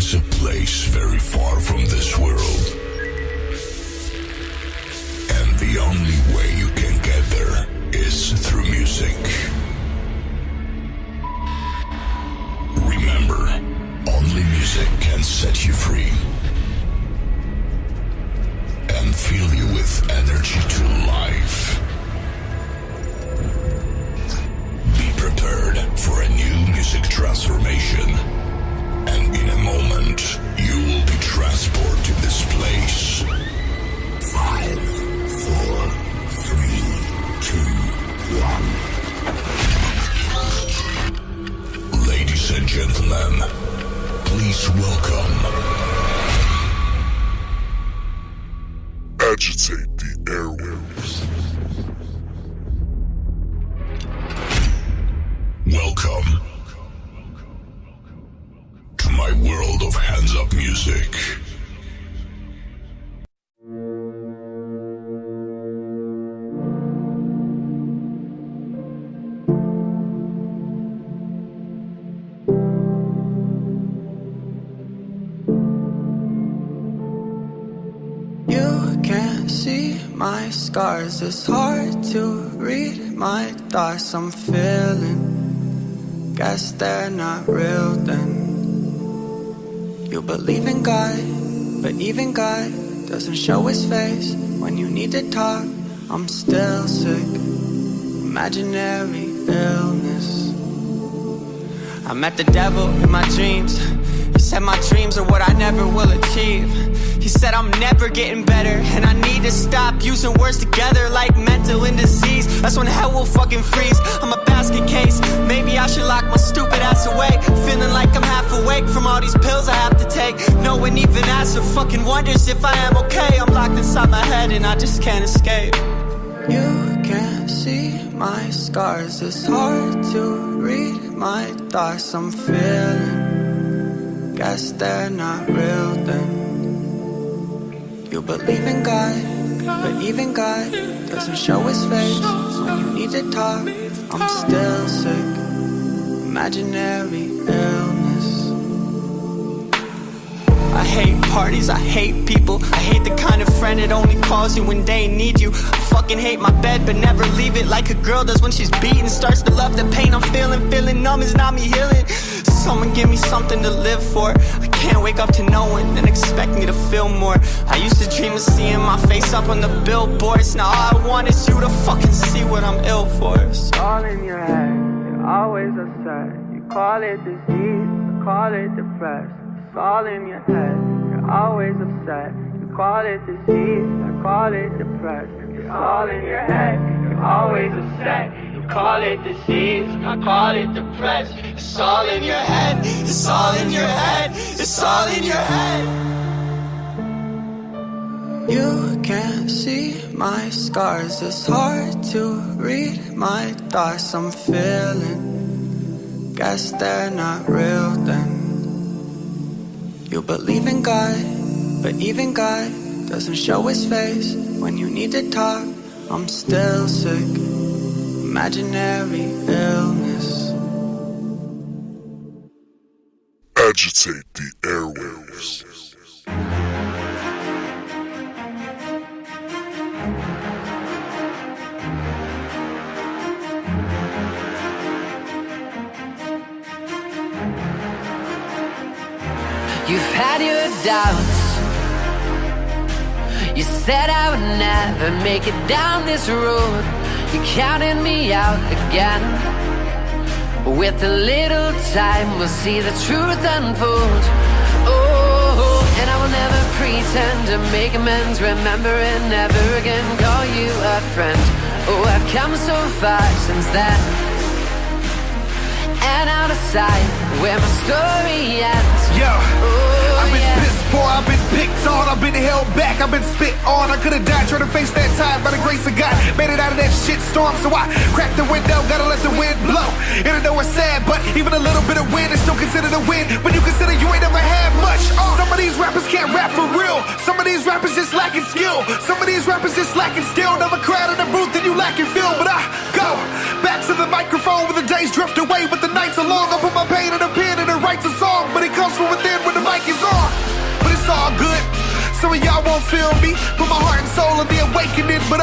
is a place very far from this world. And the only way you can get there is through music. Remember, only music can set you free and fill you with energy to life. Be prepared for a new music transformation, and in a moment, you will be transported to this place. 5, 4, 3, 2, 1. Ladies and gentlemen, please welcome. Agitate the airwaves. Welcome to my world of hands-up music. My scars, it's hard to read my thoughts I'm feeling. Guess they're not real then. You believe in God, but even God doesn't show his face. When you need to talk, I'm still sick. Imaginary illness. I met the devil in my dreams. He said my dreams are what I never will achieve. He said I'm never getting better, and I need to stop using words together like mental and disease. That's when hell will fucking freeze. I'm a basket case, maybe I should lock my stupid ass away. Feeling like I'm half awake from all these pills I have to take. No one even asks or fucking wonders if I am okay. I'm locked inside my head and I just can't escape. You can't see my scars, it's hard to read my thoughts I'm feeling. Guess they're not real then. You believe in God, but even God doesn't show his face. When you need to talk, I'm still sick. Imaginary illness. I hate parties, I hate people. I hate the kind of friend that only calls you when they need you. I fucking hate my bed, but never leave it like a girl does when she's beaten. Starts to love the pain I'm feeling. Feeling numb is not me healing. Someone give me something to live for. I can't wake up to no one and expect me to feel more. I used to dream of seeing my face up on the billboards. Now all I want is you to fucking see what I'm ill for. It's all in your head, you're always upset. You call it disease, I call it depressed. It's all in your head, you're always upset. You call it disease, I call it depressed. It's all in your head, you're always upset. Call it disease, I call it depressed. It's all in your head, it's all in your head, it's all in your head. You can't see my scars, it's hard to read my thoughts I'm feeling. Guess they're not real then. You believe in God, but even God doesn't show his face. When you need to talk, I'm still sick. Imaginary illness. Agitate the airwaves. You've had your doubts. You said I would never make it down this road. You counted me out again. With a little time, we'll see the truth unfold. Oh, and I will never pretend to make amends. Remember and never again call you a friend. Oh, I've come so far since then, and out of sight where my story ends. I've been pissed poor, I've been picked on, I've been held back, I've been spit on. I could've died trying to face that time, by the grace of God made it out of that shit storm. So I cracked the window, gotta let the wind blow. And I know it's sad, but even a little bit of wind is still considered a win. When you consider you ain't never had much. Some of these rappers can't rap for real. Some of these rappers just lacking skill. Some of these rappers just lacking skill. Never cried in the booth and you lacking feel. But I go back to the microphone when the days drift away, but the nights are long. I put my pain in a pen and it writes a song, but it comes from within when the mic is on. But it's all good. Some of y'all won't feel me. Put my heart and soul in the awakening. But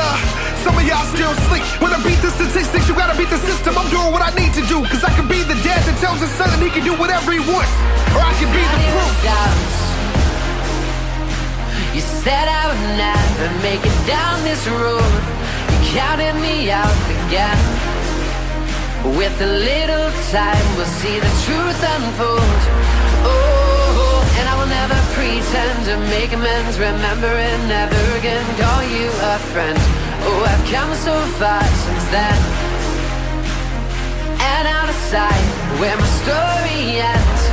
some of y'all still sleep. When I beat the statistics, you gotta beat the system. I'm doing what I need to do. Cause I can be the dad that tells his son he can do whatever he wants. Or I can be the proof. You said I would never make it down this road. You counted me out again. With a little time, we'll see the truth unfold. Oh, and I will never pretend to make amends. Remember it, never again call you a friend. Oh, I've come so far since then. And out of sight, where my story ends.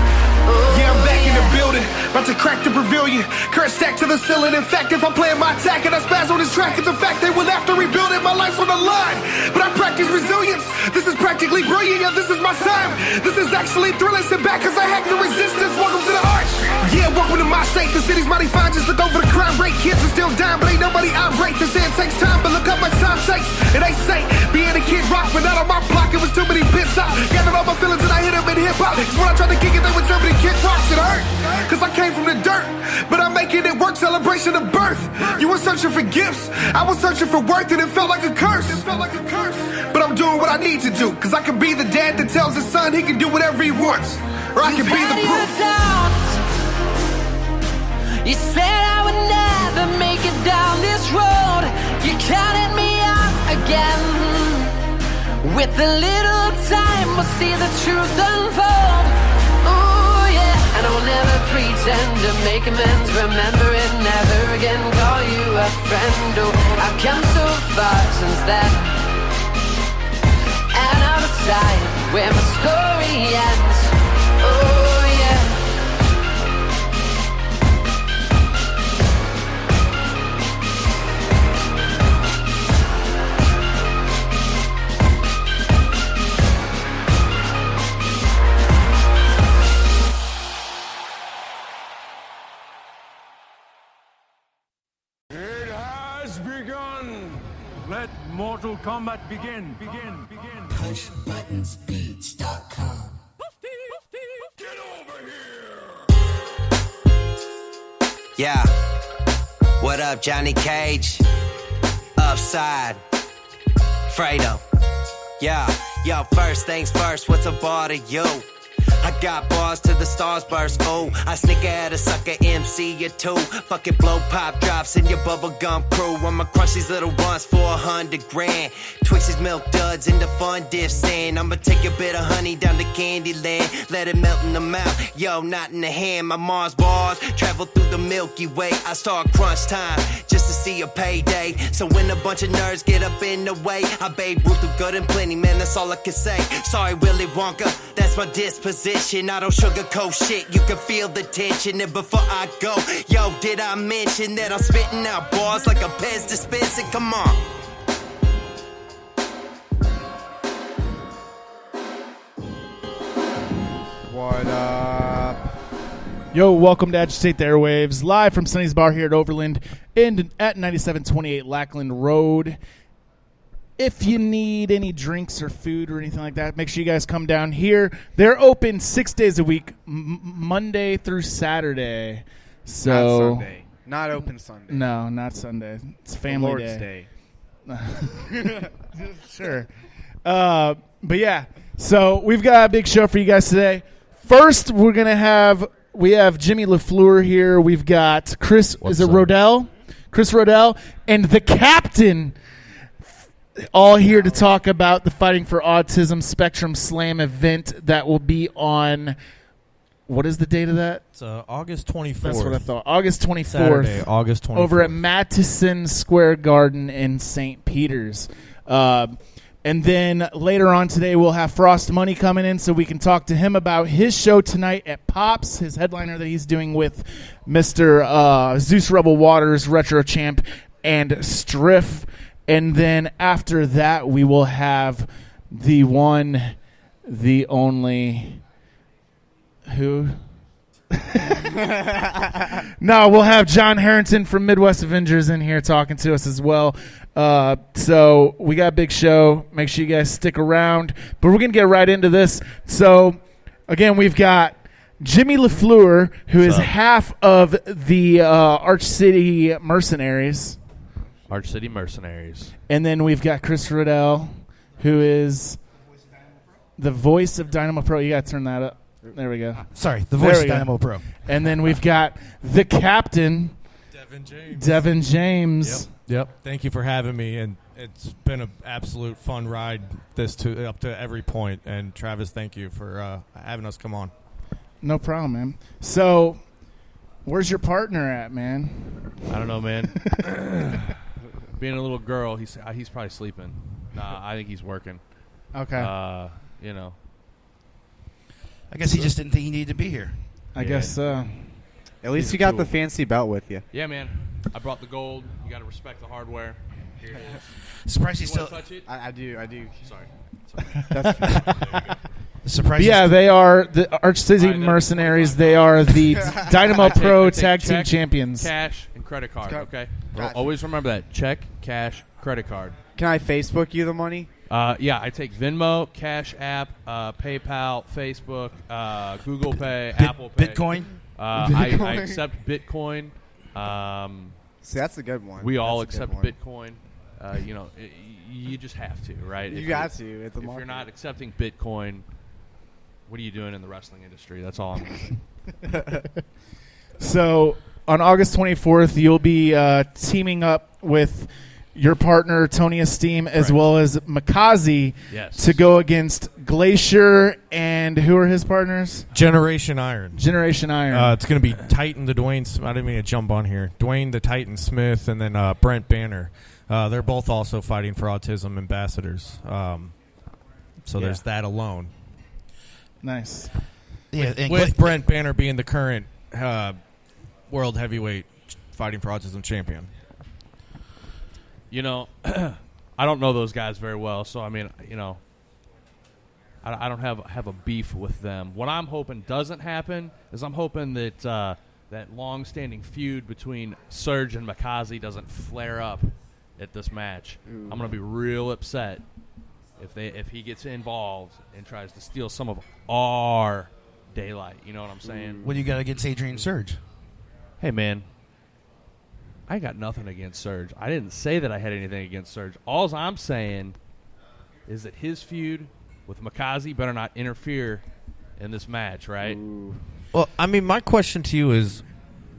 Yeah, I'm back in the building, about to crack the pavilion. Curse stacked to the ceiling. In fact, if I'm playing my attack and I spaz on this track, it's a fact they will have to rebuild it. My life's on the line, but I practice resilience. This is practically brilliant, yeah, this is my time. This is actually thrilling. Sit back cause I hack the resistance. Welcome to the arch. Yeah, welcome to my state. The city's mighty fine, just look over the crime rate. Kids are still dying, but ain't nobody irate. This end takes time, but look how much time takes. And they say, being a kid rock, but not on my block. It was too many bits up. Gathered all my feelings and I hit them in hip-hop. Cause when I tried to kick it, they would tell me to kick rocks. It hurt, cause I came from the dirt. But I'm making it work, celebration of birth. You were searching for gifts, I was searching for worth, and it felt like a curse. But I'm doing what I need to do, cause I can be the dad that tells his son he can do whatever he wants. Or I can be the proof. You said I would never make it down this road. You counted me out again. With a little time, we'll see the truth unfold. Ooh, yeah. And I will never pretend to make amends. Remember it, never again call you a friend. Oh, I've come so far since then. And out of sight, where my story ends. Oh, yeah. Let Mortal Kombat begin. PushButtonsBeats.com. Get over here! Yeah. What up, Johnny Cage? Upside. Fredo. Yeah. Yo, first things first, what's a bar to you? I got bars to the stars burst, ooh. I sneak at a sucker MC or two. Fucking blow pop drops in your bubblegum crew. I'ma crush these little ones for 100 grand. Twix's milk duds in the fun diff sand. I'ma take a bit of honey down to Candyland. Let it melt in the mouth, yo, not in the hand. My Mars bars travel through the Milky Way. I start crunch time just to see a payday. So when a bunch of nerds get up in the way, I Babe Ruth through good and plenty, man, that's all I can say. Sorry, Willy Wonka, that's my disposition. I don't sugarcoat shit, you can feel the tension. And before I go, yo, did I mention that I'm spitting out bars like a Pez dispenser? Come on. What up? Yo, welcome to Agitate the Airwaves, live from Sunny's Bar here at Overland and at 9728 Lackland Road. If you need any drinks or food or anything like that, make sure you guys come down here. They're open 6 days a week, Monday through Saturday. So Not Sunday. Not open Sunday. No, not Sunday. It's family Lord's day. Day. Sure. But yeah, so we've got a big show for you guys today. First, we have Jimmy LaFleur here. We've got Chris, What's is it up? Rodell? Chris Rodell and the captain, all here to talk about the Fighting for Autism Spectrum Slam event that will be on, what is the date of that? It's August 24th. That's what I thought. August 24th. Saturday, August 24th. Over at Matheson Square Garden in St. Peters. And then later on today, we'll have Frost Money coming in so we can talk to him about his show tonight at Pops, his headliner that he's doing with Mr. Zeus Rebel Waters, Retro Champ, and Striff. And then after that, we will have the one, the only, who? No, we'll have John Harrington from Midwest Avengers in here talking to us as well. So we got a big show. Make sure you guys stick around. But we're going to get right into this. So, again, we've got Jimmy LaFleur, who is up? half of the Arch City Mercenaries. Arch City Mercenaries. And then we've got Chris Riddell, who is the voice of Dynamo Pro. You got to turn that up. There we go. Sorry, the voice of Dynamo Pro. And then we've got the captain, Devin James. Yep. Thank you for having me, and it's been an absolute fun ride up to every point. And Travis, thank you for having us come on. No problem, man. So, where's your partner at, man? I don't know, man. Being a little girl, he's probably sleeping. Nah, I think he's working. Okay. You know. I guess he just didn't think he needed to be here. I guess so. At least you got the fancy belt with you. Yeah, man. I brought the gold. You got to respect the hardware. Here it is. Surprised he still. Touch it? I do. Sorry. That's Surprised. Yeah, they are the Arch City Mercenaries. They are the Dynamo Pro Tag Team check, Champions. Cash and credit card. Okay. Gotcha. Always remember that. Check, cash, credit card. Can I Facebook you the money? Yeah, I take Venmo, Cash App, PayPal, Facebook, Google Pay, Apple Pay. Bitcoin? I accept Bitcoin. See, that's a good one. We all That's a accept good Bitcoin. You just have to, right? You If got to. At the if market. you're not accepting Bitcoin, what are you doing in the wrestling industry? That's all I'm saying. So, on August 24th, you'll be teaming up with your partner, Tony Esteem, as well as Makazi, Yes. to go against Glacier and who are his partners? Generation Iron. Generation Iron. It's going to be Titan the Dwayne. I didn't mean to jump on here. Dwayne the Titan Smith, and then Brent Banner. They're both also fighting for Autism ambassadors. So there's that alone. Nice. Yeah, With Brent Banner being the current world heavyweight fighting for Autism champion. You know, I don't know those guys very well, so I mean, you know, I don't have a beef with them. What I'm hoping doesn't happen is I'm hoping that that long-standing feud between Surge and Makazi doesn't flare up at this match. Ooh. I'm gonna be real upset if he gets involved and tries to steal some of our daylight. You know what I'm saying? What do you got against Adrian Surge? Hey, man. I got nothing against Surge. I didn't say that I had anything against Surge. All I'm saying is that his feud with Makazi better not interfere in this match, right? Ooh. Well, I mean, my question to you is,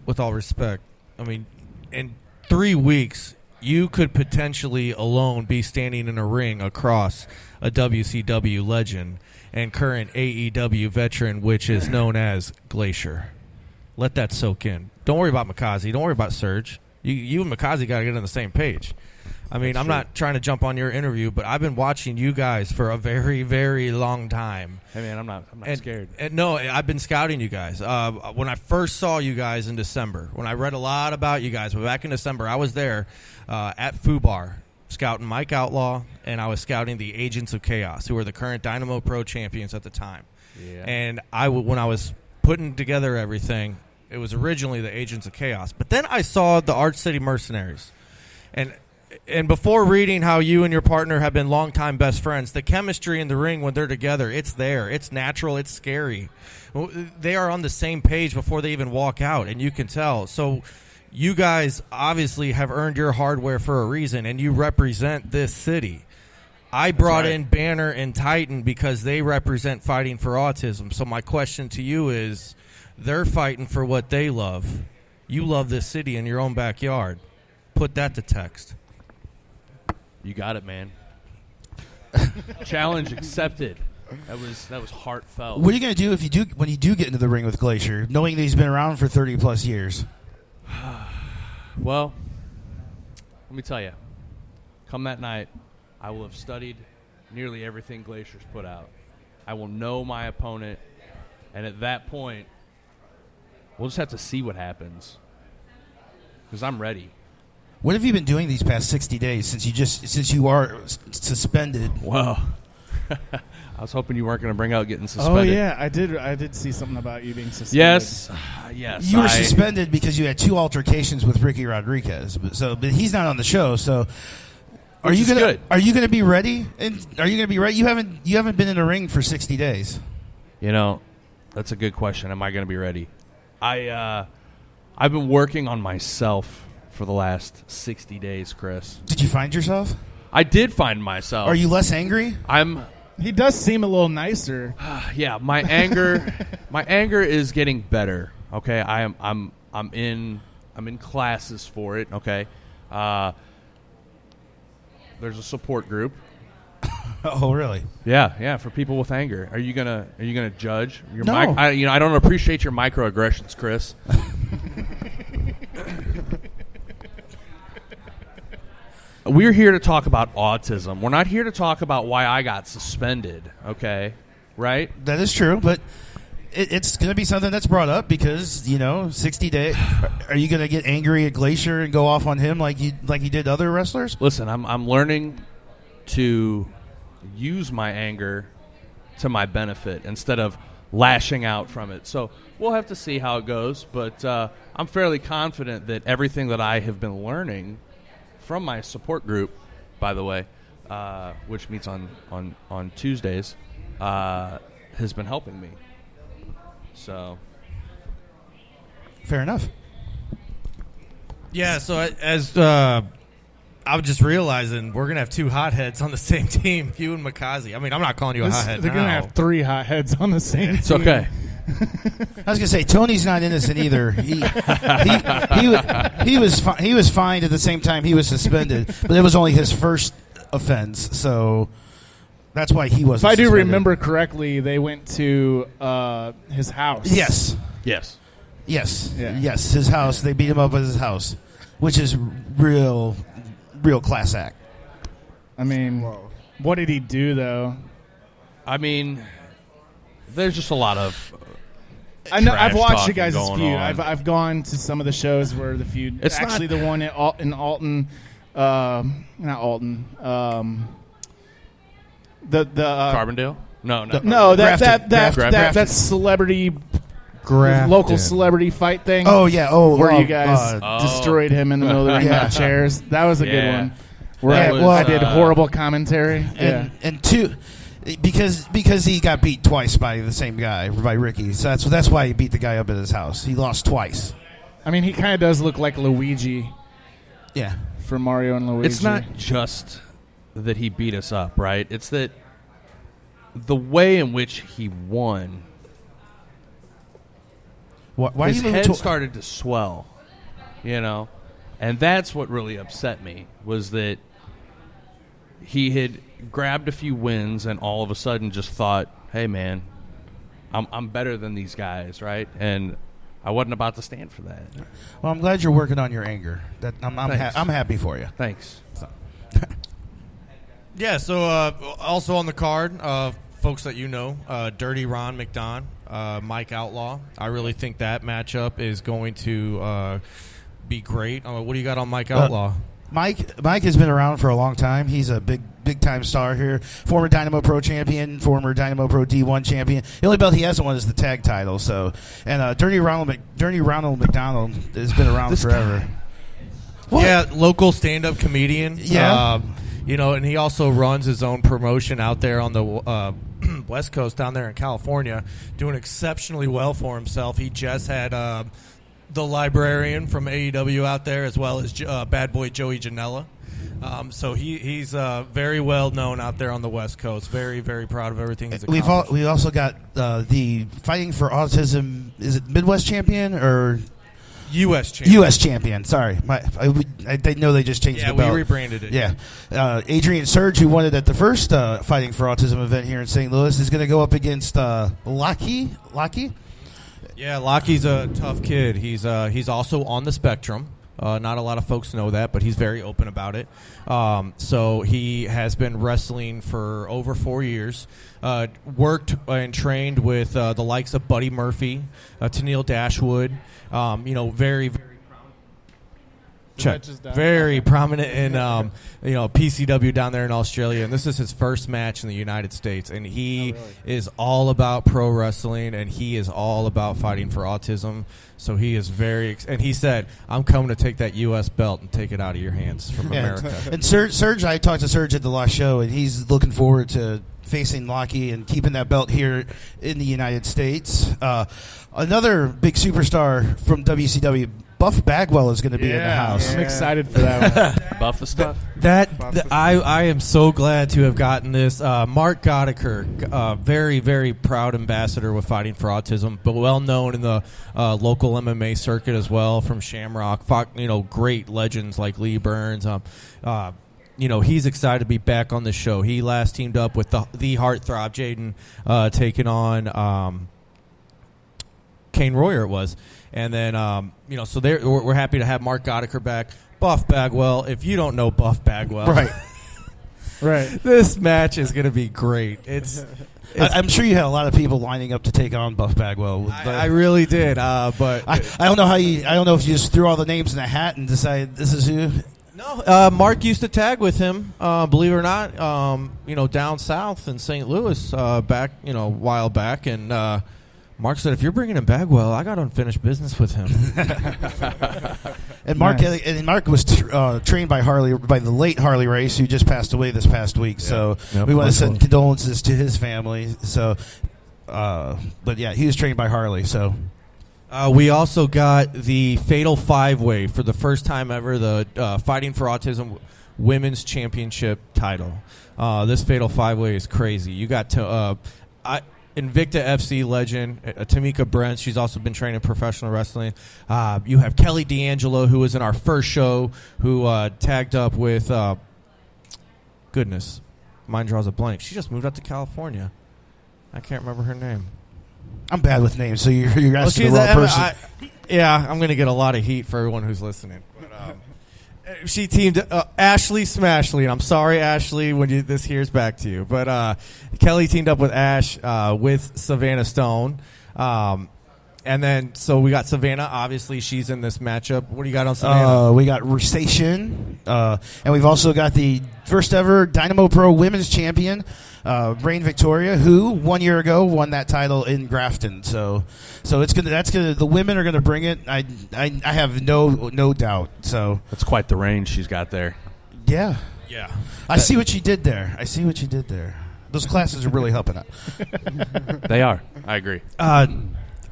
with all respect, I mean, in 3 weeks, you could potentially alone be standing in a ring across a WCW legend and current AEW veteran, which is known as Glacier. Let that soak in. Don't worry about Makazi. Don't worry about Surge. You and Makazi got to get on the same page. I mean, I'm not trying to jump on your interview, but I've been watching you guys for a very, very long time. Hey, man, I'm not scared. And no, I've been scouting you guys. When I first saw you guys in December, when I read a lot about you guys, but back in December, I was there at FUBAR scouting Mike Outlaw, and I was scouting the Agents of Chaos, who were the current Dynamo Pro champions at the time. Yeah. And when I was putting together everything, it was originally the Agents of Chaos. But then I saw the Arch City Mercenaries. And before reading how you and your partner have been longtime best friends, the chemistry in the ring when they're together, it's there. It's natural. It's scary. They are on the same page before they even walk out, and you can tell. So you guys obviously have earned your hardware for a reason, and you represent this city. I brought in Banner and Titan because they represent fighting for autism. So my question to you is, they're fighting for what they love. You love this city in your own backyard. Put that to text. You got it, man. Challenge accepted. That was heartfelt. What are you going to do when you do get into the ring with Glacier, knowing that he's been around for 30 plus years? Well, let me tell you. Come that night, I will have studied nearly everything Glacier's put out. I will know my opponent, and at that point, we'll just have to see what happens. Because I'm ready. What have you been doing these past 60 days since you are suspended? Well, I was hoping you weren't going to bring out getting suspended. Oh yeah, I did see something about you being suspended. Yes. You were suspended because you had 2 altercations with Ricky Rodriguez. But he's not on the show. So are you going to be ready? And are you going to be ready? You haven't been in the ring for 60 days. You know, That's a good question. Am I going to be ready? I've been working on myself for the last 60 days, Chris. Did you find yourself? I did find myself. Are you less angry? He does seem a little nicer. Yeah, my anger is getting better. Okay, I'm in classes for it. Okay, there's a support group. Oh, really? Yeah, for people with anger. Are you gonna judge your No. I don't appreciate your microaggressions, Chris. We're here to talk about autism. We're not here to talk about why I got suspended, okay? Right? That is true, but it's going to be something that's brought up because, 60 days. Are you going to get angry at Glacier and go off on him like you did other wrestlers? Listen, I'm learning to use my anger to my benefit instead of lashing out from it. So we'll have to see how it goes, but I'm fairly confident that everything that I have been learning from my support group, by the way, which meets on Tuesdays, has been helping me. So, fair enough. Yeah. So as I was just realizing, we're gonna have two hotheads on the same team, you and Makazi. I mean, I'm not calling you a hothead. They're gonna have 3 hotheads on the same team. It's okay. I was gonna say Tony's not innocent either. He was fined at the same time he was suspended, but it was only his first offense, so that's why he wasn't. If I do suspended. remember correctly, they went to his house. Yes. Yes. His house. They beat him up at his house, which is real class act. I mean, what did he do though? I mean, there's just a lot of. I know. I've trash watched you talking guys' going feud. on. I've gone to some of the shows where the feud. It's actually not- the one in Alton. Not Alton. The Carbondale? No. That celebrity. Local celebrity fight thing. Oh yeah. Where you guys destroyed him in the middle of the ring Yeah. with chairs. That was a good Yeah. one. Where I did horrible commentary. And two, because he got beat twice by the same guy, by Ricky. So that's why he beat the guy up at his house. He lost twice. I mean, he kind of does look like Luigi. Yeah. From Mario and Luigi. It's not just that he beat us up, right? It's that the way in which he won. Why his you head started to swell, and that's what really upset me, was that he had grabbed a few wins and all of a sudden just thought, hey man, I'm better than these guys, right? And I wasn't about to stand for that. Well, I'm glad you're working on your anger. I'm happy for you. Thanks. So. Yeah, so also on the card, folks that Dirty Ron McDon, Mike Outlaw. I really think that matchup is going to be great. What do you got on Mike Outlaw? Mike has been around for a long time. He's a big time star here. Former Dynamo Pro champion, former Dynamo Pro D1 champion. The only belt he hasn't won is the tag title. So, and Dirty Ronald McDonald has been around forever. Yeah, local stand-up comedian. Yeah. And he also runs his own promotion out there on the West Coast, down there in California, doing exceptionally well for himself. He just had the librarian from AEW out there, as well as bad boy Joey Janela. So he's very well known out there on the West Coast. Very, very proud of everything he's accomplished. We also got the Fighting for Autism. Is it Midwest champion or U.S. champion? U.S. champion. Sorry, I know they just changed the belt. Yeah, we rebranded it. Yeah, Adrian Surge, who won it at the first Fighting for Autism event here in St. Louis, is going to go up against Lockie. Yeah, Lockie's a tough kid. He's also on the spectrum. Not a lot of folks know that, but he's very open about it. So he has been wrestling for over 4 years. Worked and trained with the likes of Buddy Murphy, Tennille Dashwood. Very, very prominent in PCW down there in Australia, and this is his first match in the United States, and he is all about pro wrestling, and he is all about fighting for autism. So he is very and he said, I'm coming to take that U.S. belt and take it out of your hands from America. And Serge, I talked to Serge at the last show, and he's looking forward to facing Lockie and keeping that belt here in the United States. Another big superstar from WCW, Buff Bagwell, is going to be in the house. I'm excited for that one. Buff the stuff. I am so glad to have gotten this. Mark Godeker, very, very proud ambassador with Fighting for Autism, but well known in the local MMA circuit as well, from Shamrock. Great legends like Lee Burns. He's excited to be back on the show. He last teamed up with the Heartthrob Jaden, taking on Kane Royer, it was. And then, so we're happy to have Mark Godeker back. Buff Bagwell, if you don't know Buff Bagwell. Right. Right. This match is going to be great. I'm sure you had a lot of people lining up to take on Buff Bagwell. I really did, but I don't know I don't know if you just threw all the names in a hat and decided this is who. No, Mark used to tag with him, believe it or not, down south in St. Louis back, a while back. And Mark said, if you're bringing in Bagwell, I got unfinished business with him. And Mark was trained by the late Harley Race, who just passed away this past week. Yeah. So we want to send condolences to his family. So, but yeah, he was trained by Harley. So. We also got the Fatal 5-Way for the first time ever, the Fighting for Autism Women's Championship title. This Fatal 5-Way is crazy. You got Invicta FC legend Tamika Brent. She's also been training professional wrestling. You have Kelly D'Angelo, who was in our first show, who tagged up with goodness, mine draws a blank. She just moved out to California. I can't remember her name. I'm bad with names, so you're asking the wrong person. I'm going to get a lot of heat for everyone who's listening. But, she teamed Ashley Smashley, and I'm sorry, Ashley, when this here's back to you. But Kelly teamed up with Ash with Savannah Stone. And then, so we got Savannah. Obviously, she's in this matchup. What do you got on Savannah? We got Rusation, and we've also got the first ever Dynamo Pro Women's Champion, Brain Victoria, who 1 year ago won that title in Grafton. So the women are gonna bring it. I have no doubt. So that's quite the range she's got there. Yeah. I see what she did there. Those classes are really helping out. They are. I agree.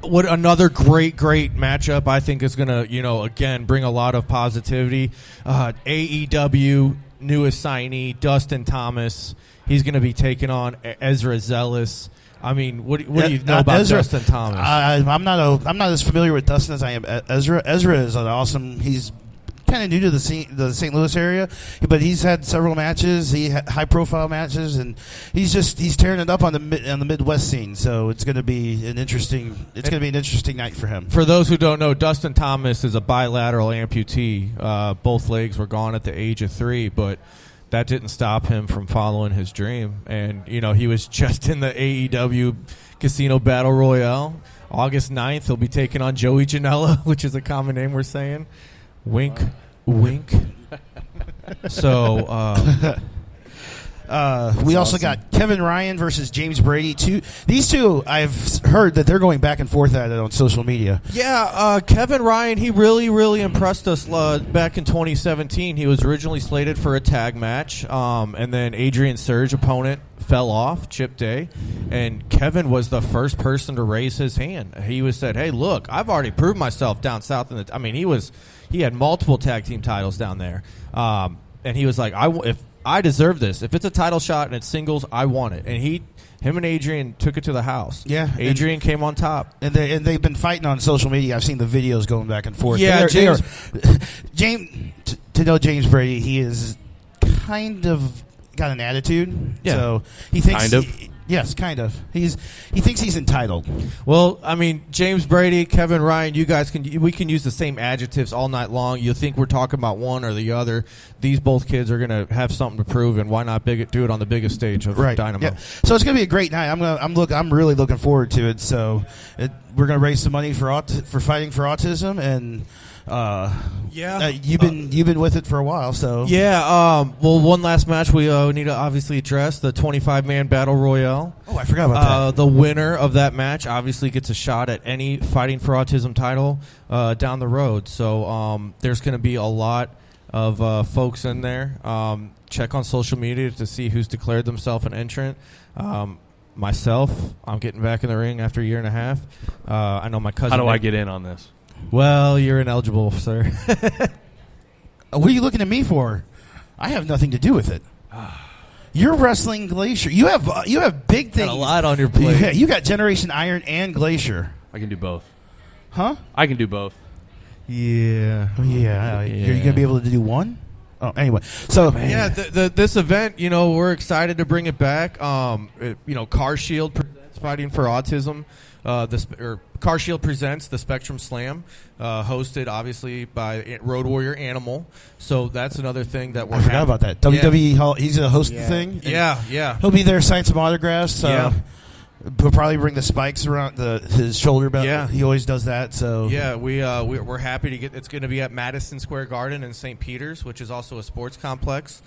What another great matchup I think is gonna again bring a lot of positivity. AEW newest signee Dustin Thomas. He's going to be taking on Ezra Zellis. I mean, what do you know about Ezra, Dustin Thomas? I'm not as familiar with Dustin as I am Ezra. Ezra is an awesome. He's kind of new to the St. Louis area, but he's had several matches. He had high profile matches, and he's tearing it up on the Midwest scene. So it's going to be an interesting night for him. For those who don't know, Dustin Thomas is a bilateral amputee. Both legs were gone at the age of 3, but that didn't stop him from following his dream. And, he was just in the AEW Casino Battle Royale. August 9th, he'll be taking on Joey Janela, which is a common name we're saying. Wink, wink. So, we also got Kevin Ryan versus James Brady. These two, I've heard that they're going back and forth at it on social media. Yeah, Kevin Ryan, he really impressed us back in 2017. He was originally slated for a tag match, and then Adrian Surge, opponent, fell off, Chip Day, and Kevin was the first person to raise his hand. He said, hey, look, I've already proved myself down south. He had multiple tag team titles down there, and he was like, if I deserve this. If it's a title shot and it's singles, I want it. And him and Adrian took it to the house. Yeah, Adrian came on top, and they've been fighting on social media. I've seen the videos going back and forth. Yeah, James. To know James Brady, he is kind of got an attitude. Yeah. So he thinks kind of. Yes, kind of. He thinks he's entitled. Well, James Brady, Kevin Ryan, we can use the same adjectives all night long. You think we're talking about one or the other. These both kids are going to have something to prove, and why not do it on the biggest stage of Dynamo? Yeah. So it's going to be a great night. I'm really looking forward to it. So we're going to raise some money for Fighting for Autism, and you've been with it for a while, so one last match we need to obviously address, the 25-man battle royale. Oh, I forgot about that. The winner of that match obviously gets a shot at any Fighting for Autism title down the road. So there's going to be a lot folks in there. Check on social media to see who's declared themselves an entrant. Myself, I'm getting back in the ring after a year and a half. I know my cousin. How do I get in on this? Well, you're ineligible, sir. What are you looking at me for? I have nothing to do with it. You're wrestling Glacier. You have big things. Got a lot on your plate. Yeah, you got Generation Iron and Glacier. I can do both. Huh? I can do both. Yeah. You're going to be able to do one? Oh, anyway. So yeah, this event, we're excited to bring it back. Car Shield presents Fighting for Autism. Car Shield presents the Spectrum Slam, hosted obviously by Road Warrior Animal. So that's another thing that we're. I forgot about that. WWE Hall. He's going to host the thing. Yeah. He'll be there, sign some autographs. He'll probably bring the spikes around his shoulder belt. Yeah, he always does that. So yeah, we're happy to get. It's going to be at Madison Square Garden in St. Peter's, which is also a sports complex.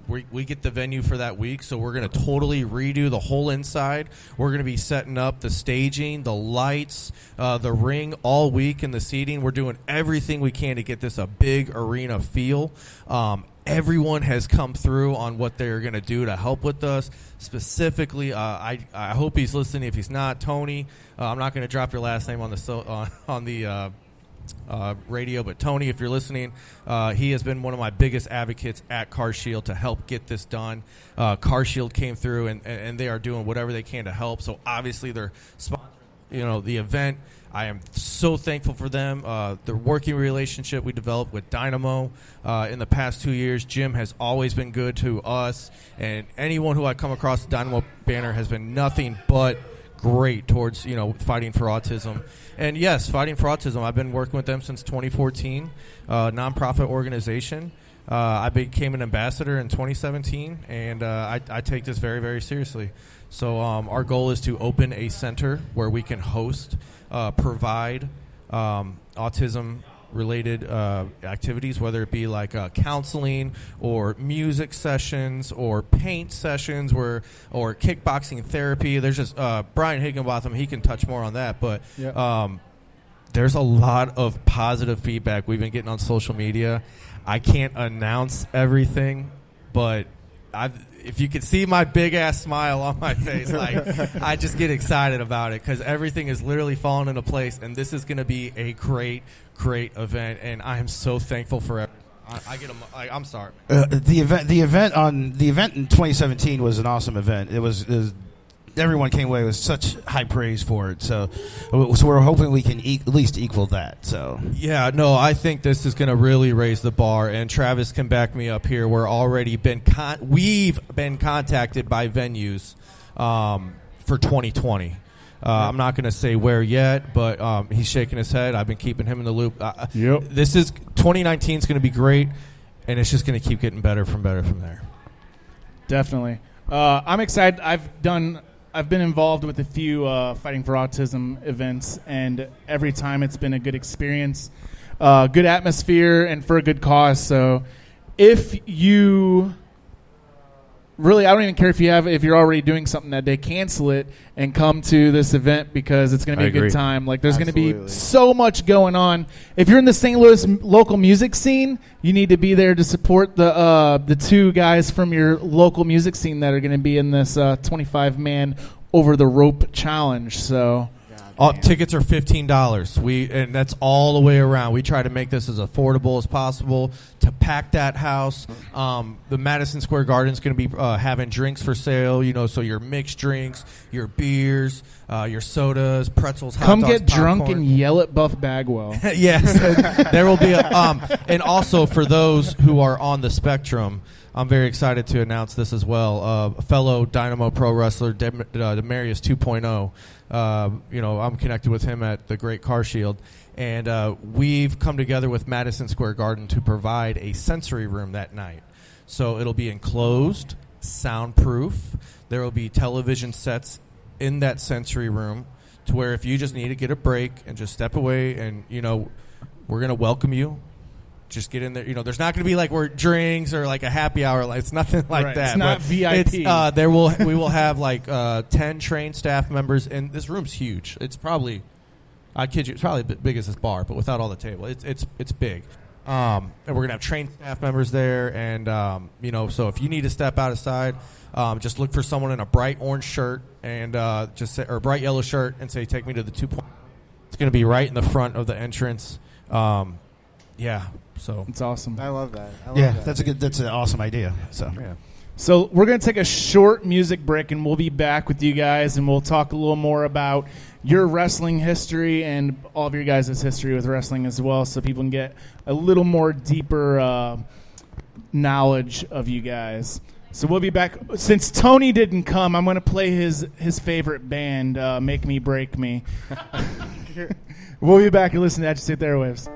We get the venue for that week, so we're going to totally redo the whole inside. We're going to be setting up the staging, the lights, the ring all week, and the seating. We're doing everything we can to get this a big arena feel. Everyone has come through on what they're going to do to help with us. Specifically, I hope he's listening. If he's not, Tony, I'm not going to drop your last name on the radio, but Tony, if you're listening, he has been one of my biggest advocates at Car Shield to help get this done. Car Shield came through, and they are doing whatever they can to help. So obviously they're sponsoring, the event. I am so thankful for them. The working relationship we developed with Dynamo in the past 2 years. Jim has always been good to us, and anyone who I come across the Dynamo banner has been nothing but great towards fighting for autism. And yes, Fighting for Autism, I've been working with them since 2014, nonprofit organization. I became an ambassador in 2017, and I take this very, very seriously. So our goal is to open a center where we can host, provide autism-related activities, whether it be like counseling or music sessions or paint sessions or kickboxing therapy. There's just Brian Higginbotham, he can touch more on that, but there's a lot of positive feedback we've been getting on social media. I can't announce everything, but if you could see my big-ass smile on my face, I just get excited about it because everything is literally falling into place, and this is going to be a great, great event, and I am so thankful for it. I'm sorry. The event in 2017 was an awesome event. It was everyone came away with such high praise for it. So we're hoping we can at least equal that. So yeah, no, I think this is going to really raise the bar, and Travis can back me up here. We've been contacted by venues for 2020. I'm not going to say where yet, but he's shaking his head. I've been keeping him in the loop. This is 2019 is going to be great, and it's just going to keep getting better from there. Definitely. I'm excited. I've been involved with a few Fighting for Autism events, and every time it's been a good experience, good atmosphere, and for a good cause. So if you really, I don't even care if you're already doing something that day, cancel it and come to this event because it's going to be a good time. Like there's going to be so much going on. If you're in the St. Louis local music scene, you need to be there to support the two guys from your local music scene that are going to be in this 25-man over the rope challenge. So tickets are $15. And that's all the way around. We try to make this as affordable as possible to pack that house. The Madison Square Garden is going to be having drinks for sale. So your mixed drinks, your beers, your sodas, pretzels, hot dogs, come get popcorn. drunk and yell at Buff Bagwell. Yes, there will be and also for those who are on the spectrum, I'm very excited to announce this as well. A fellow Dynamo pro wrestler, Demarius 2.0. I'm connected with him at the Great Car Shield, and we've come together with Madison Square Garden to provide a sensory room that night. So it'll be enclosed, soundproof. There will be television sets in that sensory room to where if you just need to get a break and just step away, and we're going to welcome you. Just get in there. There's not going to be like drinks or like a happy hour. It's nothing like that. It's not VIP. We will have like 10 trained staff members, and this room's huge. It's probably, I kid you, it's probably as big as this bar, but without all the table. It's big. And we're going to have trained staff members there. And, so if you need to step outside, just look for someone in a bright orange shirt and or bright yellow shirt and say, take me to the 2 point. It's going to be right in the front of the entrance. So it's awesome. I love that. That's an awesome idea. So we're going to take a short music break, and we'll be back with you guys, and we'll talk a little more about your wrestling history and all of your guys' history with wrestling as well, so people can get a little more deeper knowledge of you guys. So we'll be back. Since Tony didn't come, I'm going to play his favorite band, Make Me Break Me. We'll be back and listen to Agitate the Airwaves.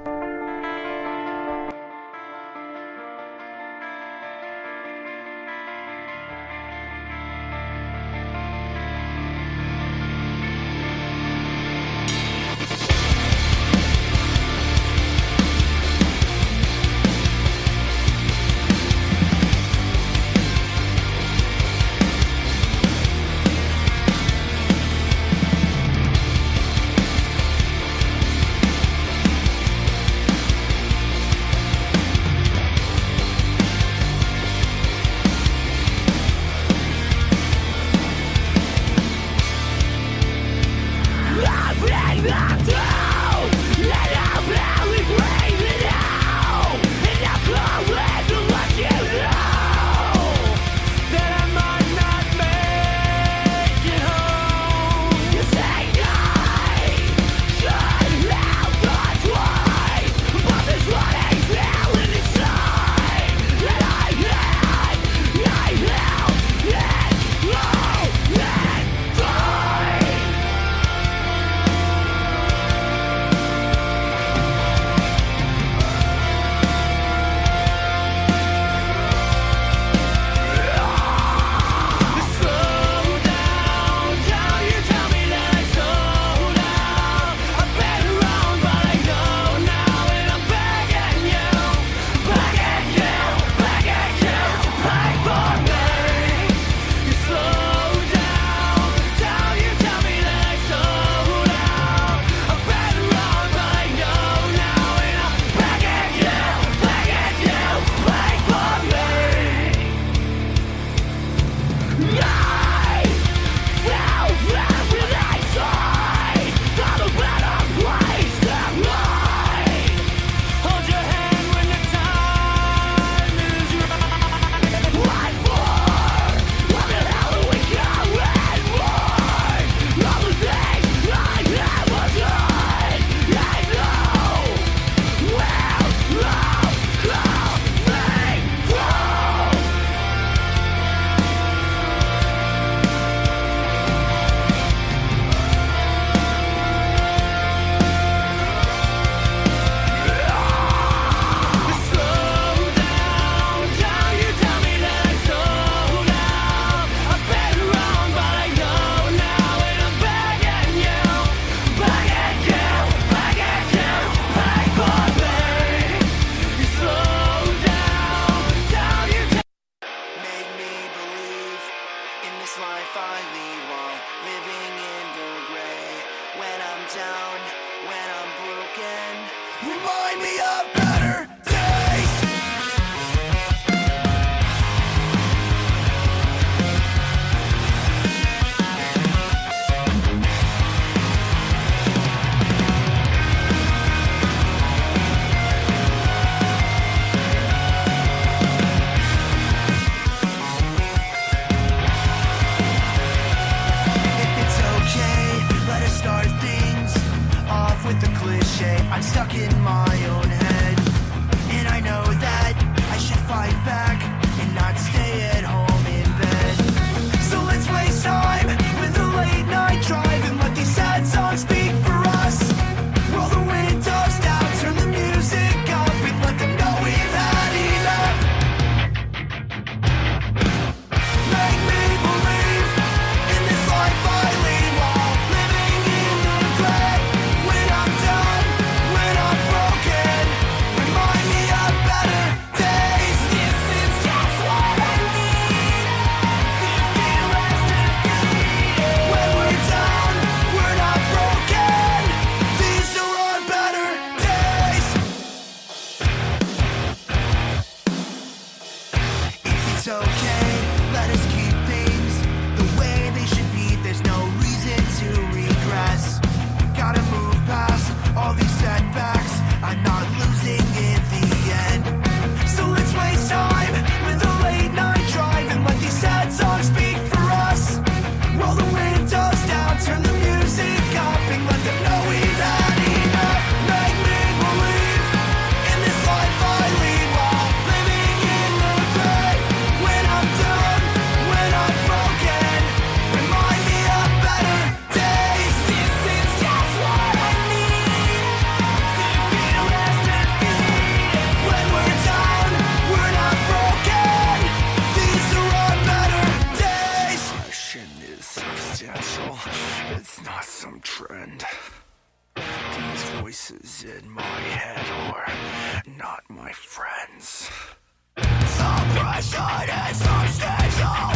Suppression is substantial,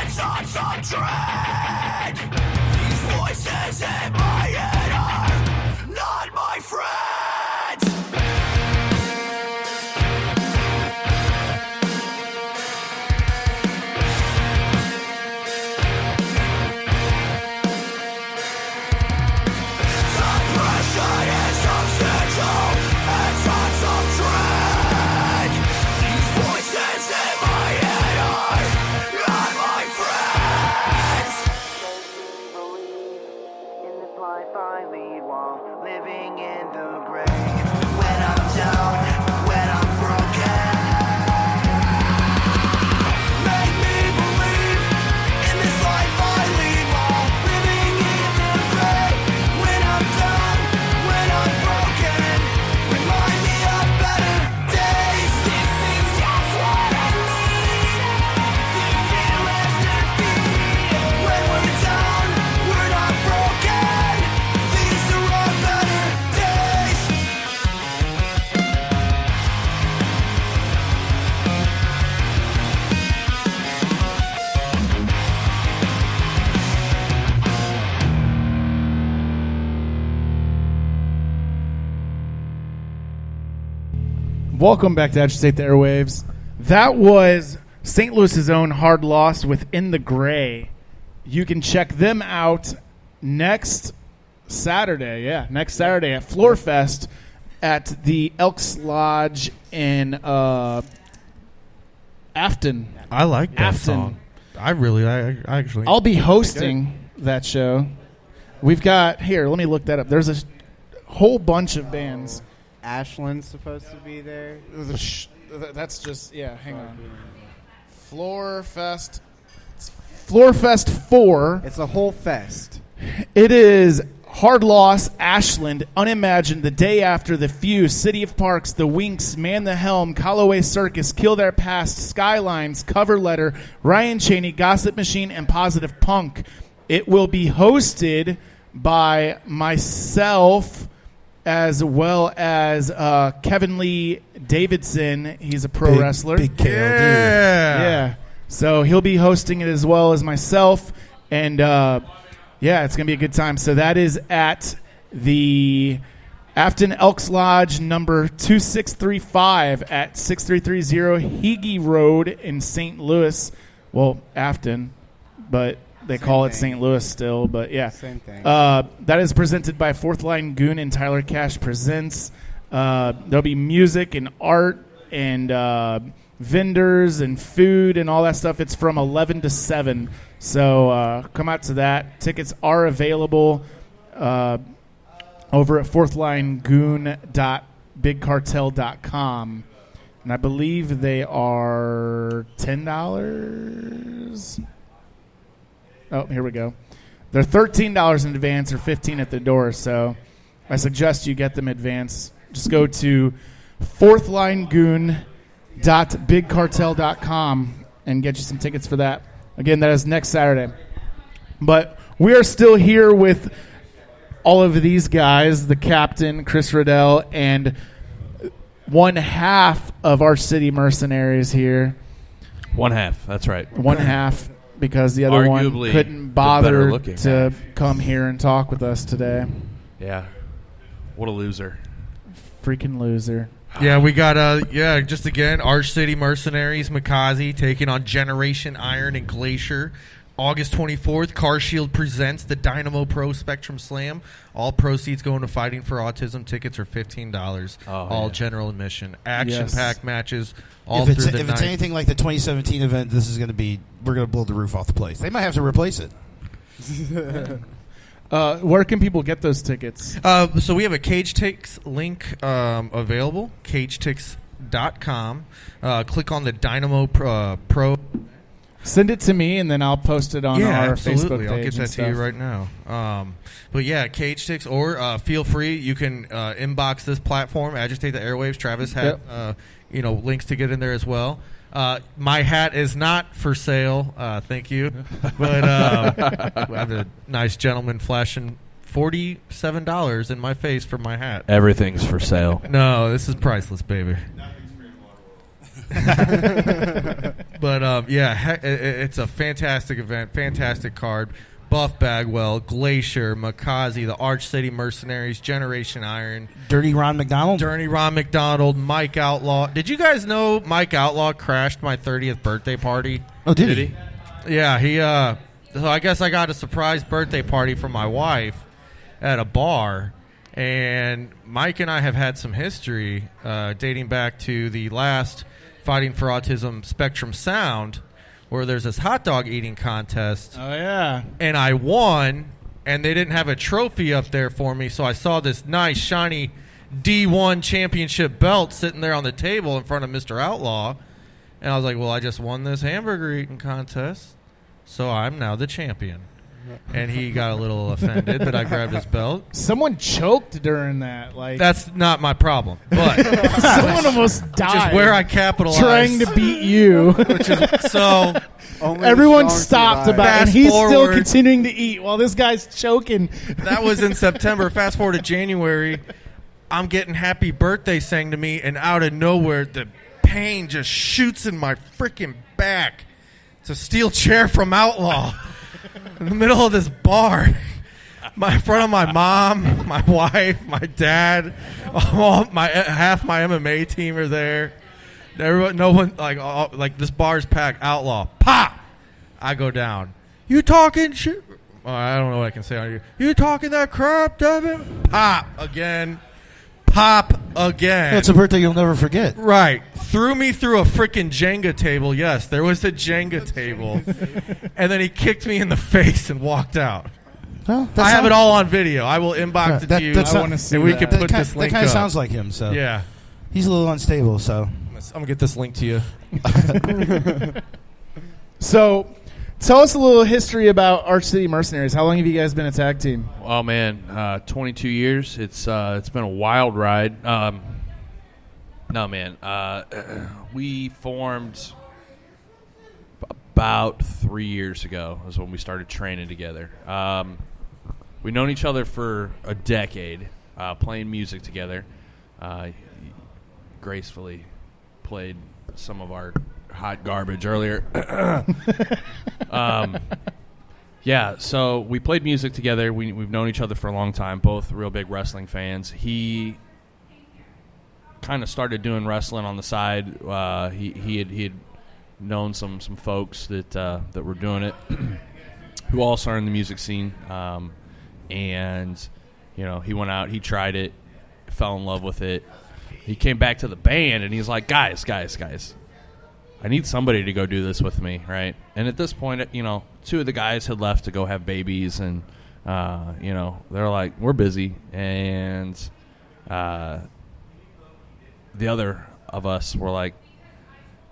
it's not some trend. These voices in my head are not my friends. Suppression is substantial, it's not some trend. These voices in my head are not my friends. In this life I lead while living in the grave. When I'm down, when I'm broken, Make me believe in this life I lead while living in the grave. When I'm done, when I'm broken, remind me of better days. This is just what I need to feel less defeat. When we're down, we're not broken. These are our better days. Welcome back to Agitate the Airwaves. That was St. Louis's own Hard Loss with In the Gray. You can check them out next Saturday. Yeah, next Saturday at Floorfest at the Elks Lodge in Afton. I like that Afton. song. I actually. I'll be hosting that show. We've got here. Let me look that up. There's a whole bunch of bands. Ashland's supposed to be there. That's just hang on. Floorfest. Floorfest 4. It's a whole fest. It is Hard Loss, Ashland, Unimagined, The Day After, The Few, City of Parks, The Winks, Man the Helm, Callaway Circus, Kill Their Past, Skylines, Cover Letter, Ryan Cheney, Gossip Machine, and Positive Punk. It will be hosted by myself as well as Kevin Lee Davidson. He's a pro wrestler. Big KO dude. Yeah. So he'll be hosting it as well as myself. And, it's going to be a good time. So that is at the Afton Elks Lodge number 2635 at 6330 Higgy Road in St. Louis. Well, Afton, but they call it St. Louis still. But, yeah. Same thing. That is presented by Fourth Line Goon and Tyler Cash Presents. There'll be music and art and vendors and food and all that stuff. It's from 11 to 7. So come out to that. Tickets are available over at fourthlinegoon.bigcartel.com. And I believe they are $10. Oh, here we go. They're $13 in advance or $15 at the door. So I suggest you get them advance. Just go to fourthlinegoon.bigcartel.com and get you some tickets for that. Again, that is next Saturday. But we are still here with all of these guys, the captain, Chris Riddell, and one half of our city mercenaries here. One half, that's right. One half, because the other Arguably one couldn't the bother better-looking to half. come here and talk with us today. Yeah. What a loser. Freaking loser. Yeah, we got just again, Arch City Mercenaries, Makazi taking on Generation Iron and Glacier. August 24th, Car Shield presents the Dynamo Pro Spectrum Slam. All proceeds going to Fighting for Autism. Tickets are $15. All general admission. Action-packed matches all through the night. If it's anything like the 2017 event, this is going to be, we're going to blow the roof off the place. They might have to replace it. Where can people get those tickets? So we have a Cage Tix link available, cagetix.com. Click on the Dynamo Pro. Send it to me, and then I'll post it on our Facebook page. I'll get that to you right now. But yeah, Cage Tix, or feel free. You can inbox this platform, Agitate the Airwaves. Travis had links to get in there as well. My hat is not for sale. Thank you. But I have a nice gentleman flashing $47 in my face for my hat. Everything's for sale. No, this is priceless, baby. It's a fantastic event, fantastic card. Buff Bagwell, Glacier, Makazi, the Arch City Mercenaries, Generation Iron, Dirty Ron McDonald, Mike Outlaw. Did you guys know Mike Outlaw crashed my 30th birthday party? Oh, did he? Yeah, he. So I guess I got a surprise birthday party from my wife at a bar, and Mike and I have had some history dating back to the last Fighting for Autism Spectrum Sound, where there's this hot dog eating contest. Oh, yeah. And I won, and they didn't have a trophy up there for me, so I saw this nice, shiny D1 championship belt sitting there on the table in front of Mr. Outlaw. And I was like, well, I just won this hamburger eating contest, so I'm now the champion. And he got a little offended that I grabbed his belt. Someone choked during that. Like, that's not my problem, but someone almost died. Which is where I capitalized. Trying to beat you. Which is, so everyone stopped about it, and he's forward, still continuing to eat while this guy's choking. That was in September. Fast forward to January. I'm getting happy birthday sang to me, and out of nowhere, the pain just shoots in my freaking back. It's a steel chair from Outlaw. In the middle of this bar, in front of my mom, my wife, my dad, half my MMA team are there. Everyone, no one, like this bar's packed. Outlaw, pop! I go down. You talking shit? Oh, I don't know what I can say on you. You talking that crap, Devin? Pop again. Pop again. That's a birthday you'll never forget. Right. Threw me through a freaking Jenga table. Yes, there was a Jenga table. And then he kicked me in the face and walked out. Well, I have it all on video. I will inbox it to you. I want to see and we that. can put this link That kind of up. sounds like him. So yeah. He's a little unstable, so. I'm going to get this link to you. So, tell us a little history about Arch City Mercenaries. How long have you guys been a tag team? Oh man, 22 years. It's been a wild ride. No man, we formed about 3 years ago. Was when we started training together. We've known each other for a decade, playing music together. Gracefully played some of our hot garbage earlier. Yeah, so we played music together. We've known each other for a long time, both real big wrestling fans. He kind of started doing wrestling on the side. He had known some folks that were doing it who also are in the music scene. And, you know, he went out, he tried it, fell in love with it. He came back to the band, and he's like, guys, I need somebody to go do this with me, right? And at this point, you know, two of the guys had left to go have babies, and, you know, they're like, we're busy. And the other of us were like,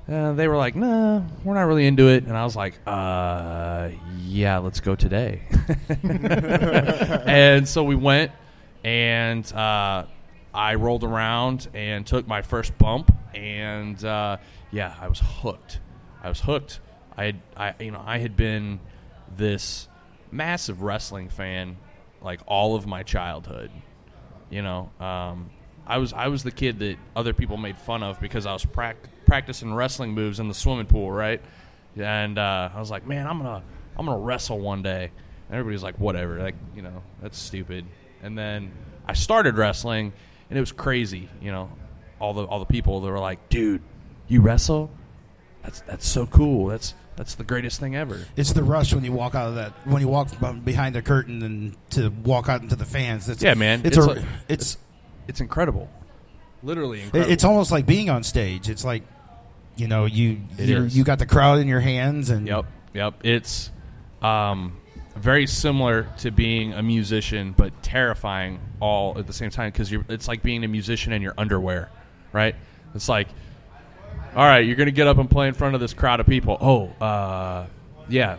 they were like, no, we're not really into it. And I was like, yeah, let's go today. And so we went, and I rolled around and took my first bump, and yeah, I was hooked. I had been this massive wrestling fan like all of my childhood. You know, I was the kid that other people made fun of because I was practicing wrestling moves in the swimming pool, right? And I was like, man, I'm gonna wrestle one day. And everybody's like, whatever, like, you know, that's stupid. And then I started wrestling, and it was crazy. You know, all the people that were like, dude, you wrestle? That's so cool. That's the greatest thing ever. It's the rush when you walk out of that, when you walk behind the curtain and to walk out into the fans. Yeah, man. It's incredible. Literally incredible. It's almost like being on stage. It's like, you know, you got the crowd in your hands, and Yep. It's very similar to being a musician, but terrifying all at the same time, because it's like being a musician in your underwear, right? It's like, all right, you're going to get up and play in front of this crowd of people. Oh, yeah,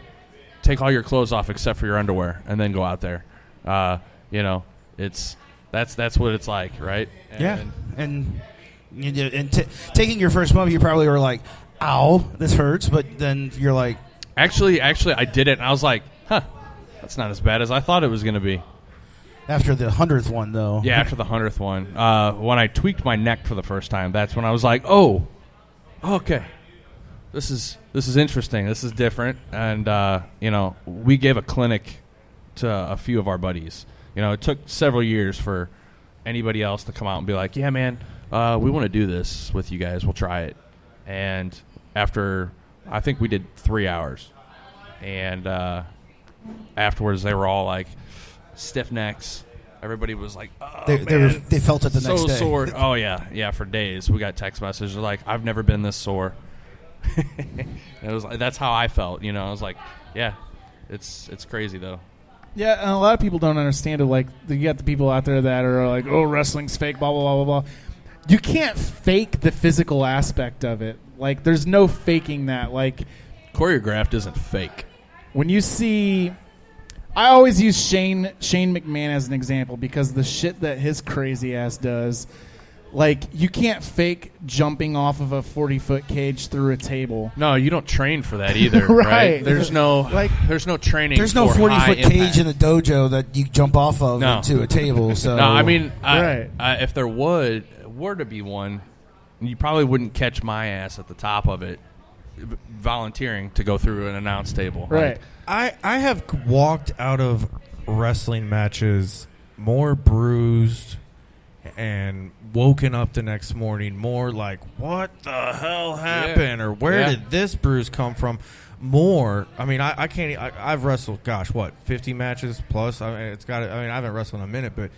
take all your clothes off except for your underwear, and then go out there. You know, that's what it's like, right? And taking your first bump, you probably were like, ow, this hurts, but then you're like... Actually, I did it, and I was like, huh, that's not as bad as I thought it was going to be. After the 100th one, though. Yeah, after the 100th one. When I tweaked my neck for the first time, that's when I was like, oh, okay, this is interesting. This is different, and we gave a clinic to a few of our buddies. It took several years for anybody else to come out and be like, "Yeah, man, we want to do this with you guys. We'll try it." And after, I think we did 3 hours, and afterwards they were all like stiff necks. Everybody was like, "Oh, they felt it the next day." So sore. Oh yeah, for days. We got text messages like, "I've never been this sore." It was like, that's how I felt. I was like, "Yeah, it's crazy though." Yeah, and a lot of people don't understand it. Like, you got the people out there that are like, "Oh, wrestling's fake," blah blah blah blah blah. You can't fake the physical aspect of it. Like, there's no faking that. Like, choreographed isn't fake. When you see, I always use Shane McMahon as an example because the shit that his crazy ass does, like, you can't fake jumping off of a 40-foot cage through a table. No, you don't train for that either, right? There's no training. There's no 40-foot cage in a dojo that you jump off of into a table. So no, I mean, right. If there were to be one, you probably wouldn't catch my ass at the top of it, volunteering to go through an announce table. Right. I have walked out of wrestling matches more bruised and woken up the next morning more like, what the hell happened, or where did this bruise come from? More, I mean, I can't. I've wrestled, 50 matches plus. I mean, I haven't wrestled in a minute, but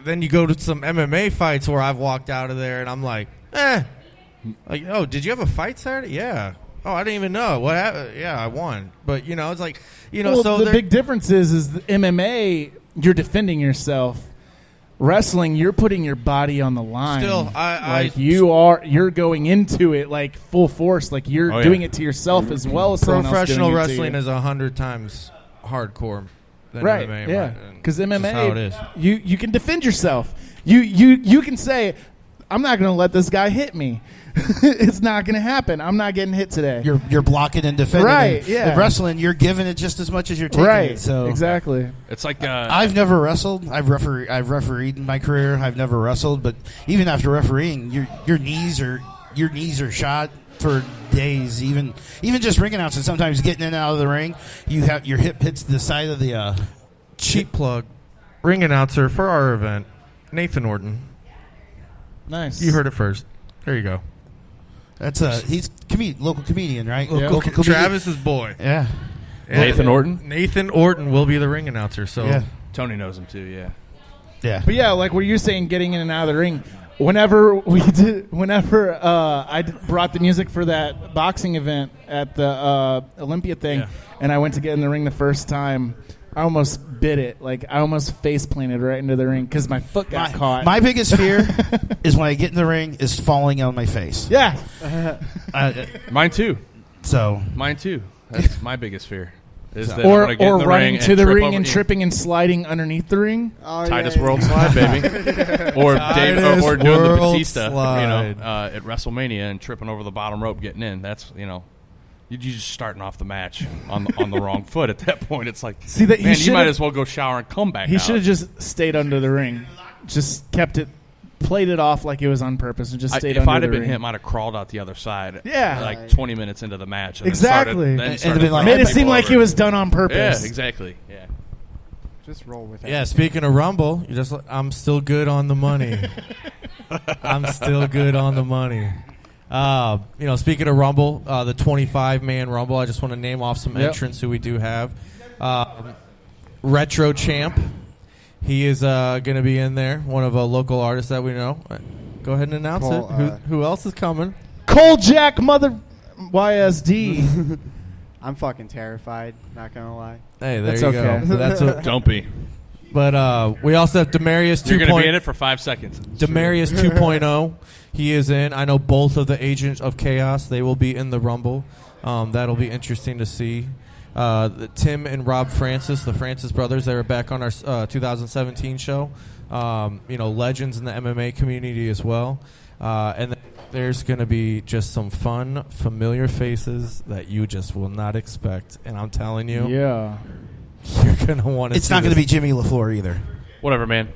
then you go to some MMA fights where I've walked out of there and I'm like, like, oh, did you have a fight Saturday? Yeah. Oh, I didn't even know what happened. Yeah, I won. But it's like, well, so the big difference is the MMA, you're defending yourself. Wrestling, you're putting your body on the line. Still, you're going into it like full force, like you're doing it to yourself as well as someone else doing it to you. Professional wrestling is 100 times hardcore than right, MMA. Yeah, because MMA, how it is. You can defend yourself. You can say, I'm not going to let this guy hit me. It's not going to happen. I'm not getting hit today. You're blocking and defending. Right, yeah. In wrestling, you're giving it just as much as you're taking it. So exactly. It's like I've never wrestled. I've refereed in my career. I've never wrestled, but even after refereeing, your knees are shot for days. Even just ring announcing, sometimes getting in and out of the ring, your hip hits the side of the cheap plug. Ring announcer for our event, Nathan Orton. Nice. You heard it first. There you go. That's he's local comedian, right? Local comedian. Travis's boy. Yeah. Nathan Orton? Nathan Orton will be the ring announcer. So Tony knows him too, yeah. Yeah. But yeah, like what you're saying, getting in and out of the ring. Whenever I brought the music for that boxing event at the Olympia thing, and I went to get in the ring the first time, I almost bit it. Like, I almost face planted right into the ring because my foot got caught. My biggest fear is when I get in the ring is falling on my face. Yeah. Mine too. So mine too. That's my biggest fear. Is that or I'm gonna get running to the ring and tripping and sliding underneath the ring. Titus World Slide, baby. or doing the Batista, at WrestleMania and tripping over the bottom rope, getting in. That's you're just starting off the match on the wrong foot at that point. It's like, see that you might as well go shower and come back. He should have just stayed under the ring, just kept it, played it off like it was on purpose, and just stayed under the ring. If I'd have been him, I'd have crawled out the other side. Yeah, like 20 minutes into the match. And exactly. Then made it seem like it was done on purpose. Yeah, exactly. Yeah. Just roll with it. Yeah, speaking of Rumble, I'm still good on the money. I'm still good on the money. Speaking of Rumble, the 25-man Rumble, I just want to name off some entrants who we do have. Retro Champ, he is going to be in there, one of a local artists that we know. Go ahead and announce it. Who else is coming? Cole Jack, mother YSD. I'm fucking terrified, not going to lie. Hey, there you go. That's Don't be. But we also have Demarius 2.0. You're going to be in it for 5 seconds. Demarius 2.0. He is in. I know both of the Agents of Chaos. They will be in the Rumble. That'll be interesting to see. Tim and Rob Francis, the Francis brothers, they were back on our 2017 show. Legends in the MMA community as well. And there's going to be just some fun, familiar faces that you just will not expect. And I'm telling you, you're going to want to. It's not going to be Jimmy LaFleur either. Whatever, man.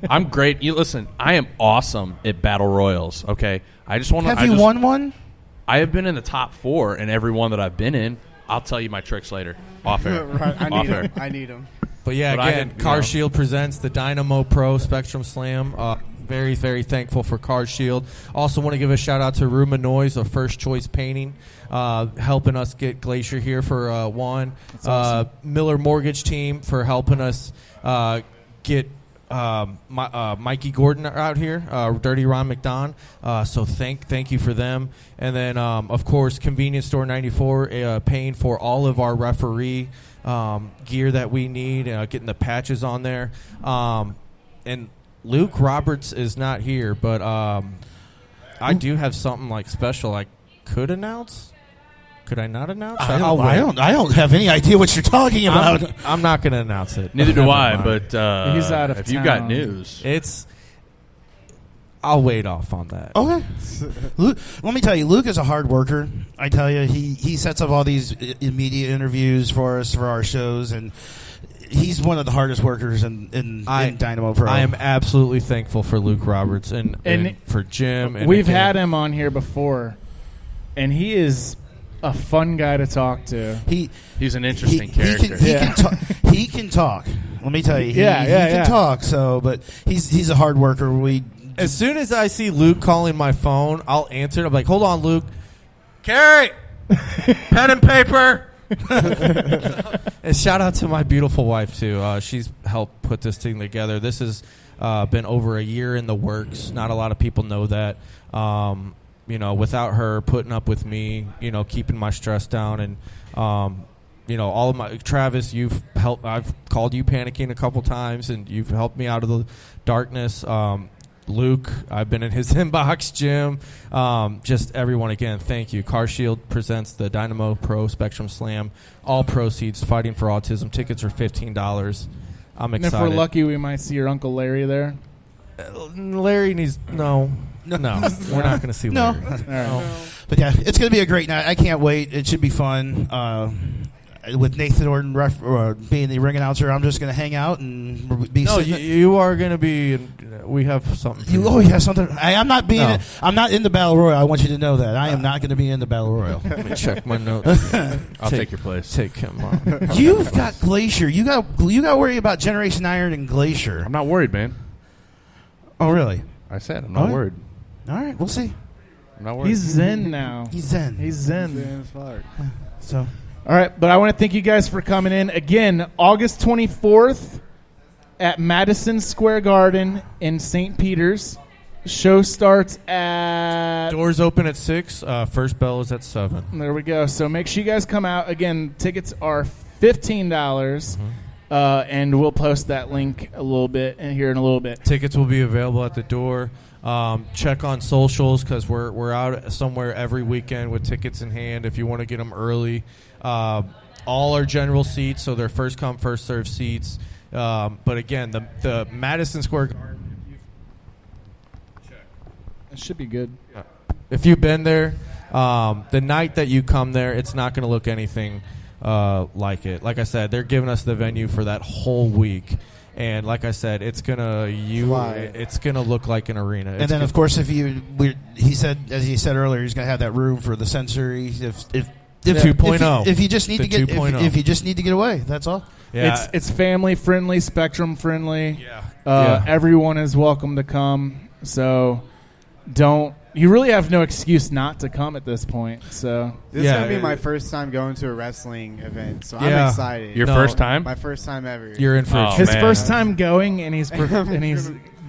I'm great. You listen. I am awesome at battle royals. Okay, I just want to. Have you won one? I have been in the top 4 in every one that I've been in. I'll tell you my tricks later. Off air. Right, I need them. But yeah, But again, Car Shield presents the Dynamo Pro Spectrum Slam. Very, very thankful for Car Shield. Also want to give a shout out to Ruma Noise of First Choice Painting, helping us get Glacier here for one. Awesome. Miller Mortgage Team for helping us get Mikey Gordon out here, Dirty Ron McDon. So thank you for them. And then, of course, Convenience Store 94 paying for all of our referee gear that we need, getting the patches on there. And Luke Roberts is not here, but I do have something like special I could announce. Could I not announce? I don't have any idea what you're talking about. I'm not going to announce it. Neither do I. But he's out of if town. you got news, I'll wait off on that. Okay. Luke, let me tell you, Luke is a hard worker. I tell you, he sets up all these media interviews for us for our shows, and he's one of the hardest workers in Dynamo Pro. I am absolutely thankful for Luke Roberts and for Jim. And we've had him on here before, and he is a fun guy to talk to. He's an interesting character. He can talk. Let me tell you, he can talk. So, but he's a hard worker. As soon as I see Luke calling my phone, I'll answer it. I'm like, hold on, Luke. Carrie, pen and paper. And shout out to my beautiful wife, too. She's helped put this thing together. This has been over a year in the works. Not a lot of people know that. Without her putting up with me, keeping my stress down, and all of my Travis, you've helped. I've called you panicking a couple times, and you've helped me out of the darkness. Luke, I've been in his inbox. Jim, just everyone again. Thank you. Car Shield presents the Dynamo Pro Spectrum Slam. All proceeds fighting for autism. Tickets are $15. I'm excited. And if we're lucky, we might see your Uncle Larry there. Larry needs no. We're not going to see Larry. No. But yeah, it's going to be a great night. I can't wait. It should be fun. With Nathan Orton being the ring announcer, I'm just going to hang out and be. No, you are going to be. We have something. You have something. I'm not being. No. I'm not in the Battle Royal. I want you to know that I am not going to be in the Battle Royal. Let me check my notes. I'll take your place. Take him on. You've got Glacier. You got to worry about Generation Iron and Glacier. I'm not worried, man. Oh really? I said I'm not worried. All right, we'll see. I'm not worried. He's zen now. He's zen. So. All right, but I want to thank you guys for coming in. Again, August 24th at Madison Square Garden in St. Peters. Show starts at... Doors open at 6. First bell is at 7. There we go. So make sure you guys come out. Again, tickets are $15. Mm-hmm. And we'll post that link a little bit here in a little bit. Tickets will be available at the door. Check on socials because we're out somewhere every weekend with tickets in hand if you want to get them early. All are general seats, so they're first come, first served seats. But again, the Madison Square Garden. It should be good. If you've been there, the night that you come there, it's not going to look anything like it. Like I said, they're giving us the venue for that whole week. And like I said, it's gonna look like an arena. And then, of course, as he said earlier, he's gonna have that room for the sensory. If 2.0. If you just need to get, if you just need to get away, that's all. Yeah. It's family friendly, spectrum friendly. Yeah. Everyone is welcome to come. So you really have no excuse not to come at this point. So this is gonna be my first time going to a wrestling event, so I'm excited. Your first time? My first time ever. You're in for his first time going, and he's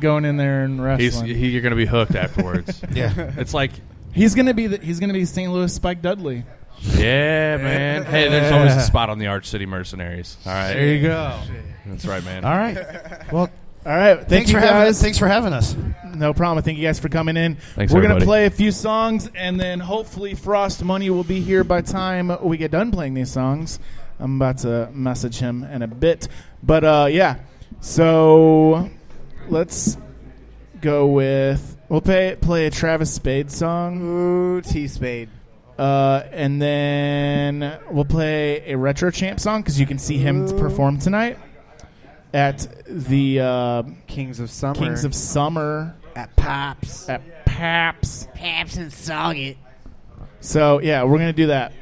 going in there and wrestling. You're gonna be hooked afterwards. Yeah, it's like he's gonna be St. Louis Spike Dudley. Yeah, man. Hey, there's always a spot on the Arch City Mercenaries. All right, there you go. That's right, man. All right. Well. All right, thanks for having us. No problem. Thank you guys for coming in. Thanks, We're going to play a few songs, and then hopefully Frost Money will be here by the time we get done playing these songs. I'm about to message him in a bit. But, yeah, so let's go with – we'll play a Travis Spade song. Ooh, T-Spade. And then we'll play a Retro Champ song because you can see him perform tonight. at the Kings of Summer. Kings of Summer At Pops. at Paps. Paps and Sauget. So, yeah, we're going to do that.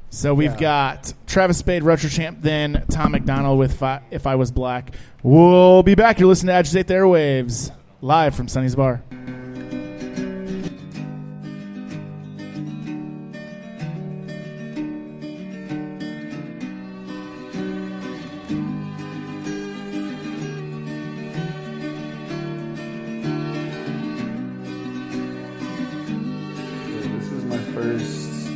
So we've got Travis Spade, Retro Champ, then Tom McDonald with If I Was Black. We'll be back. You're listening to Agitate the Airwaves, live from Sonny's Bar. This is my first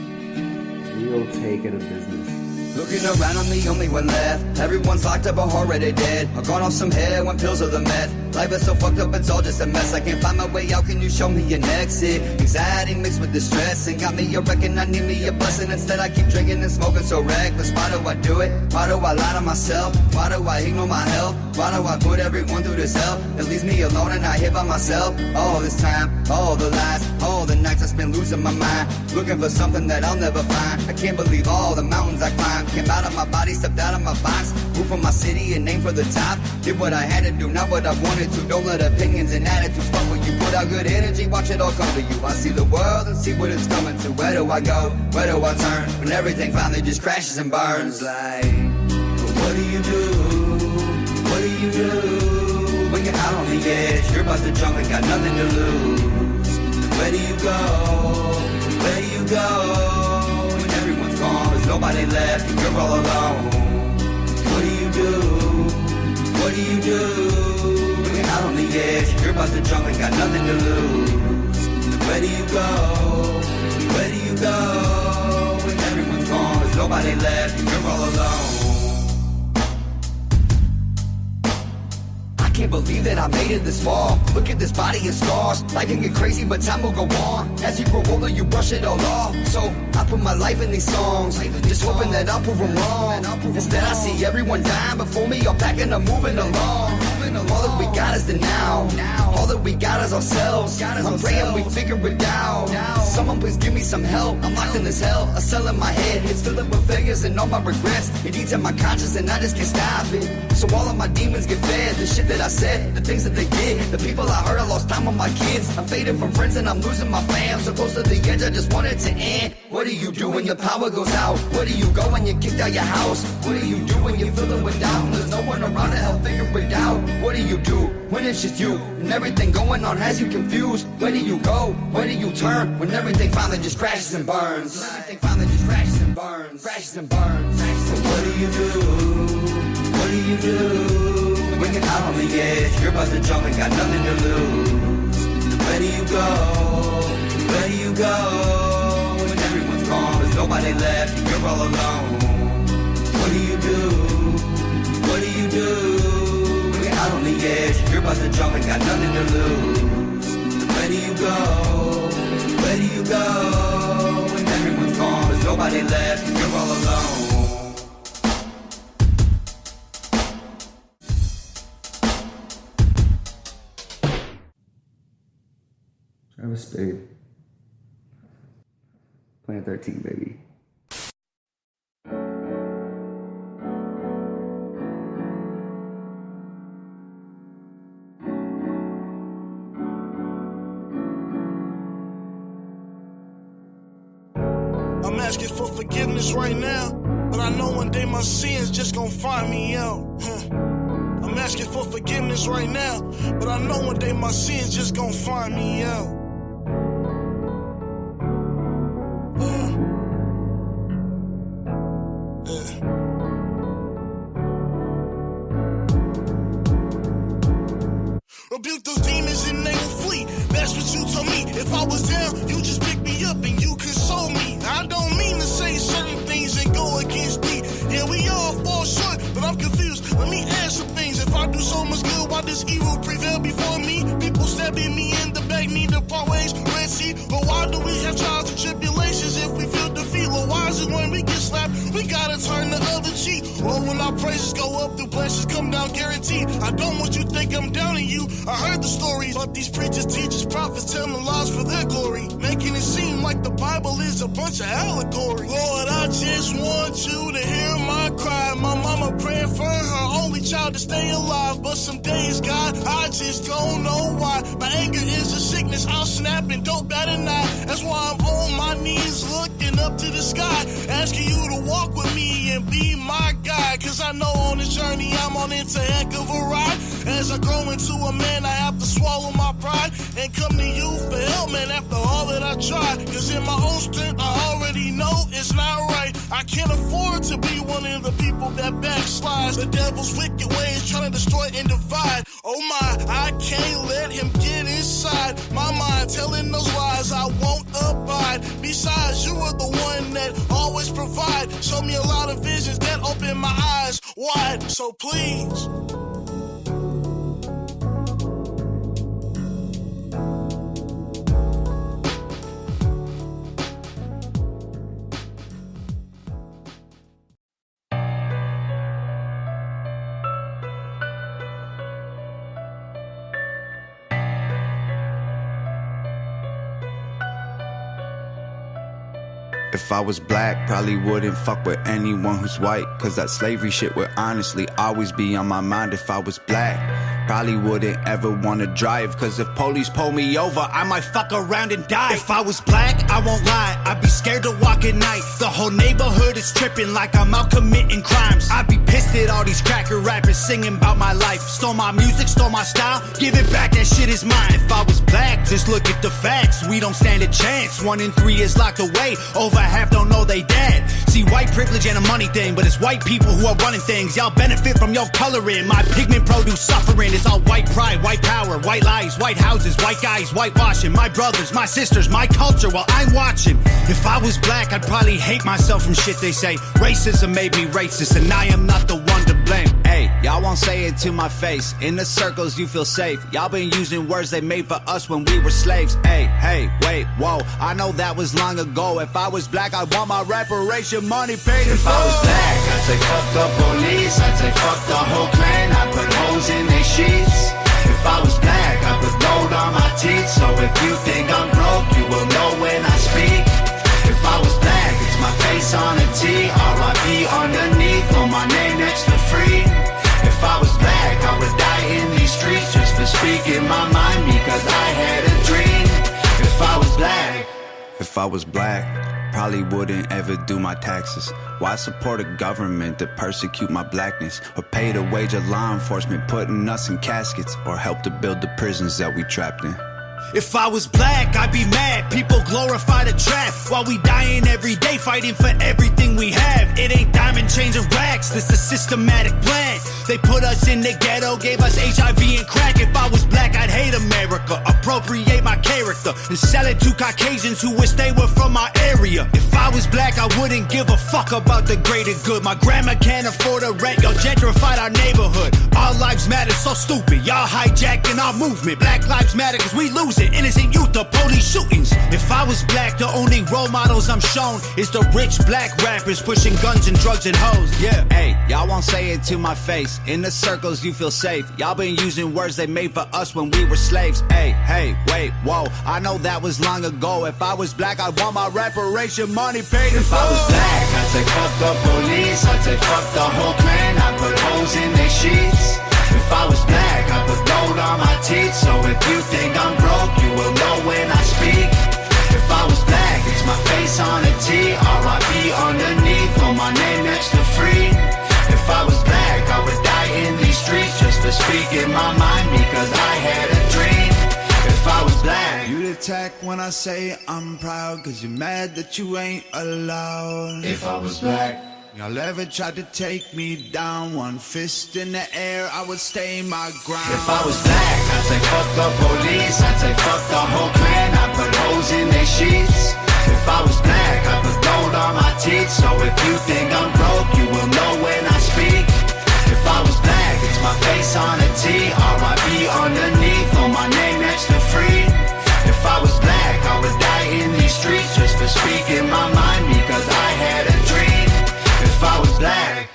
real take at a business. Looking around, I'm the only one left. Everyone's locked up or already dead. I've gone off some heroin, pills or the meth. Life is so fucked up, it's all just a mess. I can't find my way out, can you show me an exit? Anxiety mixed with distress and got me a reckon I need me a blessing. Instead I keep drinking and smoking so reckless. Why do I do it? Why do I lie to myself? Why do I ignore my health? Why do I put everyone through this hell? It leaves me alone and I here by myself. All this time, all the lies, all the nights I spent losing my mind. Looking for something that I'll never find. I can't believe all the mountains I climbed. Came out of my body, stepped out of my box. Moved from my city and aimed for the top. Did what I had to do, not what I wanted to. Don't let opinions and attitudes fuck with you. Put out good energy, watch it all come to you. I see the world and see what it's coming to. Where do I go? Where do I turn? When everything finally just crashes and burns. Like, what do you do? What do you do? When you're out on the edge, you're about to jump and got nothing to lose. Where do you go? Where do you go? When everyone's gone, there's nobody left and you're all alone. What do you do? What do you do? When you're out on the edge, you're about to jump and got nothing to lose. Where do you go? Where do you go? When everyone's gone, there's nobody left and you're all alone. I can't believe that I made it this far. Look at this body and scars. Life can get crazy, but time will go on. As you grow older, you brush it all off. So I put my life in these songs, just hoping that I'll prove them wrong. Instead, I see everyone dying before me, all packing and moving along. All that we got is the now. All that we got is ourselves. I'm praying we figure it out. Someone please give me some help. I'm locked in this hell, a cell in my head. It's filled with failures and all my regrets. It eats at my conscience and I just can't stop it. So all of my demons get fed. The shit that I said, the things that they did, the people I hurt, I lost time with my kids. I'm faded from friends and I'm losing my fam. So close to the edge, I just want it to end. What do you do when your power goes out? Where do you go when you're kicked out your house? What do you do when you're feeling with doubt? There's no one around to help figure it out. What do you do when it's just you and everything going on has you confused? Where do you go? Where do you turn when everything finally just crashes and burns? Everything finally just crashes and burns, crashes and burns. So what do you do? What do you do when you're out on the edge? You're about to jump and got nothing to lose. Where do you go? Where do you go when everyone's gone? There's nobody left and you're all alone. What do you do? What do you do? Out on the edge, you're about to jump and got nothing to lose. Where do you go? Where do you go? When everyone's gone, there's nobody left and you're all alone. Travis Spade. Planet 13, baby. I'm asking for forgiveness right now, but I know one day my sins just gonna find me out. I'm asking for forgiveness right now, but I know one day my sins just gonna find me out. Rebuke those demons and they will flee. That's what you told me. If I was down, you just pick me up and you console me. I don't mean to say certain things and go against me. Yeah, we all fall short, but I'm confused. Let me ask some things. If I do so much good, why does evil prevail before me? People stabbing me in the back, need to part ways, Red Sea. But why do we have trials and tribulations if we feel defeat? Well, why is it when we get slapped, we gotta turn the other cheek? Or when our praises go up, the blessings come down guaranteed. I don't want you to think I'm downing you. I heard the stories about these preachers, teachers, prophets telling lies for their glory, making it seem like the Bible is a bunch of allegory. Lord, I just want you to hear my cried. My mama praying for her only child to stay alive. But some days, God, I just don't know why. My anger is a sickness, I'll snap and don't bat an eye. That's why I'm on my knees looking up to the sky, asking you to walk with me and be my guide. Cause I know on this journey I'm on, it's a heck of a ride. As I grow into a man, I have to swallow my pride and come to you for help, man, after all that I tried. Cause in my own strength, I already know it's not right. I can't afford to be one of the people that backslides. The devil's wicked ways trying to destroy and divide. Oh my, I can't let him get inside my mind, telling those lies I won't abide. Besides, you are the one that always provide. Show me a lot of visions that open my eyes wide. So please, if I was black, probably wouldn't fuck with anyone who's white. Cause that slavery shit would honestly always be on my mind. If I was black, probably wouldn't ever wanna drive. Cause if police pull me over, I might fuck around and die. If I was black, I won't lie, I'd be scared to walk at night. The whole neighborhood is tripping like I'm out committing crimes. I'd be pissed at all these cracker rappers singing about my life. Stole my music, stole my style, give it back, that shit is mine. If I was black, just look at the facts, we don't stand a chance. 1 in 3 is locked away, over half don't know they dead. See, white privilege ain't a money thing, but it's white people who are running things. Y'all benefit from your coloring, my pigment produce suffering. It's all white pride, white power, white lies, white houses, white guys, whitewashing. My brothers, my sisters, my culture while I'm watching. If I was black, I'd probably hate myself from shit they say. Racism made me racist, and I am not the one to blame. Hey, y'all won't say it to my face. In the circles you feel safe. Y'all been using words they made for us when we were slaves. Hey, wait, whoa, I know that was long ago. If I was black, I want my reparation money paid in full. If I was black, I'd say fuck the police, I'd say fuck the whole clan, I'd put holes in their sheets. If I was black, I put gold on my teeth, so if you think I'm broke, you will know when I speak. If I was black, it's my face on a T, R.I.P. underneath, on my name next to free. If I was black, I would die in these streets just for speaking my mind, because I had a dream. If I was black, if I was black, probably wouldn't ever do my taxes. Why support a government that persecute my blackness, or pay the wage of law enforcement putting us in caskets, or help to build the prisons that we trapped in? If I was black, I'd be mad. People glorify the trap while we dying every day, fighting for everything we have. It ain't diamond chains and racks, this a systematic plan. They put us in the ghetto, gave us HIV and crack. If I was black, I'd hate America, appropriate my character, and sell it to Caucasians who wish they were from my area. If I was black, I wouldn't give a fuck about the greater good. My grandma can't afford a rent, y'all gentrified our neighborhood. Our lives matter, so stupid, y'all hijacking our movement. Black lives matter cause we losing innocent youth to police shootings. If I was black, the only role models I'm shown is the rich black rappers pushing guns and drugs and hoes. Yeah, hey, y'all won't say it to my face. In the circles you feel safe. Y'all been using words they made for us when we were slaves. Hey, wait, whoa, I know that was long ago. If I was black, I'd want my reparation money paid in full. If I was black, I'd say fuck the police, I'd say fuck the whole clan, I'd put holes in their sheets. If I was black, I'd put gold on my teeth, so if you think I'm broke, you will know when I speak. If I was black, it's my face on a T, R.I.P. underneath, on my name next to free. If I was black, I would die in these streets just for speaking my mind, because I had a dream. If I was black, you'd attack when I say I'm proud, cause you're mad that you ain't allowed. If I was black, y'all ever tried to take me down, one fist in the air, I would stay my ground. If I was black, I'd say fuck the police, I'd say fuck the whole clan, I'd put holes in their sheets. If I was black, I'd put gold on my teeth, so if you think I'm broke, you will know when I speak. If I was black, it's my face on a T, R.I.P. underneath, on my name next to free. If I was black, I would die in these streets just for speaking my mind, because I had a dream. If I was black.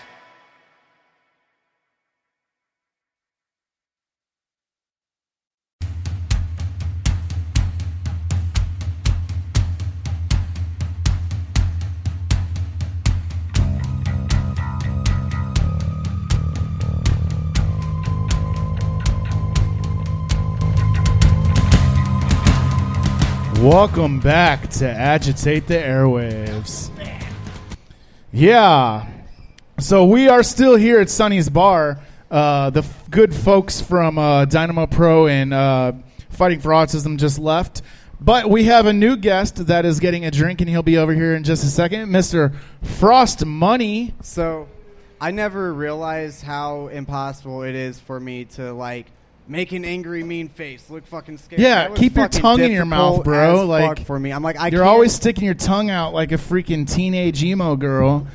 Welcome back to Agitate the Airwaves. Yeah. So we are still here at Sonny's Bar. The good folks from Dynamo Pro and Fighting for Autism just left. But we have a new guest that is getting a drink, and he'll be over here in just a second. Mr. Frost Money. So I never realized how impossible it is for me to, like, make an angry, mean face, look fucking scared. Yeah, keep your tongue in your mouth, bro. Like, for me, I'm like, you're always sticking your tongue out like a freaking teenage emo girl.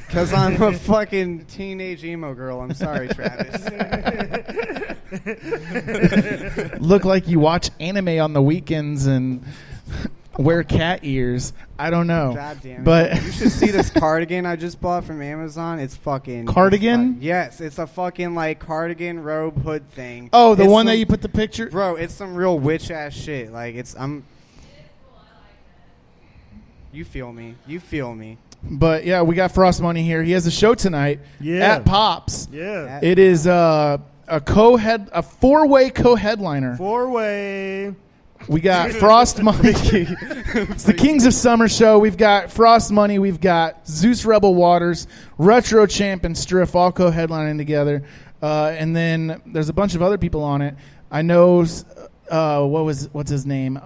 Because I'm a fucking teenage emo girl. I'm sorry, Travis. Look like you watch anime on the weekends and wear cat ears. I don't know. God damn it. But you should see this cardigan I just bought from Amazon. It's fucking... Cardigan? Yes, it's a fucking, like, cardigan robe hood thing. Oh, the one that you put the picture... Bro, it's some real witch-ass shit. Like, You feel me. You feel me. But, yeah, we got Frost Money here. He has a show tonight at Pops. Yeah. It is a four-way co-headliner. Four-way. We got Frost Money. It's the Kings of Summer show. We've got Frost Money. We've got Zeus Rebel Waters, Retro Champ, and Striff all co-headlining together. And then there's a bunch of other people on it. I know, what's his name? We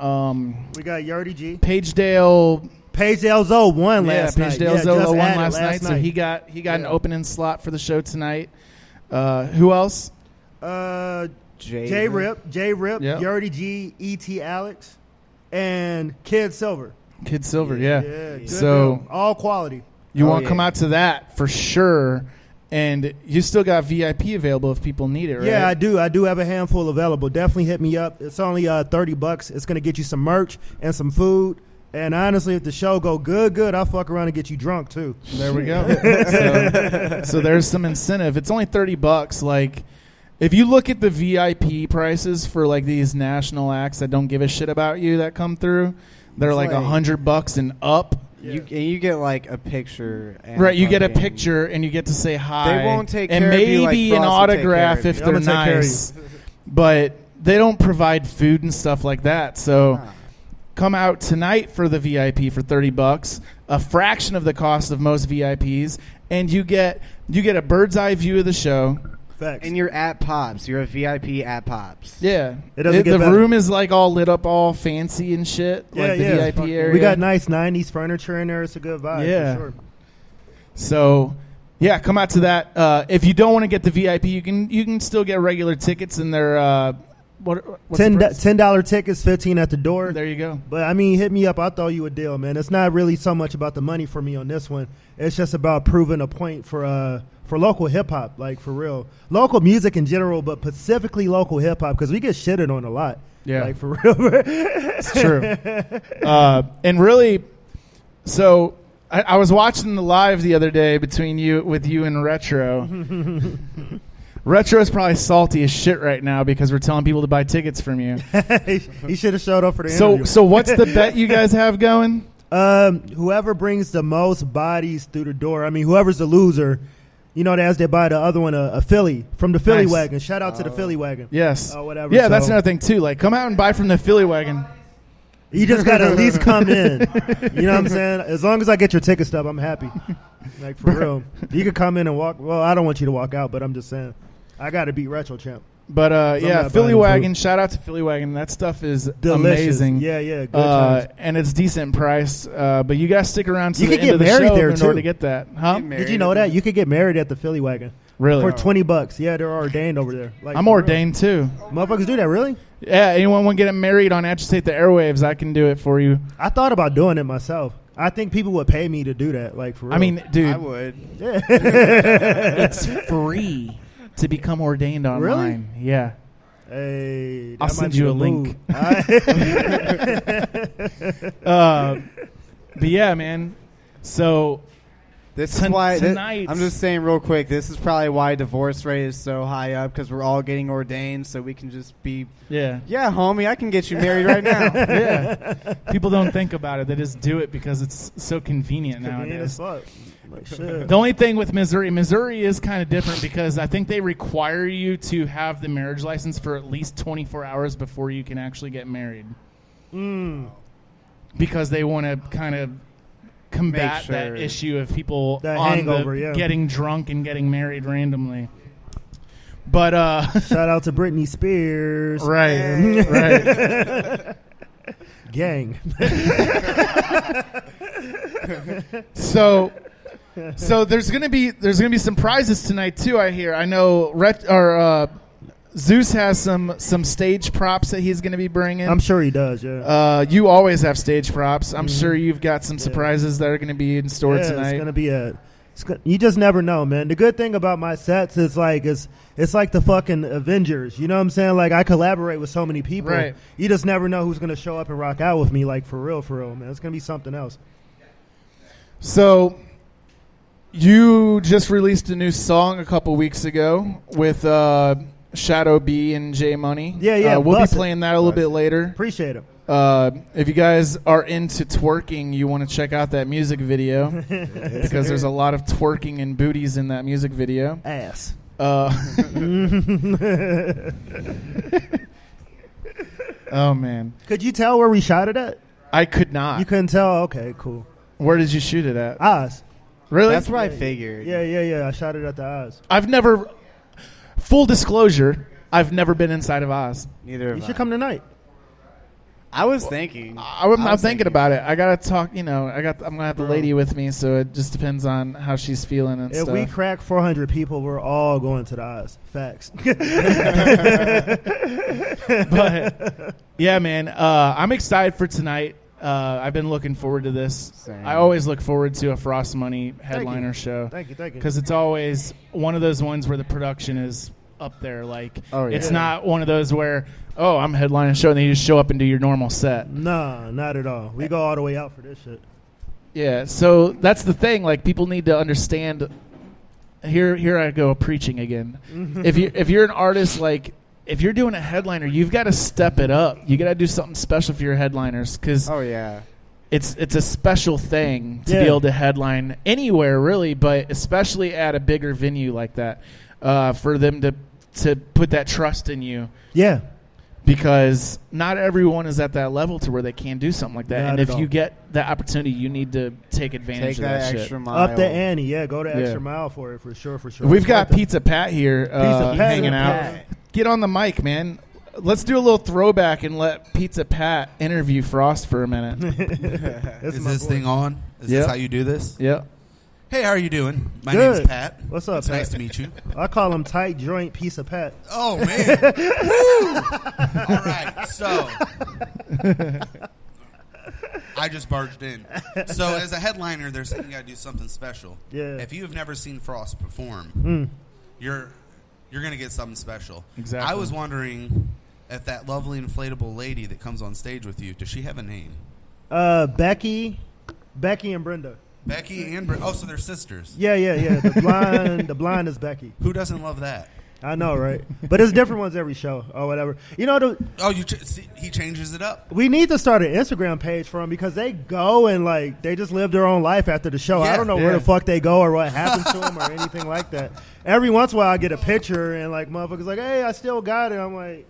got Yardie G. Paigedale Zoe won last night. Paigedale Zoe won last night. So he got an opening slot for the show tonight. Who else? J-Rip, yep. Yardie G, E.T. Alex, and Kid Silver. Yeah. So all quality. You want to come out to that for sure. And you still got VIP available if people need it, right? Yeah, I do. I do have a handful available. Definitely hit me up. It's only $30. It's going to get you some merch and some food. And honestly, if the show go good, I'll fuck around and get you drunk too. There we go. so there's some incentive. It's only $30. Like, if you look at the VIP prices for like these national acts that don't give a shit about you that come through, they're like $100 and up. You get like a picture. And right, you get a picture and you get to say hi. They won't take and care of you like maybe an Frost will take autograph care of if you. they're nice. But they don't provide food and stuff like that. So come out tonight for the VIP for $30, a fraction of the cost of most VIPs, and you get a bird's eye view of the show. Facts. And you're at Pops. You're a VIP at Pops. Yeah. The room is like all lit up, all fancy and shit. Like the VIP area. We got nice 90s furniture in there. It's a good vibe. Yeah. For sure. So, yeah, come out to that. If you don't want to get the VIP, you can still get regular tickets, and they're what's $10 tickets, $15 at the door. There you go. But I mean, hit me up. I'll throw you a deal, man. It's not really so much about the money for me on this one. It's just about proving a point for local hip hop, like for real, local music in general, but specifically local hip hop because we get shitted on a lot. Yeah, like for real. It's true. And really, so I was watching the live the other day between you and Retro. Retro is probably salty as shit right now because we're telling people to buy tickets from you. He should have showed up for the interview. So what's the bet you guys have going? Whoever brings the most bodies through the door. I mean, whoever's the loser, as they buy the other one a Philly from the Philly wagon. Shout out to the Philly wagon. Yes. Whatever. Yeah, that's another thing too. Like, come out and buy from the Philly wagon. You just got to at least come in. You know what I'm saying? As long as I get your ticket stub, I'm happy. Like, for real. You can come in and walk. Well, I don't want you to walk out, but I'm just saying. I got to beat Retro Champ. But, yeah, Philly Wagon. Shout out to Philly Wagon. That stuff is delicious. Amazing. Yeah, good times. And it's decent price. But you guys stick around to you the end of the show in order to get that. Huh? Did you know that? You could get married at the Philly Wagon. Really? For $20. Yeah, they're ordained over there. Like, I'm ordained, too. Motherfuckers do that, really? Yeah, anyone want to get married on Agitate the Airwaves, I can do it for you. I thought about doing it myself. I think people would pay me to do that, like, for real. I mean, dude. I would. Yeah. It's free to become ordained online. Really? Yeah. Hey, I'll send you a link. But yeah, man. So this is why tonight. I'm just saying real quick. This is probably why divorce rate is so high up because we're all getting ordained, so we can just be. Yeah, homie, I can get you married right now. Yeah, people don't think about it; they just do it because it's so convenient nowadays. Like, shit. The only thing with Missouri is kind of different because I think they require you to have the marriage license for at least 24 hours before you can actually get married. because they want to kind of combat sure. that issue of people That on hangover, the yeah. getting drunk and getting married randomly. But shout out to Britney Spears. Right, right. Gang. So there's gonna be some prizes tonight too. I hear. I know. Zeus has some stage props that he's gonna be bringing. I'm sure he does. Yeah. You always have stage props. I'm sure you've got some surprises that are gonna be in store tonight. It's gonna be you just never know, man. The good thing about my sets is like it's like the fucking Avengers. You know what I'm saying? Like I collaborate with so many people. Right. You just never know who's gonna show up and rock out with me. Like for real, man. It's gonna be something else. So, you just released a new song a couple weeks ago with Shadow B and J Money. Yeah. We'll be playing that a little bit later. Appreciate it. If you guys are into twerking, you want to check out that music video because there's a lot of twerking and booties in that music video. Ass. Oh man! Could you tell where we shot it at? I could not. You couldn't tell? Okay, cool. Where did you shoot it at? Oz. Really? That's what I figured. Yeah. I shot it at the Oz. I've never. Full disclosure, I've never been inside of Oz. Neither. You should come tonight. I was thinking. I'm thinking about it. I gotta talk. I'm gonna have the lady with me, so it just depends on how she's feeling and if stuff. we crack 400 people, we're all going to the Oz. Facts. But yeah, man, I'm excited for tonight. I've been looking forward to this. Same. I always look forward to a Frost Money headliner show. Thank you. Because it's always one of those ones where the production is up there. Like, it's not one of those where, I'm headlining a show and then you just show up and do your normal set. Nah, not at all. We go all the way out for this shit. Yeah, so that's the thing. Like, people need to understand. Here I go preaching again. If you're an artist, like, if you're doing a headliner, you've got to step it up. You got to do something special for your headliners because it's a special thing to be able to headline anywhere, really, but especially at a bigger venue like that, for them to put that trust in you. Yeah. Because not everyone is at that level to where they can do something like that. Not and at if all. you get that opportunity, you need to take advantage of that extra shit. mile. Up the ante, go the extra mile for it, for sure. We've got Pizza Pat here hanging out. Pat. Get on the mic, man. Let's do a little throwback and let Pizza Pat interview Frost for a minute. Is this thing on? Is this how you do this? Yeah. Hey, how are you doing? My Good. name's Pat. What's up, It's Pat? nice to meet you. I call him tight joint piece of Pat. Oh, man. Woo! All right, so I just barged in. So as a headliner, they're saying you got to do something special. Yeah. If you have never seen Frost perform, you're going to get something special. Exactly. I was wondering if that lovely inflatable lady that comes on stage with you, does she have a name? Becky and Brenda. Becky and Brenda. Oh, so they're sisters. Yeah. The blind is Becky. Who doesn't love that? I know, right? But there's different ones every show or whatever. You know, he changes it up. we need to start an Instagram page for them because they go and like they just live their own life after the show. I don't know where the fuck they go or what happens to them or anything like that. Every once in a while, I get a picture and like motherfuckers like, hey, I still got it. I'm like,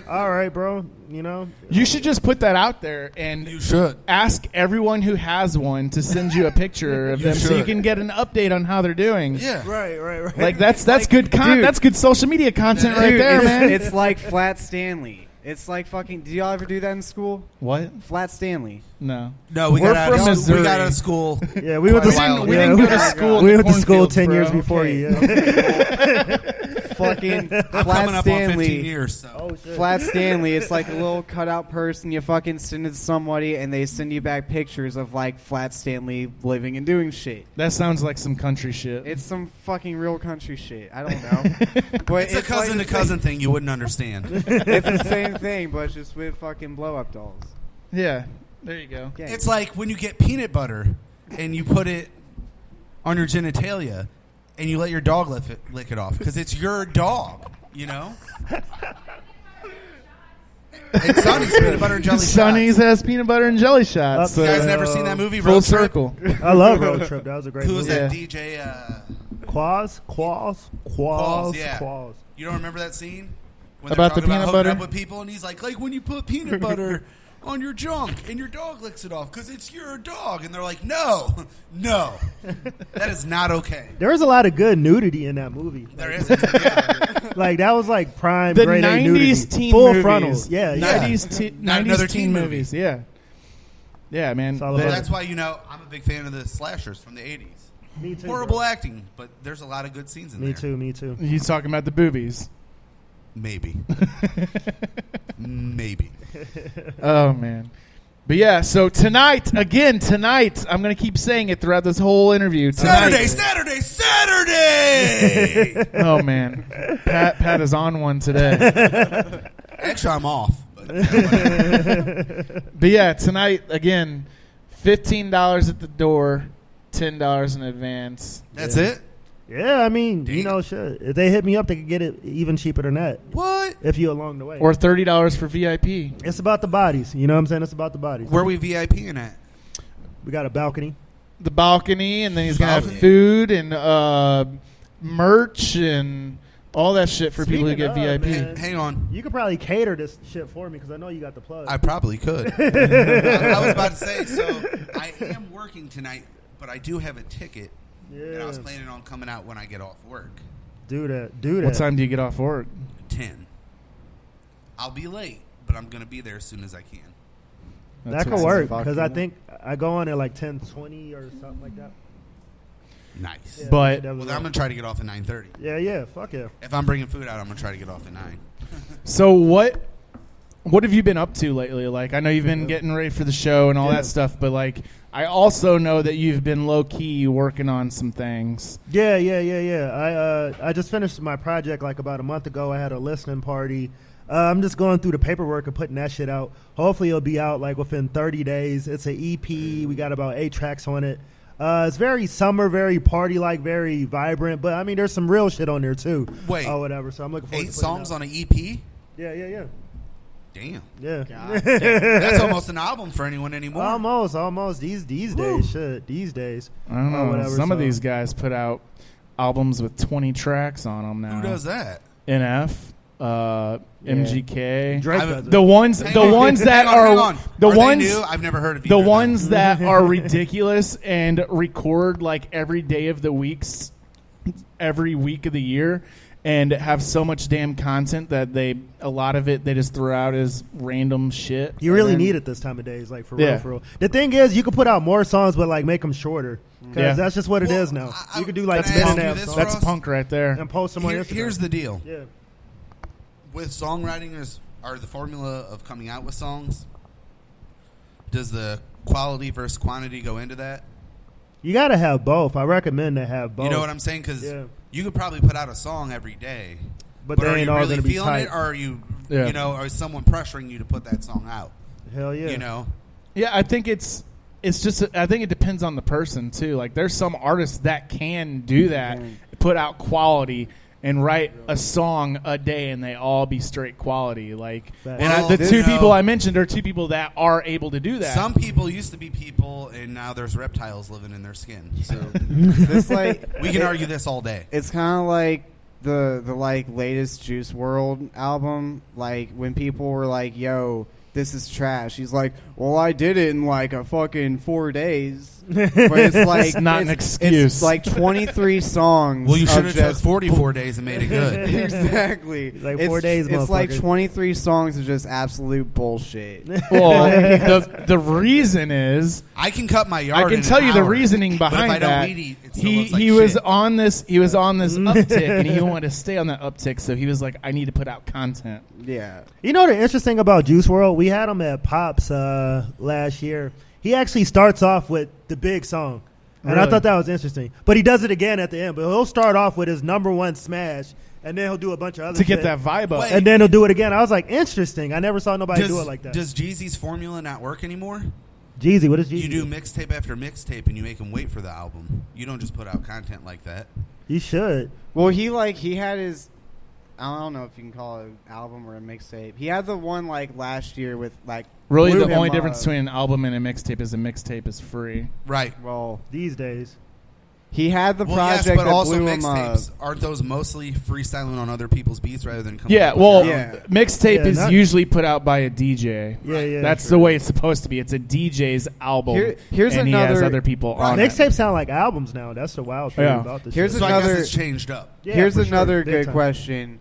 all right, bro. You know, You should just put that out there and You should. ask everyone who has one to send you a picture of them so you should. can get an update on how they're doing. Yeah. right. Like that's good dude. that's good social media content right Dude, there, man. It's like Flat Stanley. It's like fucking. Did y'all ever do that in school? What? Flat Stanley. No. No, we We're got from out of Missouri. we got out of school. Yeah, we went to Quite a while We ago. didn't go to school. in We the went to school cornfields, 10 years bro. before Okay. you. Yeah. Fucking I'm Flat coming up on 15 Stanley. years. So. Oh shit. Flat Stanley. It's like a little cutout person. You fucking send it to somebody, and they send you back pictures of like Flat Stanley living and doing shit. That sounds like some country shit. It's some fucking real country shit. I don't know. But It's a cousin like to cousin thing you wouldn't understand. It's the same thing, but just with fucking blow up dolls. Yeah. There you go. Yeah. It's like when you get peanut butter and you put it on your genitalia and you let your dog lick it off because it's your dog, you know? It's Sonny's peanut butter and jelly Sonny's has peanut butter and jelly shots. You guys never seen that movie, Full Road Trip? circle. I love Road Trip. That was a great Who was movie. that DJ? Quaz? Yeah. Quaz. You don't remember that scene? When About the they're talking peanut hooking butter? up with people and he's like when you put peanut butter on your junk, and your dog licks it off because it's your dog. And they're like, no, that is not okay. There was a lot of good nudity in that movie. There is. Like that was like prime The grade A 90s nudity. teen Full movies. frontal. Yeah, 90s teen movies. Yeah. Yeah, man. That's why, I'm a big fan of the slashers from the 80s. Me too. Horrible acting, but there's a lot of good scenes in there. Me too. He's talking about the boobies. Maybe. Maybe. Oh, man. But yeah, so tonight, I'm going to keep saying it throughout this whole interview. Saturday! Oh, man. Pat is on one today. Actually, I'm off. But yeah, tonight, again, $15 at the door, $10 in advance. That's it? Yeah, I mean, shit. If they hit me up, they could get it even cheaper than that. What? If you along the way. Or $30 for VIP. It's about the bodies. You know what I'm saying? It's about the bodies. Where are we VIPing at? We got a balcony. The balcony, and then he's going to have food and merch and all that shit for people who get VIP. Man, hang on. You could probably cater this shit for me because I know you got the plug. I probably could. I was about to say, so I am working tonight, but I do have a ticket. Yeah. And I was planning on coming out when I get off work. Do that. What time do you get off work? 10. I'll be late, but I'm going to be there as soon as I can. That could work because I think I go on at like 10:20 or something like that. Nice. Yeah, But I'm going to try to get off at 9:30. Yeah. Fuck yeah. If I'm bringing food out, I'm going to try to get off at 9. So what have you been up to lately? Like, I know you've been getting ready for the show and all that stuff, but like, I also know that you've been low key working on some things. Yeah. I just finished my project like about a month ago. I had a listening party. I'm just going through the paperwork and putting that shit out. Hopefully it'll be out like within 30 days. It's an EP. We got about 8 tracks on it. It's very summer, very party-like, very vibrant. But I mean, there's some real shit on there too. Wait. Oh, whatever. So I'm looking forward to 8 putting songs it out. on an EP? Yeah. Damn. Yeah. That's almost an album for anyone anymore. Almost. These days, shit. These days. I don't know. Whatever, Some of these guys put out albums with 20 tracks on them now. Who does that? NF, MGK. Drake does it. The ones that hang on. the Are ones they new? I've never heard of the either ones of them. that are ridiculous and record like every day of the weeks, every week of the year, and have so much damn content that a lot of it they just throw out as random shit. You really need it this time of days, like for real. The thing is, you can put out more songs, but like make them shorter. Because that's just what it is now. You could do like 10.5 songs. That's punk right there. And post them on Instagram. Here's the deal. Yeah. With songwriting or the formula of coming out with songs, does the quality versus quantity go into that? You got to have both. I recommend to have both. You know what I'm saying? Because you could probably put out a song every day, but they are ain't you all really gonna be feeling tight. it, or are you, or is someone pressuring you to put that song out? Hell yeah. You know? Yeah, I think it's just. I think it depends on the person too. Like, there's some artists that can do that, put out quality, and write a song a day, and they all be straight quality. Like, the two people I mentioned are two people that are able to do that. Some people used to be people, and now there's reptiles living in their skin. So It's like we can argue this all day. It's kind of like the like latest Juice WRLD album. Like when people were like, "Yo, this is trash," he's like, "Well, I did it in like a fucking 4 days." But it's like it's not an excuse. It's like 23 songs. Well, you should have just took 44 days and made it good. Exactly. Like 4 days, It's like motherfucker. 23 songs of just absolute bullshit. Well, the reason is I can cut my yard. I can in tell an you the hour, reason but if behind I don't that. weed eat, it still looks like He was shit. on this uptick, and he wanted to stay on that uptick. So he was like, I need to put out content. Yeah. You know the interesting about Juice WRLD? We had him at Pops last year. He actually starts off with the big song. And I Really? thought that was interesting. But he does it again at the end. But he'll start off with his number one smash, and then he'll do a bunch of other To get shit. that vibe up. And then he'll do it again. I was like, interesting. I never saw nobody do it like that. Does Jeezy's formula not work anymore? Jeezy, what is Jeezy? You do mixtape after mixtape, and you make them wait for the album. You don't just put out content like that. You should. Well, he had his, I don't know if you can call it an album or a mixtape. He had the one like last year with like Really, blew the him only up. difference between an album and a mixtape is free. Right. Well, these days. He had the Well, project yes, but that also blew him up. mixtapes. Aren't those mostly freestyling on other people's beats rather than coming Yeah, up with well, your own? mixtape Yeah, is not- usually put out by a DJ. Yeah. That's the way it's supposed to be. It's a DJ's album. Here's and he has other people on it. Mixtapes sound like albums now. That's the wild thing about this. Here's shit. another. it's changed up. Yeah, here's for sure. another Big good time. question.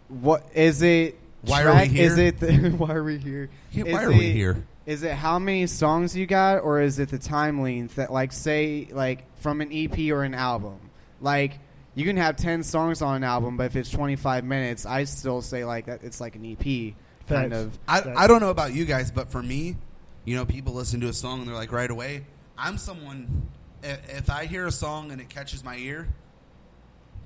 What is it? Why are we here? Is it why are we here? Yeah, Is why are we it- here? Is it how many songs you got, or is it the time length that, like, say, like from an EP or an album? Like, you can have 10 songs on an album, but if it's 25 minutes, I still say like that it's like an EP kind of. I don't know about you guys, but for me, people listen to a song and they're like right away. I'm someone, if I hear a song and it catches my ear,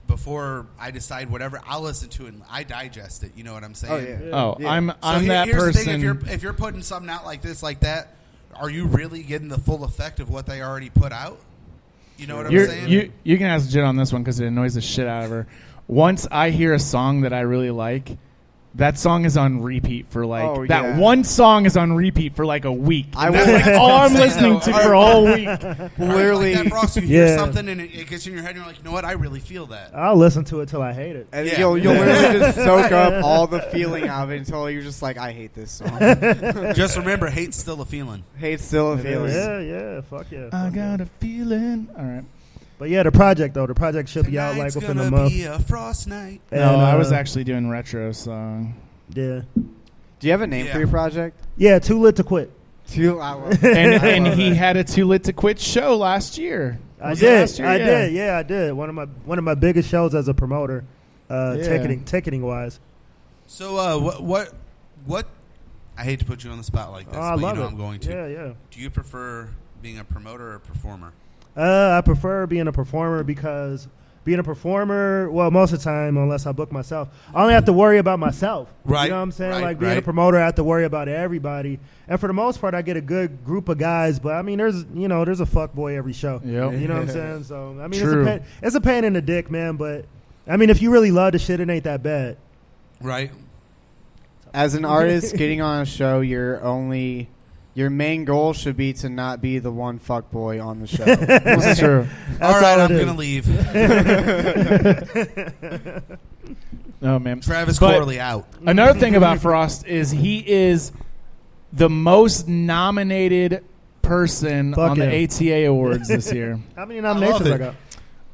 before I decide whatever, I'll listen to it and I digest it. You know what I'm saying? I'm So that here's the person. thing, if you're putting something out like this, like that, are you really getting the full effect of what they already put out? You know what I'm saying? You can ask Jen on this one because it annoys the shit out of her. Once I hear a song that I really like, that song is on repeat for one song is on repeat for like a week. That's like all I'm listening to for a whole week. Literally, like that, Frost, you hear something and it gets in your head and you're like, you know what, I really feel that. I'll listen to it till I hate it. And you'll literally just soak up all the feeling of it until you're just like, I hate this song. Just remember, hate's still a feeling. Hate's still a feeling. Yeah, fuck yeah. I got a feeling. All right. But yeah, the project should be out like within a month. Be a frost night. And, No, I was actually doing retro song. Yeah. Do you have a name for your project? Yeah, Too Lit to Quit. And he had a Too Lit to Quit show last year. I Was it last year? did. Yeah, I did. One of my biggest shows as a promoter, ticketing wise. So what? I hate to put you on the spot like this, I but love you know it. I'm going to. Yeah. Do you prefer being a promoter or a performer? I prefer being a performer because being a performer, well, most of the time, unless I book myself, I only have to worry about myself. Right. You know what I'm saying? Right, like being a right. promoter, I have to worry about everybody. And for the most part, I get a good group of guys. But I mean, there's a fuck boy every show. Yep. You know what I'm saying? So I mean, True. it's a pain in the dick, man. But I mean, if you really love the shit, it ain't that bad. Right. As an artist getting on a show, your main goal should be to not be the one fuck boy on the show. This is true. All right, all I'm it going to leave. Oh, man. Travis But Corley out. Another thing about Frost is he is the most nominated person Fuck on yeah. the ATA Awards this year. How many nominations I got?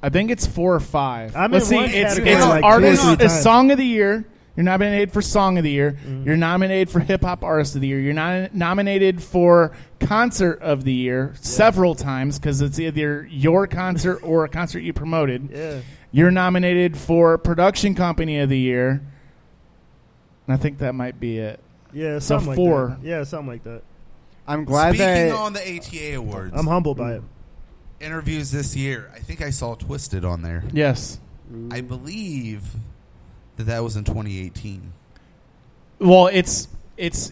I think it's 4 or 5. I'm Let's in see. one It's category like artist, 2 or 3 it's times. song of the year. You're nominated for Song of the Year. You're nominated for Hip Hop Artist of the Year. You're nominated for Concert of the Year several times because it's either your concert or a concert you promoted. Yeah. You're nominated for Production Company of the Year. And I think that might be it. Yeah, So something 4. Like that. Yeah, something like that. I'm glad Speaking that on the ATA Awards, I'm humbled by it. interviews this year, I think I saw Twisted on there. Yes. I believe that was in 2018. Well, it's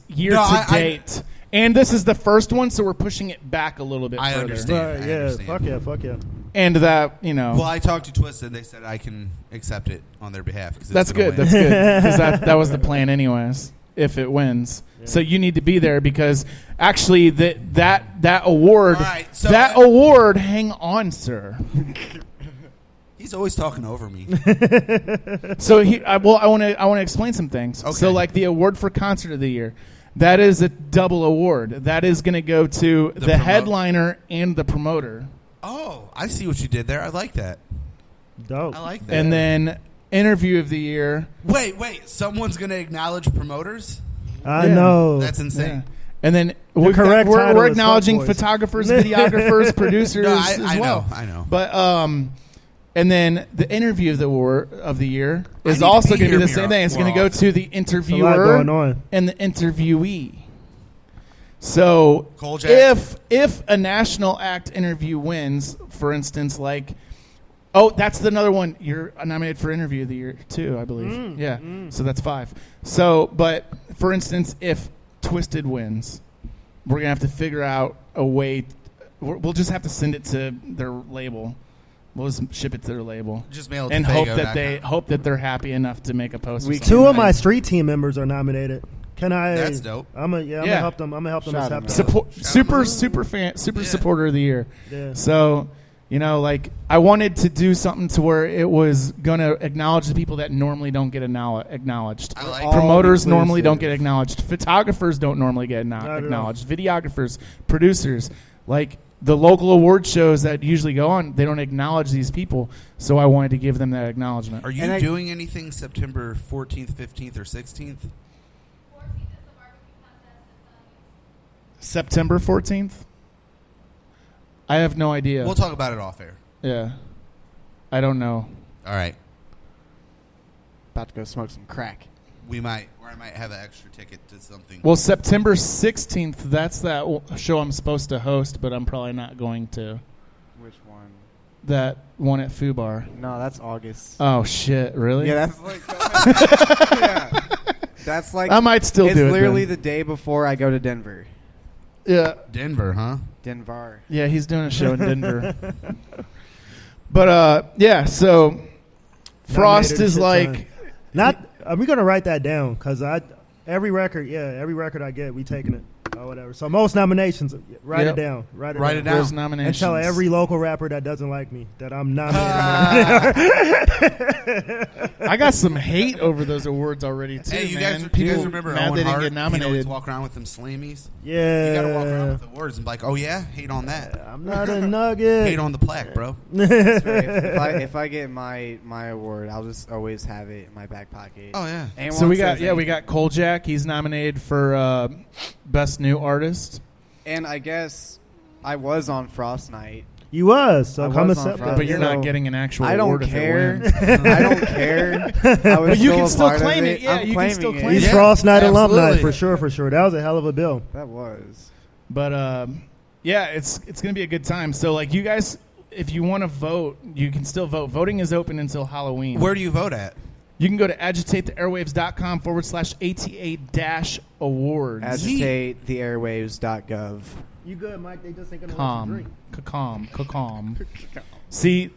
year No, to date. And this is the first one, so we're pushing it back a little bit I further. understand. I Yeah, understand. fuck yeah. And that, you know. Well, I talked to Twisted. They said I can accept it on their behalf. Cause That's good. That's good. Because that was the plan anyways, if it wins. Yeah. So you need to be there because actually that award, right, so that award, hang on, sir. He's always talking over me. So I want to explain some things. Okay. So like the award for Concert of the Year, that is a double award. That is going to go to the headliner and the promoter. Oh, I see what you did there. I like that. Dope. I like that. And then Interview of the Year. Wait. Someone's going to acknowledge promoters? I know. That's insane. Yeah. And then The correct title we're is acknowledging fuckboys. photographers, videographers, producers No, as well. I know. But and then the Interview of the Year is need to also be going to be the here same thing. It's going to more go often. to the interviewer going on. and the interviewee. So Kolchak. if a national act interview wins, for instance, like, oh, that's another one. You're nominated for Interview of the Year too, I believe. So that's 5. So, but for instance, if Twisted wins, we're gonna have to figure out a way. We'll just have to send it to their label. We'll just ship it to their label. Just mail it to and Fago.com. hope that they're happy enough to make a post. Two of my street team members are nominated. Can I? That's dope. I'm gonna help them. I'm gonna help them Shout accept them it. super supporter of the year. Yeah. So, You know, like I wanted to do something to where it was going to acknowledge the people that normally don't get acknowledged. Promoters normally don't get acknowledged. Photographers don't normally get acknowledged. Videographers, producers, like the local award shows that usually go on, they don't acknowledge these people. So I wanted to give them that acknowledgement. Are you doing anything September 14th, 15th, or 16th? September 14th? I have no idea. We'll talk about it off air. Yeah. I don't know. All right. About to go smoke some crack. We might, or I might have an extra ticket to something. Well, September 16th, that's that show I'm supposed to host, but I'm probably not going to. Which one? That one at Fubar. No, that's August. Oh, shit. Really? Yeah, that's like... yeah. That's like... I might still do it It's literally then. the day before I go to Denver. Yeah. Denver, huh? Denver. Yeah, he's doing a show in Denver. But, yeah, so Frost is like... Are we gonna write that down? Because every record I get, we taking it or whatever. So most nominations, write it down. Write it down. Those nominations. And tell every local rapper that doesn't like me that I'm nominated. I got some hate over those awards already too. Hey, you man. guys, People you guys remember mad Owen they didn't Hart? get He'd nominated. always walk around with them slammies. Yeah. You gotta walk around with the awards and be like, oh yeah, hate on that. I'm not a nugget. Hate on the plaque, bro. That's right. If I get my award, I'll just always have it in my back pocket. Oh yeah. So we got Kolchak. He's nominated for Best New Artist. And I guess I was on Frost Night. You was, so come was on accept Frost, that. But you're not getting an actual I award don't if it care. wins. I don't care. I was But you can a still part of claim it. Yeah, I'm you can still claiming claim it. He's Frost Night alumni for sure. That was a hell of a bill. That was. But yeah, it's gonna be a good time. So like you guys, if you want to vote, you can still vote. Voting is open until Halloween. Where do you vote at? You can go to agitatetheairwaves.com/ATA-awards. Agitatetheairwaves.gov. You good, Mike? They just ain't gonna let you drink. Calm. See,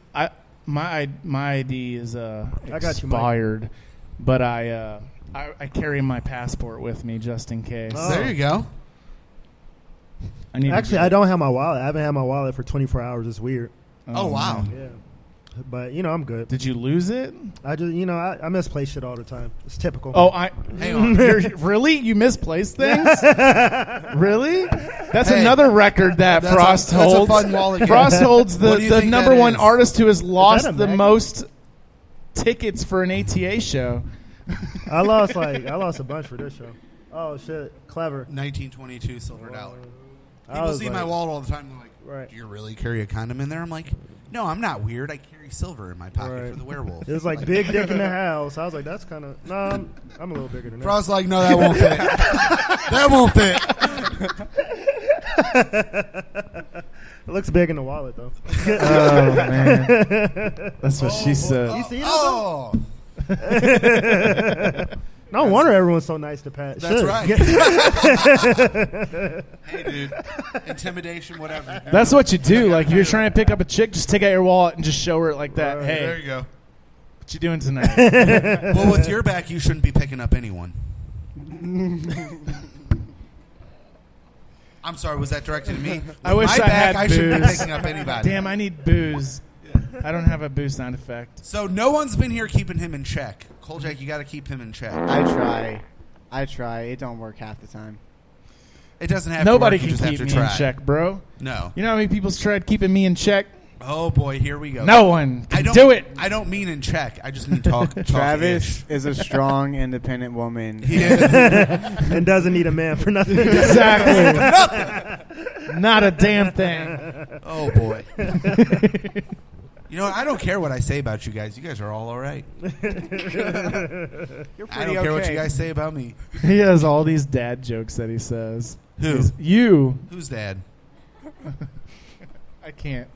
my ID is got you, Mike. expired, but I carry my passport with me just in case. Oh. There you go. I don't have my wallet. I haven't had my wallet for 24 hours. It's weird. Oh wow. Yeah. But I'm good. Did you lose it? I just I misplace shit all the time. It's typical. Oh, hang on. Really? You misplace things? Really? That's another record that Frost holds. That's a fun wallet game. Frost holds What do you the think number that one is? artist who has lost a the magnet? most tickets for an ATA show. I lost a bunch for this show. Oh shit, clever. 1922 silver dollar. I People was see my like- wallet all the time. They're like, Right. "Do you really carry a condom in there?" I'm like, "No, I'm not weird. I carry silver in my pocket Right. for the werewolf." It was like big dick in the house. I was like, that's kind of I'm a little bigger than that. Frost's like, "No, that won't fit. That won't fit." It looks big in the wallet though. Oh man, that's what she said. You see it? Oh, No wonder everyone's so nice to Pat. that's Shit. right. Hey, dude, intimidation, whatever. That's what you do. Like, you're trying to pick up a chick, just take out your wallet and just show her it like that. Hey, There you go. what you doing tonight? Well, with your back, you shouldn't be picking up anyone. I'm sorry, was that directed at me? With I wish my I back, had I booze. shouldn't be picking up anybody. Damn, I need booze. I don't have a booze sound effect. So no one's been here keeping him in check. Kolchak, you got to keep him in check. I try. It don't work half the time. It doesn't have Nobody to work. You can just keep have me to try. in check, bro. No. You know how many people's tried keeping me in check? Oh boy, here we go. No one can I don't do it. I don't mean in check. I just mean talk. Travis is a strong, independent woman. He is. And doesn't need a man for nothing. Exactly. Not a damn thing. Oh boy. You know, I don't care what I say about you guys. You guys are all right. You're pretty I don't care what okay. you guys say about me. He has all these dad jokes that he says. Who? You. Who's dad? I can't.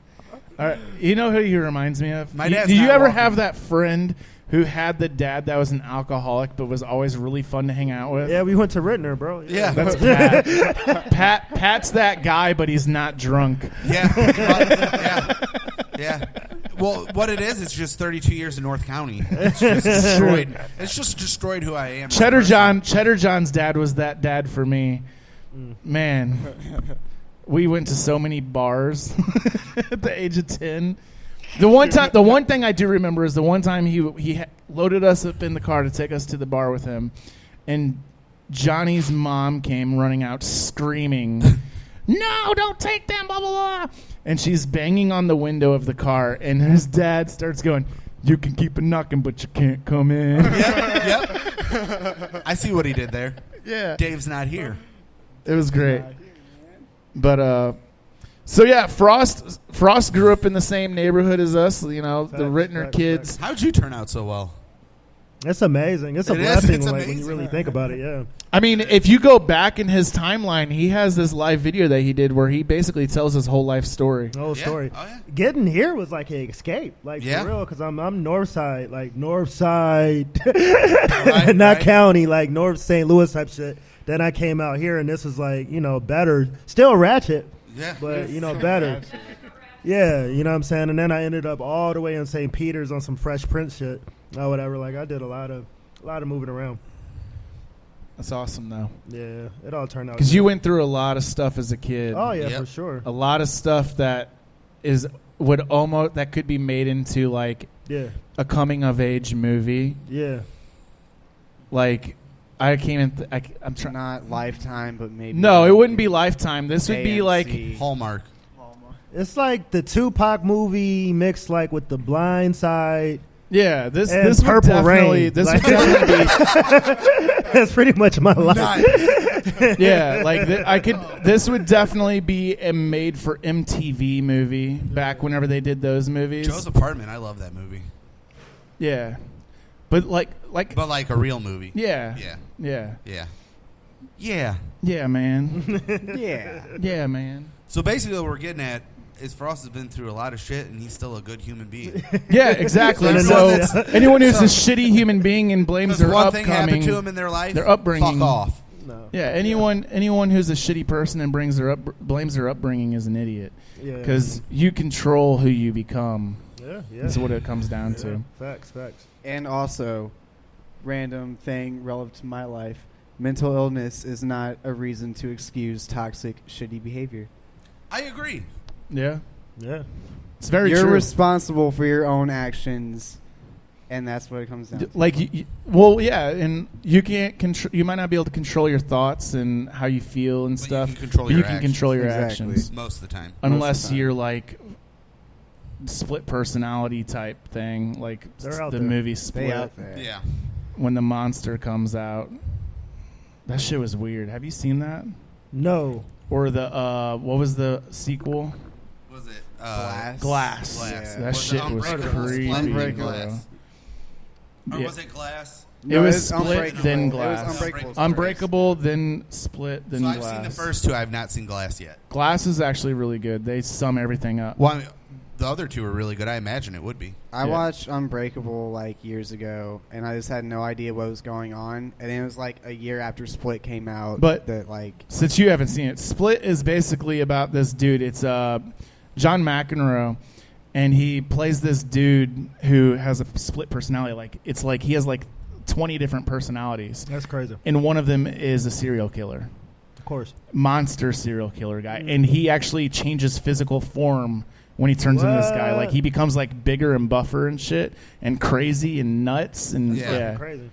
All right. You know who he reminds me of? My dad's Do you not ever walking. have that friend who had the dad that was an alcoholic but was always really fun to hang out with? Yeah, we went to Rittner, bro. Yeah. That's Pat. Pat's that guy, but he's not drunk. Yeah. Yeah. Well, what it is, it's just 32 years in North County. It's just destroyed. It's just destroyed who I am. Cheddar John's dad was that dad for me. Man, We went to so many bars at the age of 10. The one thing I do remember is the one time he loaded us up in the car to take us to the bar with him, and Johnny's mom came running out screaming, "No, don't take them, blah, blah, blah." And she's banging on the window of the car, and his dad starts going, "You can keep a knocking, but you can't come in." Yep. I see what he did there. Yeah. Dave's not here. It was great. But, so yeah, Frost grew up in the same neighborhood as us, the Rittner kids. How'd you turn out so well? It's amazing. It's a blessing when you really think about it, yeah. I mean, if you go back in his timeline, he has this live video that he did where he basically tells his whole life story. Whole story. Oh, yeah. Getting here was like an escape, for real, because I'm north side, not county, like North St. Louis type shit. Then I came out here, and this is better. Still ratchet, but better. Yeah, you know what I'm saying? And then I ended up all the way in St. Peter's on some Fresh Prince shit or whatever. Like, I did a lot of moving around. That's awesome, though. Yeah, it all turned out because good. you went through a lot of stuff as a kid. Oh, yeah, for sure. A lot of stuff that could be made into, like, a coming-of-age movie. Yeah. Like, I'm trying. Not Lifetime, but maybe. No, it wouldn't be Lifetime. This would be like Hallmark. It's like the Tupac movie mixed like with The Blind Side. Yeah, this Purple would definitely Rain. This would definitely be. That's pretty much my life. Yeah, like this would definitely be a made for MTV movie back whenever they did those movies. Joe's Apartment. I love that movie. Yeah, but like a real movie. Yeah. Yeah. Yeah. Yeah. Yeah. Yeah, man. Yeah. Yeah, man. So basically what we're getting at is Frost has been through a lot of shit, and he's still a good human being. Yeah, exactly. So anyone who's a shitty human being and blames their one upcoming, thing happened to him in their life, their upbringing, fuck off. No. Yeah, anyone who's a shitty person and blames their upbringing is an idiot. Yeah. Because you control who you become. Yeah. That's what it comes down to. Facts. And also, random thing relevant to my life: mental illness is not a reason to excuse toxic, shitty behavior. I agree. Yeah. It's very You're true. responsible for your own actions, and that's what it comes down to. Like, and you can't control. You might not be able to control your thoughts and how you feel and stuff. You can control but your you can actions. control your Exactly. actions Most of the time. unless you're like split personality type thing, like They're out the there. movie They Split. out there. Yeah. When the monster comes out, that shit was weird. Have you seen that? No. Or the what was the sequel? Was it Glass. Glass. That Was shit it was Unbreakable? creepy, Unbreakable bro. Glass. Or Yeah. was it Glass? It was it's Split, Unbreakable. then It was Glass. Unbreakable. Unbreakable, then Split, then So Glass. I've seen the first two. I've not seen Glass yet. Glass is actually really good. They sum everything up. Well, I mean, the other two are really good. I imagine it would be. I watched Unbreakable like years ago, and I just had no idea what was going on. And it was like a year after Split came out. But that like since you haven't seen it, Split is basically about this dude. It's John McEnroe, and he plays this dude who has a split personality. Like it's like he has like 20 different personalities. That's crazy. And one of them is a serial killer. Of course. Monster serial killer guy. And he actually changes physical form when he turns into this guy. Like he becomes like bigger and buffer and shit and crazy and nuts and yeah. Crazy.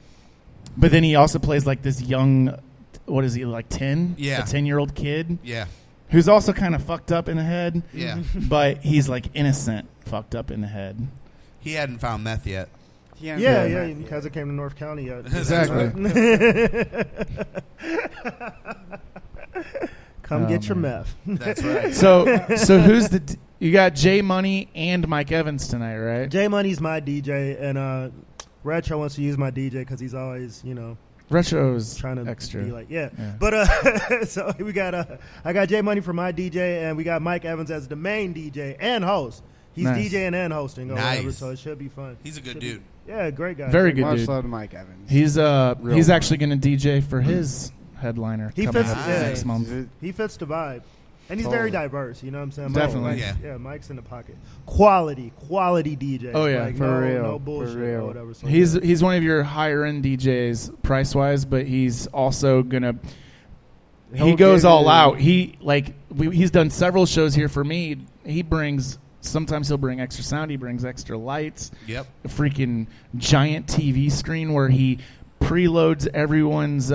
But then he also plays like this young, what is he, like 10? Yeah. A 10-year-old kid? Yeah. Who's also kind of fucked up in the head. Yeah. But he's like innocent fucked up in the head. He hadn't found meth yet. Yeah, he hasn't came to North County yet. Exactly. Come get your meth. That's right. So who's you got J Money and Mike Evans tonight, right? J Money's my DJ, and Retro wants to use my DJ because he's always, Retro's trying to extra. be like, yeah. But so we got I got J Money for my DJ, and we got Mike Evans as the main DJ and host. He's Nice. DJing and hosting or Nice. whatever, so it should be fun. He's a good dude. Yeah, great guy. Very good much dude. love to Mike Evans. He's Real actually going to DJ for his headliner He coming fits up yeah, next month. He fits the vibe. And he's very diverse, you know what I'm saying? Definitely. Mike's, Mike's in the pocket. Quality DJ. Oh, yeah, like, for real. No bullshit For real. or whatever. So He's one of your higher end DJs price wise, but he's also gonna. He He'll goes give all you- out. He like he's done several shows here for me. Sometimes he'll bring extra sound. He brings extra lights. Yep. A freaking giant TV screen where he preloads everyone's.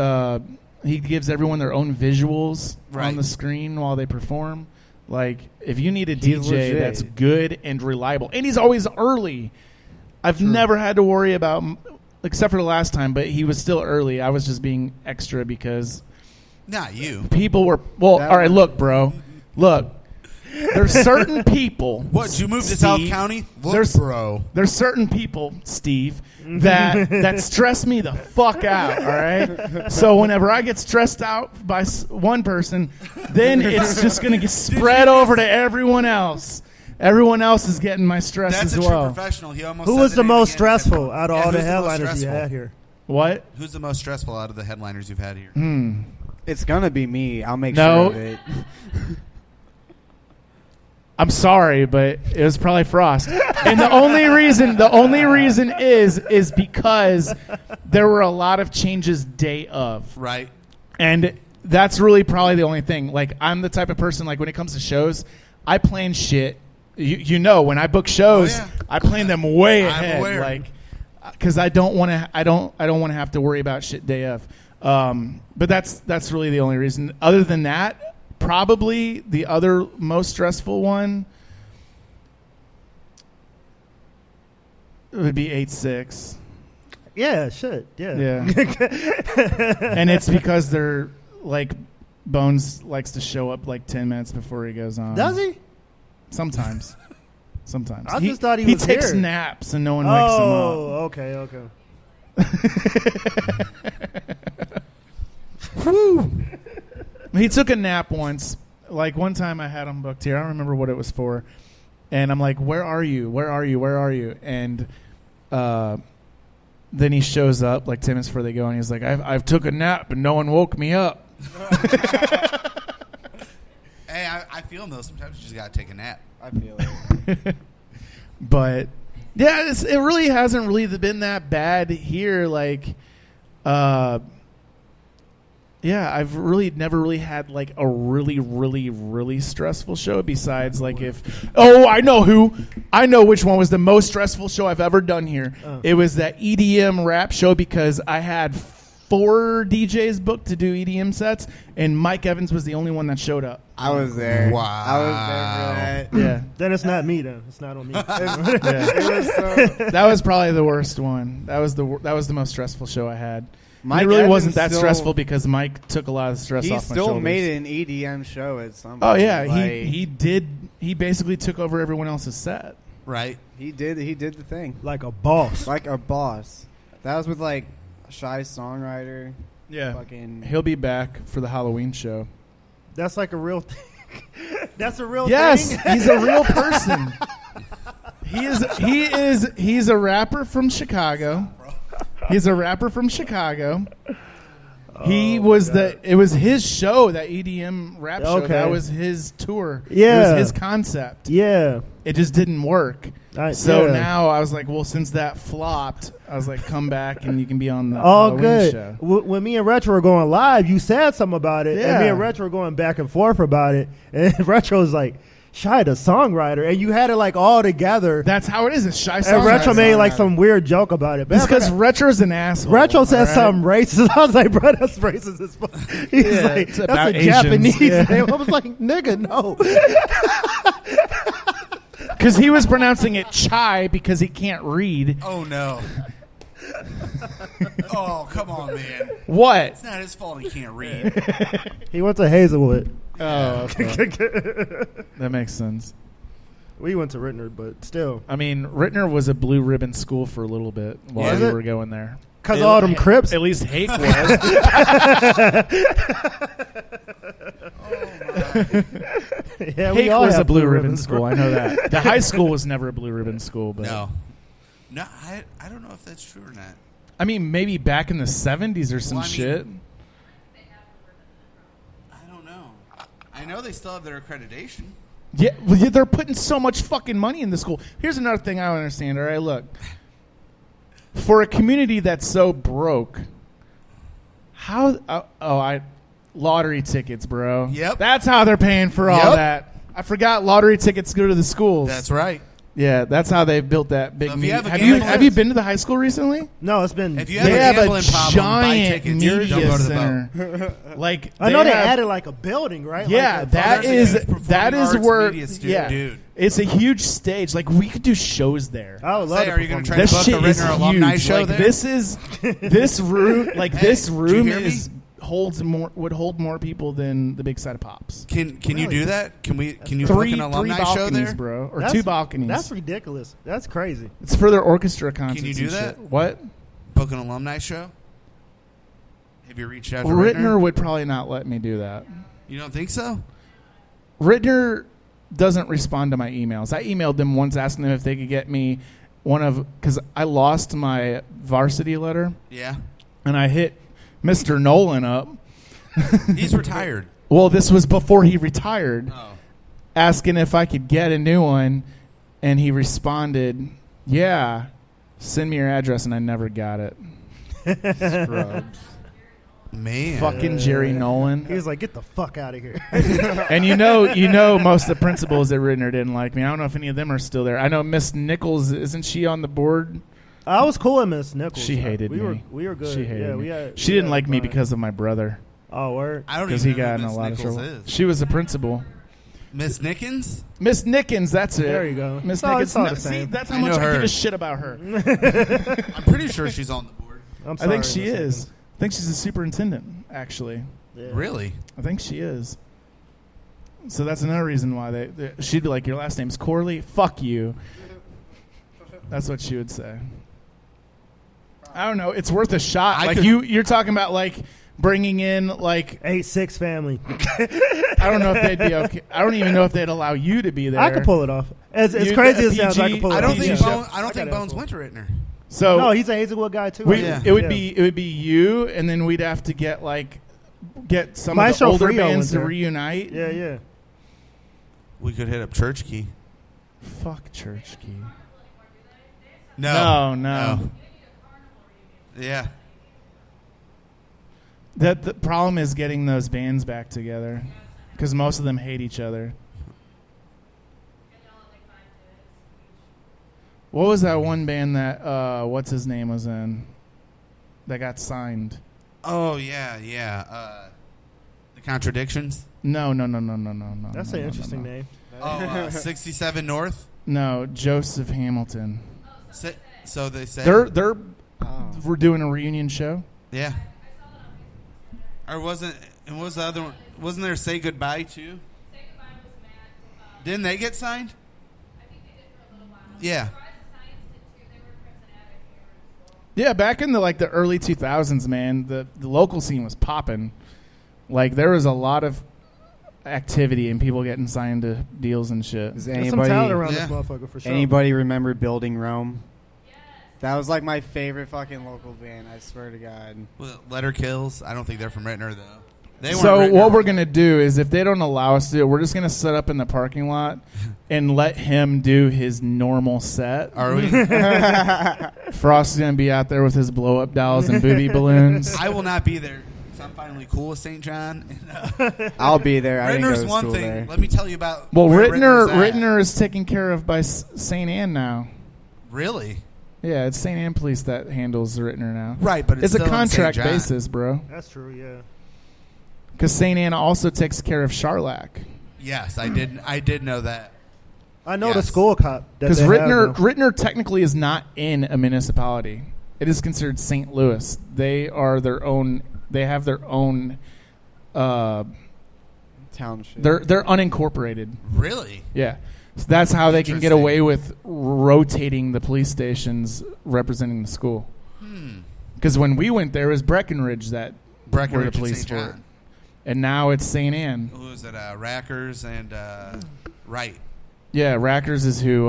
He gives everyone their own visuals on the screen while they perform. Like, if you need a DJ that's good and reliable, and he's always early. I've never had to worry about, except for the last time, but he was still early. I was just being extra because not you. People were all right. Look, bro. Look. There's certain people. What, did you move to South County? Look, bro. There's certain people, Steve, that stress me the fuck out, all right? So whenever I get stressed out by one person, then it's just going to get spread over to everyone else. Everyone else is getting my stress as well. That's a true professional. He almost Who said was the the name most again. stressful out of all the who's headliners you most had here? What? Who's the most stressful out of the headliners you've had here? It's going to be me. I'll make No. sure of it. I'm sorry, but it was probably Frost. And the only reason is because there were a lot of changes day of. Right. And that's really probably the only thing. Like, I'm the type of person, like, when it comes to shows, I plan shit. You know, when I book shows, I plan them way ahead. aware. Like, because I don't want to. I don't want to have to worry about shit day of. But that's really the only reason. Other than that. Probably the other most stressful one would be 8-6. Yeah, shit. Yeah. And it's because they're like Bones likes to show up like 10 minutes before he goes on. Does he? Sometimes. I just thought he was takes here. naps and no one wakes him up. Oh, okay. Woo. He took a nap once. Like, one time I had him booked here. I don't remember what it was for. And I'm like, where are you? Where are you? Where are you? And then he shows up like 10 minutes before they go, and he's like, I've took a nap, and no one woke me up. Hey, I feel him, though. Sometimes you just got to take a nap. I feel it. But, yeah, it really hasn't really been that bad here. Like, yeah, I've really never really had like a really, really, really stressful show besides like I know which one was the most stressful show I've ever done here. It was that EDM rap show because I had 4 DJs booked to do EDM sets and Mike Evans was the only one that showed up. I was there. Wow. I was there for that. Yeah. Then it's not me. Then it's not on me. That was probably the worst one. That was the most stressful show I had. Mike it really Evans wasn't that still, stressful because Mike took a lot of the stress off my shoulders. He still made an EDM show at some point. Oh yeah, like, he did. He basically took over everyone else's set. Right. He did the thing. Like a boss. Like a boss. That was with like Shy Songwriter. Yeah. Fucking. He'll be back for the Halloween show. That's like a real thing. That's a real thing. Yes, he's a real person. He's a rapper from Chicago. He's a rapper from Chicago. It was his show, that EDM rap show. Okay. That was his tour. Yeah. It was his concept. Yeah. It just didn't work. Now I was like, well, since that flopped, I was like, come back and you can be on the Halloween good. show. When me and Retro were going live, you said something about it, Yeah. and me and Retro were going back and forth about it, and Retro was like, Shy the songwriter, and you had it like all together. That's how it is. It's Shy songwriter. And Retro made like some weird joke about it. It's because Retro's an asshole. Retro said all right? something racist. I was like, bro, that's racist as fuck. He's like, it's that's about a Asians. Japanese Yeah. name. I was like, nigga, no. Because he was pronouncing it chai because he can't read. Oh, no. Oh, come on, man. What? It's not his fault he can't read. He went to Hazelwood. Oh, okay. That makes sense. We went to Rittner, but still. I mean, Rittner was a blue ribbon school for a little bit while Was we it? were going there. Because all them Crips? At least Hake was. Yeah, we Hake all was had a blue blue ribbon ribbons. school. I know that. The high school was never a blue ribbon school. But No, I don't know if that's true or not. I mean, maybe back in the 70s or some shit. I don't know. I know they still have their accreditation. Yeah, well, yeah, they're putting so much fucking money in the school. Here's another thing I don't understand. All right, look. For a community that's so broke, how? lottery tickets, bro. Yep. That's how they're paying for all Yep. that. I forgot lottery tickets go to the schools. That's right. Yeah, that's how they built that big. If you have a have gambling you been to the high school recently? No, it's been. If you have They a have gambling a problem, buy giant tickets. media Don't go to the center. boat. Like I know they have- added like a building, right? Yeah, Like that is arts where. media studio. Yeah, Dude. it's a huge stage. Like we could do shows there. I would love Say, to are you going to perform try This to book shit a is Rittner alumni huge. show Like there? this is this room. Like Hey, this did you room hear me? would hold more people than the big side of Pops. Can you do that? Can you book Three an alumni balconies, show there, bro, or That's- 2 balconies? That's ridiculous. That's crazy. It's for their orchestra concerts. Can you do and that? shit. What? Book an alumni show? Have you reached out to Rittner Rittner? would probably not let me do that. You don't think so? Rittner doesn't respond to my emails. I emailed them once asking them if they could get me because I lost my varsity letter. Yeah. And I hit Mr. Nolan up. He's retired. Well, this was before he retired. Oh. Asking if I could get a new one, and he responded, "Yeah, send me your address," and I never got it. Scrubs. Man. Fucking Jerry Nolan. He was like, "Get the fuck out of here." And you know, most of the principals at Rittner didn't like me. I don't know if any of them are still there. I know Miss Nichols, isn't she on the board? I was cool with Miss Nichols. She hated me. We were good. She hated yeah, me. we had, She we didn't had like me fun. because of my brother. Oh, word. I don't Because even he know got who in a Miss lot of Nichols trouble. is. She was the principal. Miss Nickens? Miss Nickens, that's it. There you go. Miss It's all- Nickens. it's all No, the see, same. that's how I much know I give her. a shit about her. I'm pretty sure she's on the board. I'm I sorry, think she Miss is. I think she's a superintendent, actually. Yeah. Really? I think she is. So that's another reason why she'd be like, "Your last name's Corley? Fuck you." That's what she would say. I don't know. It's worth a shot. You're talking about like bringing in like 8-6 family. I don't know if they'd be okay. I don't even know if they'd allow you to be there. I could pull it off. As You- crazy a as it sounds, I PG could pull it I off. don't think Yeah. I don't think got Bones it. went to Rittner. So No, he's a Hazelwood guy too. it would be you, and then we'd have to get some Maestro of the older Frio bands went to there. reunite. Yeah. We could hit up Church Key. Fuck Church Key. No. No. Yeah. The problem is getting those bands back together because most of them hate each other. What was that one band that what's his name was in that got signed? Oh yeah. The Contradictions. No. That's an interesting name. Oh, 67 North. No, Joseph Hamilton. So they say we're doing a reunion show. Yeah. Or wasn't the other one? Wasn't there Say Goodbye too? Didn't they get signed? Yeah. Yeah, back in the early 2000s, man, the local scene was popping. Like there was a lot of activity and people getting signed to deals and shit. Does There's some talent around this motherfucker for sure. Anybody remember Building Rome? That was like my favorite fucking local band. I swear to God. Well, Letter Kills. I don't think they're from Rittner though. They So weren't what Rittner. we're gonna do is, if they don't allow us to do it, we're just gonna set up in the parking lot and let him do his normal set. Are we? Frost's gonna be out there with his blow up dolls and booby balloons. I will not be there. I'm finally cool with St. John. I'll be there. I didn't go Rittner's to one school thing. there. Let me tell you about. Well, where Rittner is taken care of by St. Anne now. Really? Yeah, it's St. Anne Police that handles Rittner now. Right, but it's a still in contract St. John. basis, bro. That's true. Yeah. Because St. Anne also takes care of Charlac. Yes, I did know that. I know the Yes. school cop. Because Rittner technically is not in a municipality. It is considered St. Louis. They are their own. They have their own township. They're unincorporated. Really? Yeah. So that's how they can get Interesting. away with rotating the police stations representing the school. Because when we went there, it was Breckenridge that were Breckenridge the and police St. for it. John. And now it's St. Anne. Who is it? Rackers and Wright. Yeah, Rackers is who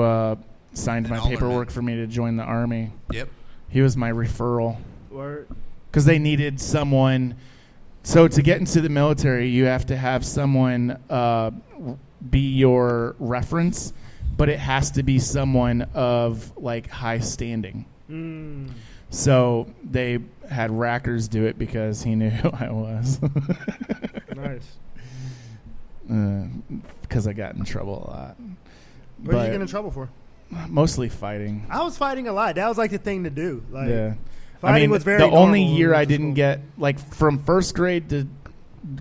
signed And my Alderman. paperwork for me to join the Army. Yep. He was my referral. Word. Because they needed someone. So to get into the military, you have to have someone be your reference, but it has to be someone of like high standing. So they had Rackers do it because he knew who I was. Nice. Because I got in trouble a lot. What did you get in trouble for? Mostly fighting. I was fighting a lot. That was like the thing to do. Like, Yeah. fighting was very the only normal year in I middle didn't school. get, like, from first grade to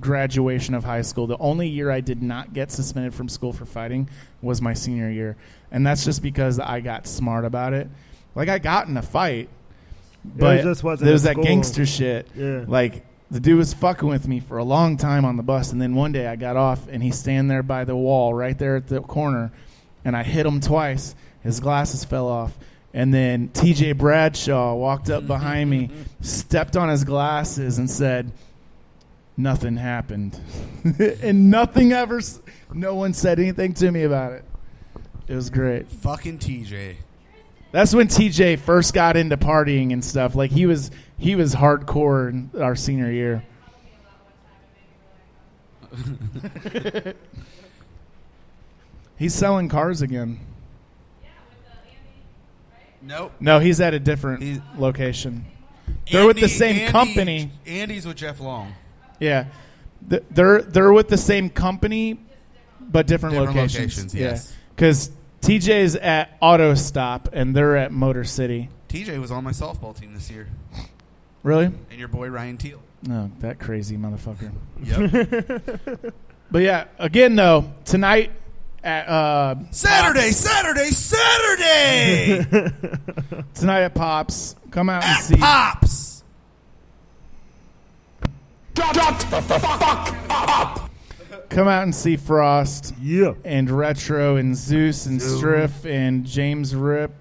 graduation of high school, the only year I did not get suspended from school for fighting was my senior year. And that's just because I got smart about it. Like, I got in a fight, but just wasn't there was at that school. gangster shit. Yeah. Like, the dude was fucking with me for a long time on the bus, and then one day I got off, and he's standing there by the wall right there at the corner, and I hit him twice. His glasses fell off. And then T.J. Bradshaw walked up behind me, stepped on his glasses, and said, "Nothing happened." And no one said anything to me about it. It was great. Fucking TJ. That's when TJ first got into partying and stuff. Like, he was hardcore in our senior year. He's selling cars again. Nope. No, he's at a different location. They're with the same company. Andy's with Jeff Long. Yeah. They're with the same company, but different locations. Yes. Because TJ's at Auto Stop, and they're at Motor City. TJ was on my softball team this year. Really? And your boy Ryan Teal. No, that crazy motherfucker. Yep. But yeah, again though, tonight at Saturday. tonight at Pops. Come out and see Pops. Come out and see Frost. Yeah. And Retro and Zeus and Striff and James Rip.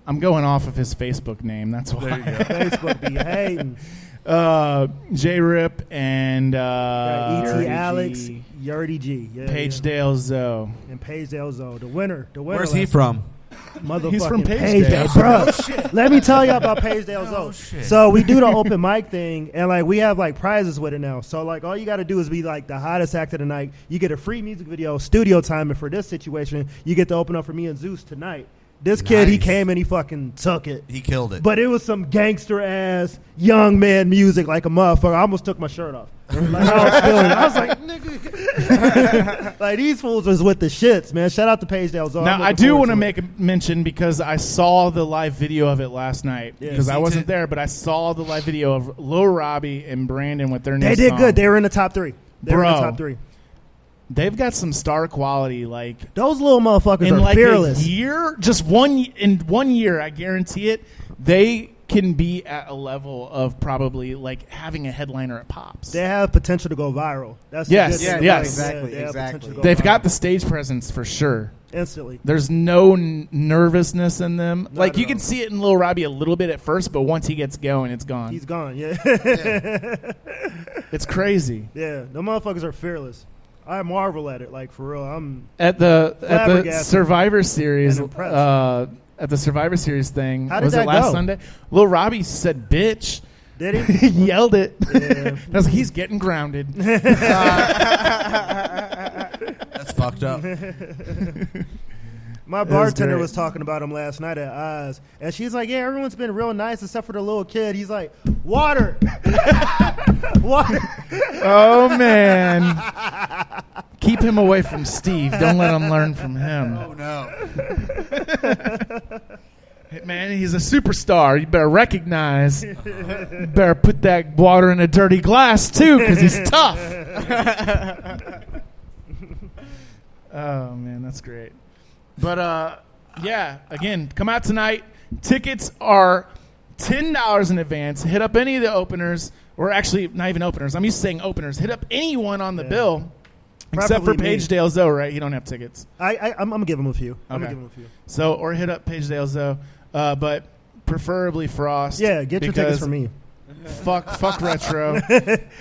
I'm going off of his Facebook name. That's why. There you go. Facebook be hating. J Rip and E.T. Alex, Yurdy G. Yeah, Page Dale Zoe. And Page Dale Zoe. The winner. Where's he from? Motherfucking He's from Page Dale. Bro, let me tell y'all about Page Dale Zoe. So we do the open mic thing, and like we have like prizes with it now. So like all you got to do is be like the hottest act of the night. You get a free music video, studio time, and for this situation, you get to open up for me and Zeus tonight. This kid, he came and he fucking took it. He killed it. But it was some gangster ass young man music like a motherfucker. I almost took my shirt off. Like, I was feeling it. I was like, nigga. Like, these fools was with the shits, man. Shout out to Page Dale Zoe. Now, I do want to make a mention because I saw the live video of it last night. Because I wasn't there, but I saw the live video of Lil Robbie and Brandon with their new They did song. good. They were in the top three. They were in the top three. They've got some star quality. Like, those little motherfuckers in are like fearless. A year, just in 1 year, I guarantee it. They can be at a level of probably like having a headliner at Pops. They have potential to go viral. That's yes, the good thing. yes, Exactly. They've got the stage presence for sure. Instantly. There's no nervousness in them. Not like at you can see it in Lil Robbie a little bit at first, but once he gets going, it's gone. He's gone. Yeah. It's crazy. Yeah, the motherfuckers are fearless. I marvel at it, like for real. I'm at the flabbergasted Survivor Series. and impressed. At the Survivor Series thing, How did was that it last go? Sunday? Lil Robbie said "bitch." Did he? He yelled it. Yeah. That's, he's getting grounded. That's fucked up. My bartender was talking about him last night at Oz, and she's like, "Yeah, everyone's been real nice except for the little kid." He's like, "Water, water." Oh man, keep him away from Steve. Don't let him learn from him. Oh no. Hey, man, he's a superstar. You better recognize. You better put that water in a dirty glass too, because he's tough. Oh man, that's great. But yeah, again, come out tonight. Tickets are $10 in advance. Hit up any of the openers, or actually not even openers. I'm used to saying openers. Hit up anyone on the bill, except for Preferably me. Page Dale Zoe, right? You don't have tickets. I'm gonna give him a few. I'm Okay. gonna give him a few. So, or hit up Page Dale Zoe, but preferably Frost. Yeah, get your tickets because from me. Fuck Retro.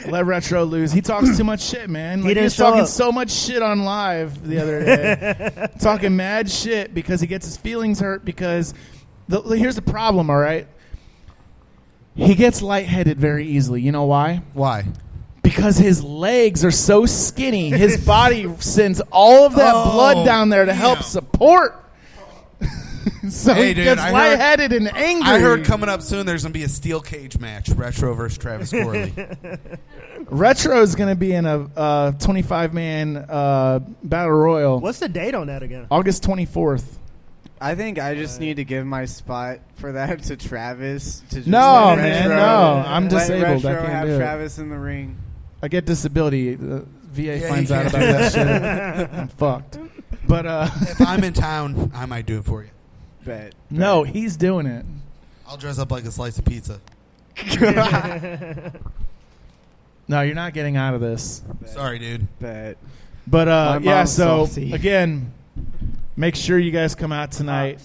Let Retro lose. He talks too much shit, man. He Like, didn't was show talking up. so much shit on live the other day. Talking mad shit because he gets his feelings hurt because here's the problem, all right? He gets lightheaded very easily. You know why? Why? Because his legs are so skinny. His body sends all of that blood down there to help support So Hey, he dude, gets I heard- lightheaded and angry. I heard coming up soon there's going to be a steel cage match, Retro versus Travis Corley. Retro is going to be in a 25-man battle royal. What's the date on that again? August 24th. I think I just need to give my spot for that to Travis. To just No, let man, Retro, no. I'm let disabled. I Retro can't have do it. Travis in the ring. I get disability. The VA Yeah, finds you out can't about do that shit. that. I'm fucked. But if I'm in town, I might do it for you. Bet. No, he's doing it. I'll dress up like a slice of pizza. No, you're not getting out of this. Sorry, dude. Bet. But My yeah, mom's so salty. again, make sure you guys come out tonight.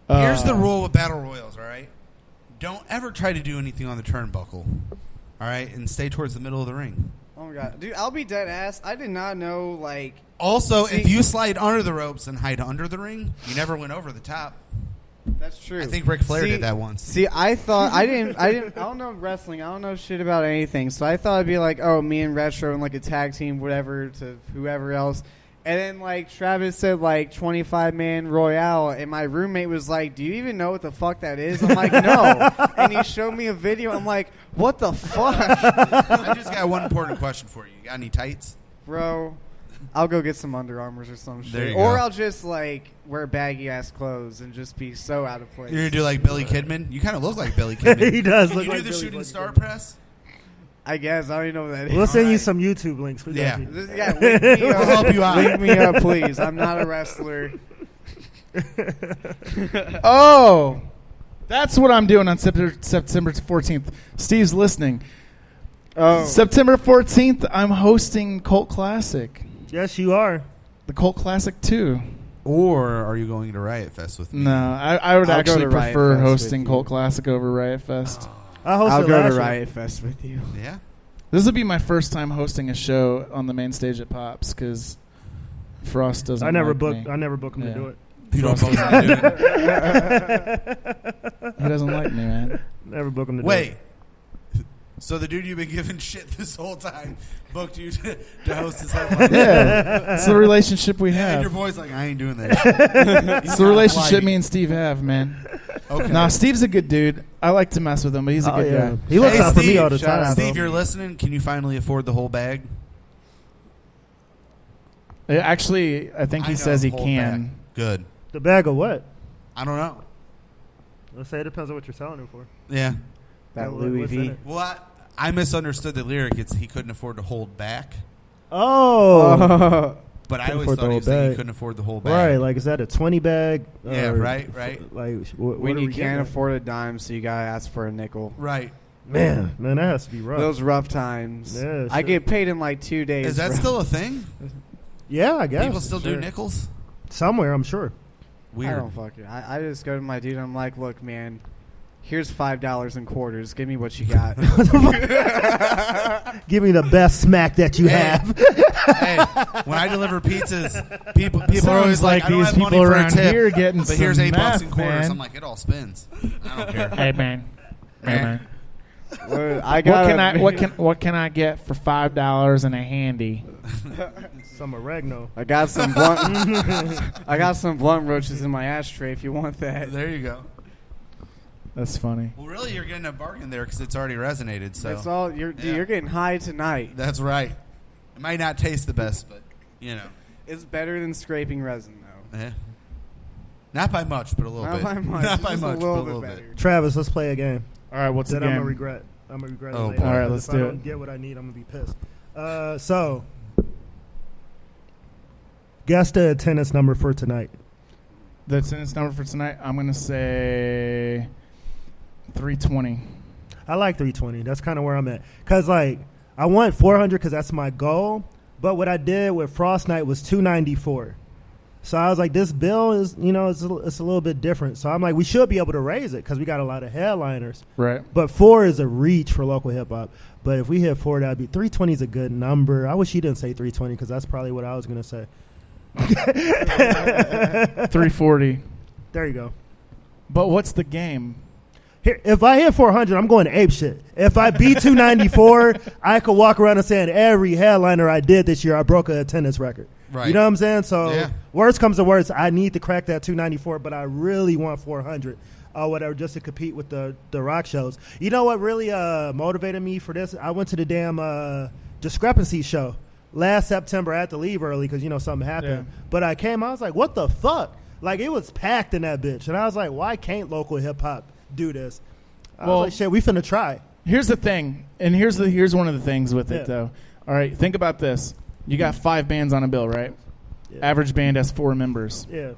Here's the rule with battle royals, all right? Don't ever try to do anything on the turnbuckle, all right? And stay towards the middle of the ring. Oh my god, dude! I'll be dead ass. I did not know. Like, Also, see- if you slide under the ropes and hide under the ring, you never went over the top. That's true. I think Ric Flair did that once. See, I thought I don't know wrestling. I don't know shit about anything. So I thought it'd be like, oh, me and Retro and like a tag team, whatever, to whoever else. And then like Travis said like 25-man Royale, and my roommate was like, "Do you even know what the fuck that is?" I'm like, "No." And he showed me a video. I'm like, "What the fuck?" I just got one important question for you. You got any tights? Bro, I'll go get some Under Armours or some There shit. you Or go. I'll just like wear baggy ass clothes and just be so out of place. You're gonna do like Billy Kidman? You kind of look like Billy Kidman. He does Can look you like do the Billy shooting fucking star Kidman. press? I guess I don't even know what that is. We'll send you some YouTube links. We got Yeah. you. Yeah, link me We'll up. help you out. Link me up, please. I'm not a wrestler. Oh, that's what I'm doing on September 14th. Steve's listening. Oh, September 14th, I'm hosting Cult Classic. Yes, you are. The Cult Classic 2. Or are you going to Riot Fest with me? No, I would I'll go actually to Riot prefer Fest with hosting you. Cult Classic over Riot Fest. I'll go to Riot Fest with you. Yeah. This will be my first time hosting a show on the main stage at Pops because Frost doesn't. I never like book. me. I never book him Yeah. to do it. You don't Frost book him to do it. He doesn't like me, man. Never book him to do Wait. it. So the dude you've been giving shit this whole time booked you to host his headline? Yeah, it's the relationship we And have. your boy's like, I ain't doing that shit. It's the relationship me and Steve have, man. Okay. Nah, Steve's a good dude. I like to mess with him, but he's a Oh, good yeah. guy. He looks Hey, out for me Steve, all the shout time. out. Steve, bro. you're listening. Can you finally afford the whole bag? Actually, I think he I know, says he whole can. bag. Good. The bag of what? I don't know. Let's say it depends on what you're selling it for. Yeah. That What- Louis what's in V. it? Well, I misunderstood the lyric. It's he couldn't afford to hold back. Oh. But I Couldn't always afford the thought he whole was saying he bag. couldn't afford the whole bag. Right, like is that a 20 bag? Yeah, Or- right. Like what When are you we can't getting at? afford a dime, so you gotta ask for a nickel. Right. Man, that has to be rough. Those rough times. Yeah, I shit. get paid in like 2 days. Is that bro. still a thing? Yeah, I guess. People still do Sure. nickels? Somewhere, I'm sure. Weird. I don't fuck it. I just go to my dude. I'm like, look, man. Here's $5 in quarters. Give me what you got. Give me the best smack that you have. Hey, when I deliver pizzas, people are always Sounds like, like I don't these have money people for a around tip, here getting but here's some $8 in meth, quarters. man. I'm like, it all spins. I don't care. Hey man, hey man. I got. What can I get for $5 and a handy? Some oregano. I got some blunt. I got some blunt roaches in my ashtray. If you want that. There you go. That's funny. Well, really, you're getting a bargain there because it's already resonated. So That's all. Dude, you're getting high tonight. That's right. It might not taste the best, but you know, It's better than scraping resin, though. yeah. Not by much, but a little Not bit. by much. Not by Just much, a but little a bit little better. bit. Travis, let's play a game. All right, what's that the I'm game? gonna regret. I'm gonna regret Oh, it later. boy. All right, let's if I do don't it. get what I need, I'm gonna be pissed. So, guess the attendance number for tonight. The attendance number for tonight, I'm gonna say 320. I like 320. That's kind of where I'm at. Cause like I want 400 because that's my goal. But what I did with Frost Night was 294. So I was like, this bill is, it's a little bit different. So I'm like, we should be able to raise it because we got a lot of headliners. Right. But 4 is a reach for local hip hop. But if we hit 4, that'd be 320 is a good number. I wish he didn't say 320 because that's probably what I was gonna say. 340. There you go. But what's the game? If I hit 400, I'm going to ape shit. If I beat 294, I could walk around and saying every headliner I did this year, I broke a attendance record. Right. You know what I'm saying? So Yeah. worst comes to worst, I need to crack that 294, but I really want 400 or whatever just to compete with the rock shows. You know what really motivated me for this? I went to the damn Discrepancy show last September. I had to leave early because, something happened. Yeah. But I came, I was like, what the fuck? Like, it was packed in that bitch. And I was like, why can't local hip-hop do this? I was like, shit, we finna try. Here's the thing, and here's one of the things with it, though. All right, think about this. You got 5 bands on a bill, right? Yeah. Average band has 4 members. Yeah.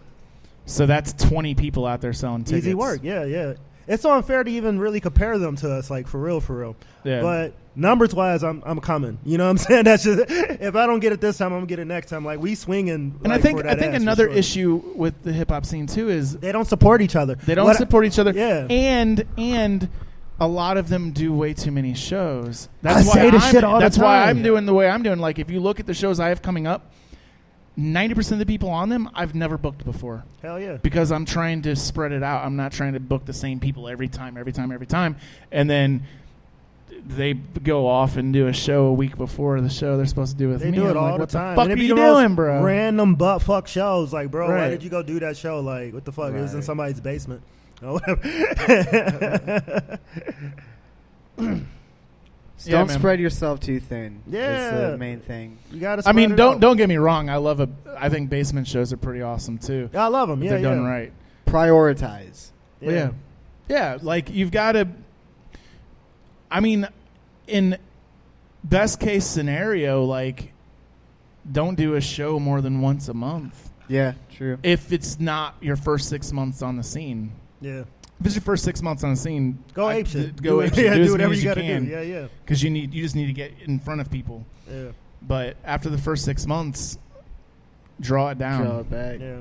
So that's 20 people out there selling tickets. Easy work, yeah. It's unfair to even really compare them to us, like, for real. Yeah. But numbers-wise, I'm coming. You know what I'm saying? That's just, if I don't get it this time, I'm going to get it next time. Like, we swinging. And like, I think for that ass, another for sure. issue with the hip-hop scene, too, is they don't support each other. They don't support each other. Yeah. And a lot of them do way too many shows. That's why I'm doing the way I'm doing. Like, if you look at the shows I have coming up, 90% of the people on them I've never booked before. Hell yeah. Because I'm trying to spread it out. I'm not trying to book the same people every time. And then they go off and do a show a week before the show they're supposed to do with They me. do it I'm all like, the what time. the fuck And are it be you the most doing, bro? Random butt fuck shows. Like, bro, why Right. did you go do that show? Like, what the fuck? It was in Right. somebody's basement. Or whatever. Don't spread yourself too thin. Yeah. That's the main thing. You gotta. I mean, spread it out. don't get me wrong. I think basement shows are pretty awesome too. I love them. If Yeah, they're done yeah. right. Prioritize. Yeah. Like you've got to. I mean, in best case scenario, like don't do a show more than once a month. Yeah, true. If it's not your first 6 months on the scene. Yeah. If it's your first 6 months on the scene, Go ape shit. Go ape shit. Yeah, do as whatever many as you you gotta can. do. Yeah. Because you just need to get in front of people. Yeah. But after the first 6 months, draw it down. Draw it back. Yeah.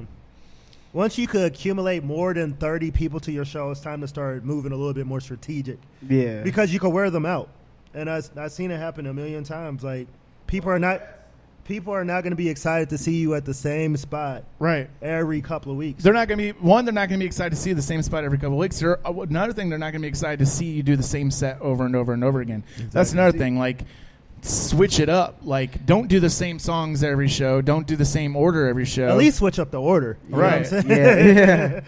Once you could accumulate more than 30 people to your show, it's time to start moving a little bit more strategic. Yeah. Because you can wear them out. And I've seen it happen a million times. Like, people are not going to be excited to see you at the same spot right every couple of weeks. They're not going to be excited to see the same spot every couple of weeks. Another thing, they're not going to be excited to see you do the same set over and over and over again. Exactly. That's another thing. Like, switch it up. Like, don't do the same songs every show. Don't do the same order every show. At least switch up the order. You know what I'm saying? Yeah.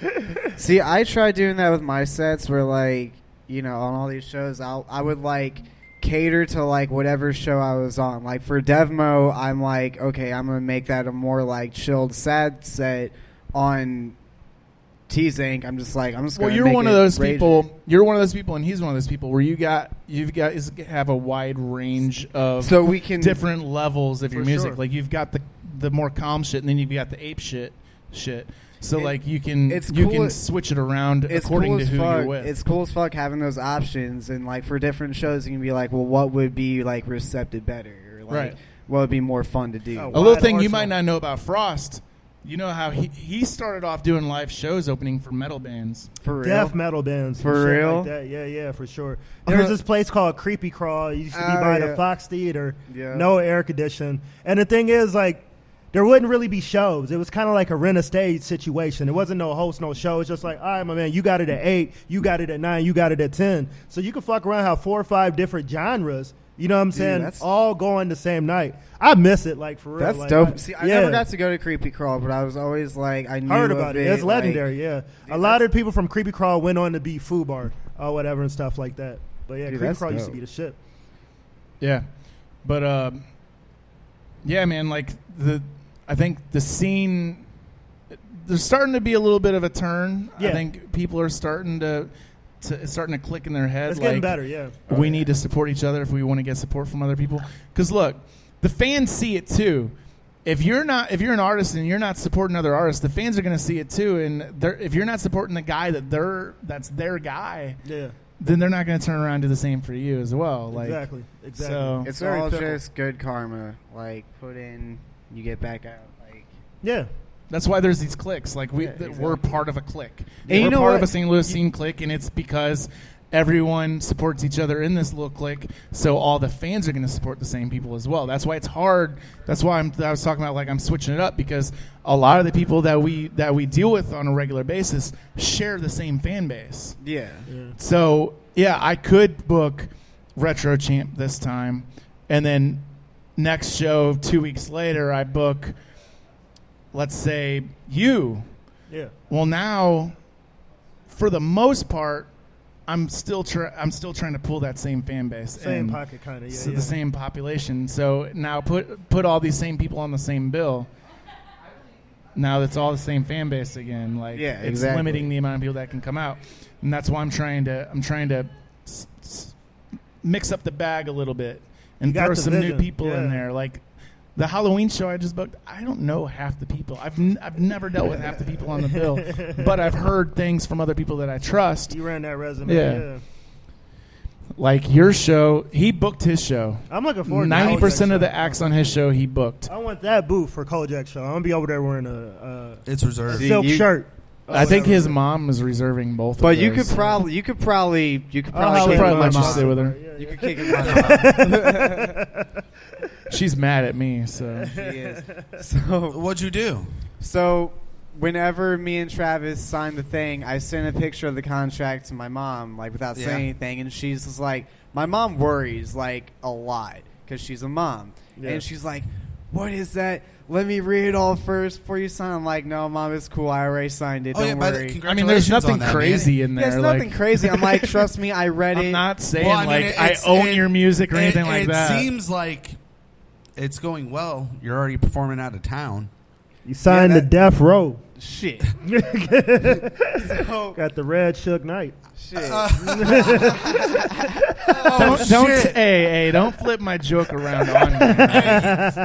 See, I tried doing that with my sets where, like, on all these shows, I would, like, cater to, like, whatever show I was on. Like, for Devmo, I'm like, okay, I'm going to make that a more, like, chilled, sad set. On Tease Inc., I'm just going to make it you're one of those raging. people. You're one of those people, and he's one of those people where you have a wide range of so we can different levels of your music. sure. Like, you've got the more calm shit, and then you've got the ape shit. So like you can switch it around according to who you're with. It's cool as fuck having those options, and like for different shows, you can be like, well, what would be like receptive better, or like Right. what would be more fun to do. A little thing you might not know about Frost. You know how he started off doing live shows opening for metal bands. For real? Death metal bands. For and shit real? Like that. Yeah, for sure. There's this place called Creepy Crawl. It used to be by the Fox Theater. Yeah. No air condition. And the thing is, like, there wouldn't really be shows. It was kind of like a rent-a-stage situation. It wasn't no host, no show. It's just like, all right, my man, you got it at 8, you got it at 9, you got it at 10. So you can fuck around, have 4 or 5 different genres. You know what I'm saying? That's all going the same night. I miss it, like, for real. That's like, dope. See, I never got to go to Creepy Crawl, but I was always like, I knew heard of about it. It's like- legendary, yeah. Dude, a lot of people from Creepy Crawl went on to be Fubar or whatever and stuff like that. But yeah, Dude, Creepy that's Crawl used to dope. be the shit. Yeah, but yeah, man. Like I think the scene, there's starting to be a little bit of a turn. Yeah. I think people are starting to it's starting to click in their head. It's getting like, better, yeah. We need to support each other if we want to get support from other people. Because look, the fans see it too. If you're an artist and you're not supporting other artists, the fans are going to see it too. And if you're not supporting the guy that's their guy, Yeah. then they're not going to turn around and do the same for you as well. Like, Exactly. So It's very all fickle. just good karma. Like, put in, you get back out. Like, Yeah. that's why there's these cliques. Like we're exactly. part of a clique. And you We're know part what? of a St. Louis scene clique, and it's because everyone supports each other in this little clique, so all the fans are going to support the same people as well. That's why it's hard. That's why I was talking about, like, I'm switching it up, because a lot of the people that we deal with on a regular basis share the same fan base. Yeah. So, yeah, I could book Retro Champ this time, and then next show 2 weeks later I book, let's say, you. Yeah. Well, now, for the most part, I'm still trying to pull that same fan base, Same pocket, kind of. the same population. So now put all these same people on the same bill. Now it's all the same fan base again. Like, Yeah, it's exactly. limiting the amount of people that can come out, and that's why I'm trying to mix up the bag a little bit and You got throw the some new vision. people in Yeah. there. Like the Halloween show I just booked, I don't know half the people. I've never dealt with half the people on the bill, but I've heard things from other people that I trust. You ran that resume. Yeah. Like your show, he booked his show. I'm looking forward to 90% of Kojak's the acts on his show he booked. I want that booth for Kojak's show. I'm gonna be over there wearing a It's reserved. silk shirt. I think his mom is reserving both. But of you those. could probably She'll kick probably it let with you my stay mom. with her. You could kick it with my mom. She's mad at me, so. She is. So What'd you do? So whenever me and Travis signed the thing, I sent a picture of the contract to my mom, like, without saying anything, and she's just like, my mom worries, like, a lot, because she's a mom. Yeah. And she's like, what is that? Let me read it all first before you sign. I'm like, no, Mom, it's cool. I already signed it. Don't worry. I mean, there's nothing crazy in there. There's nothing crazy. I'm like, trust me, I read it. I'm not saying, I own your music or anything like that. It seems like it's going well. You're already performing out of town. You signed the Death Row. Shit. Got the Red Suge Knight. Shit. Don't flip my joke around on me.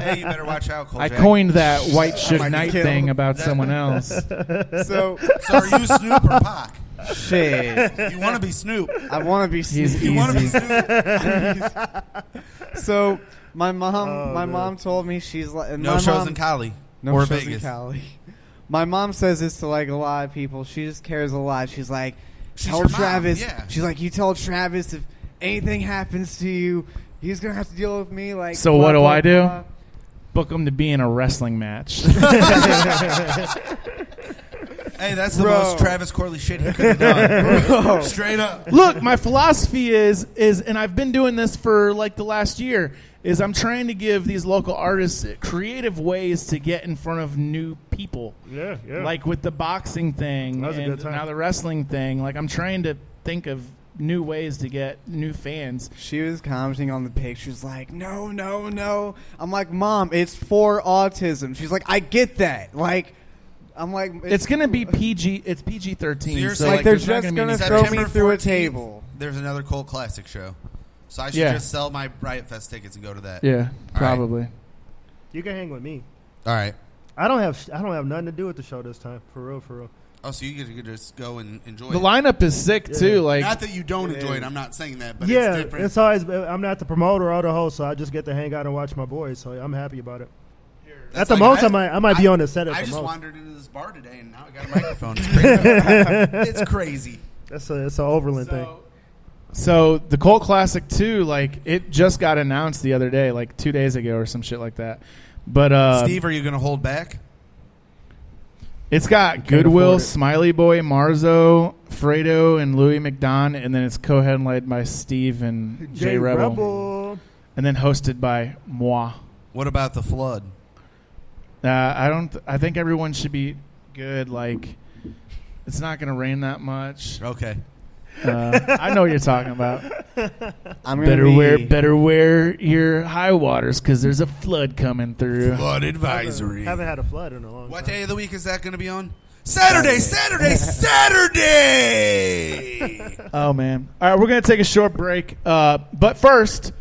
Hey, you better watch out, Cole I Jack. coined that white Suge Knight thing about someone else. So are you Snoop or Pac? Shit. You want to be Snoop. I want to be Snoop. You want to be Snoop. So my mom told me, she's like, No my shows mom, in Cali no or shows Vegas. in Cali. My mom says this to, like, a lot of people. She just cares a lot. She's like, She's tell your mom, Travis. yeah. She's like, you tell Travis if anything happens to you, he's gonna have to deal with me. Like, So blah, what do blah, I do? blah. Book him to be in a wrestling match. Hey, that's the most Travis Corley shit he could have done. Straight up. Look, my philosophy is, and I've been doing this for like the last year, is I'm trying to give these local artists creative ways to get in front of new people. Yeah. Like with the boxing thing That was a and good time. now the wrestling thing. Like, I'm trying to think of new ways to get new fans. She was commenting on the pictures like, no. I'm like, Mom, it's for autism. She's like, I get that. Like, I'm like, It's going to be PG. It's PG-13. So like, they're there's not just gonna be gonna any- throw me through a table. There's another Cult Classic show. So I should Yeah. just sell my Riot Fest tickets and go to that. Yeah, All right. probably. You can hang with me. All right. I don't have nothing to do with the show this time. For real. Oh, so you could just go and enjoy The it. lineup is sick too. Like, Not that you don't enjoy it. I'm not saying that, but yeah, it's different. it's always. I'm not the promoter or the host, so I just get to hang out and watch my boys. So I'm happy about it. At the most, I might be on the set. At I the just most. wandered into this bar today, and now I got a microphone. It's crazy. It's crazy. It's an Overland thing. So the Cult Classic 2, like, it just got announced the other day, like 2 days ago or some shit like that. But Steve, are you going to hold back? It's got Goodwill, Smiley Boy, Marzo, Fredo, and Louis McDon, and then it's co-headlined by Steve and Jay Rebel, and then hosted by moi. What about the flood? I think everyone should be good. Like, it's not going to rain that much. Okay. I know what you're talking about. I'm better wear your high waters because there's a flood coming through. Flood advisory. Haven't had a flood in a long time. What day of the week is that going to be on? Saturday. Oh, man. All right, we're going to take a short break. But first,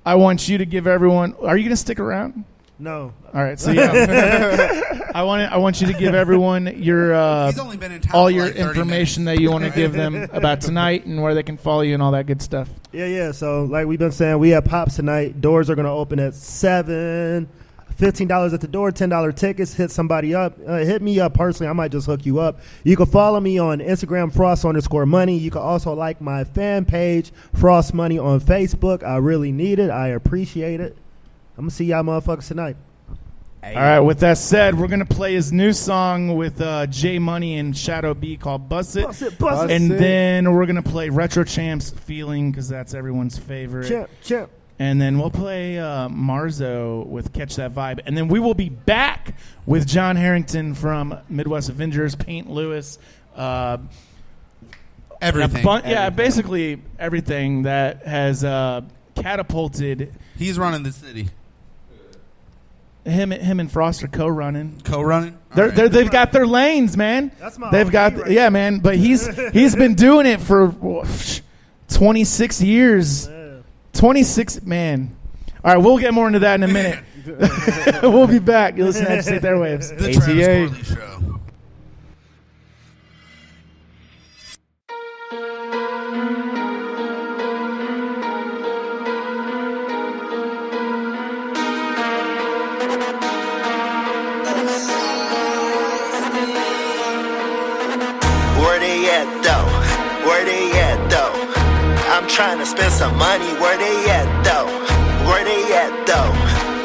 I want you to give everyone... Are you going to stick around? No. All right, so yeah, I want you to give everyone your He's only been in town all for your like 30 information that you want to give them about tonight and where they can follow you and all that good stuff. Yeah. So like we've been saying, we have Pops tonight. Doors are going to open at 7. $15 at the door, $10 tickets. Hit somebody up. Hit me up personally. I might just hook you up. You can follow me on Instagram, Frost_money. You can also like my fan page, Frost Money, on Facebook. I really need it. I appreciate it. I'm going to see y'all motherfuckers tonight. All right, with that said, we're going to play his new song with J Money and Shadow B called Bust It. Bust It, Bust It. And then we're going to play Retro Champs Feeling because that's everyone's favorite. Champ. And then we'll play Marzo with Catch That Vibe. And then we will be back with John Harrington from Midwest Avengers, Paint Lewis. Everything. Basically everything that has catapulted. He's running the city. Him and Frost are co-running. They've got their lanes, man. That's my They've got right there. man. But he's been doing it for 26 years. 26, man. All right, we'll get more into that in a minute. We'll be back. You listen to Agitate the Airwaves. The ATA. Travis Corley Show. Where they at though? Where they at though? I'm trying to spend some money. Where they at though? Where they at though?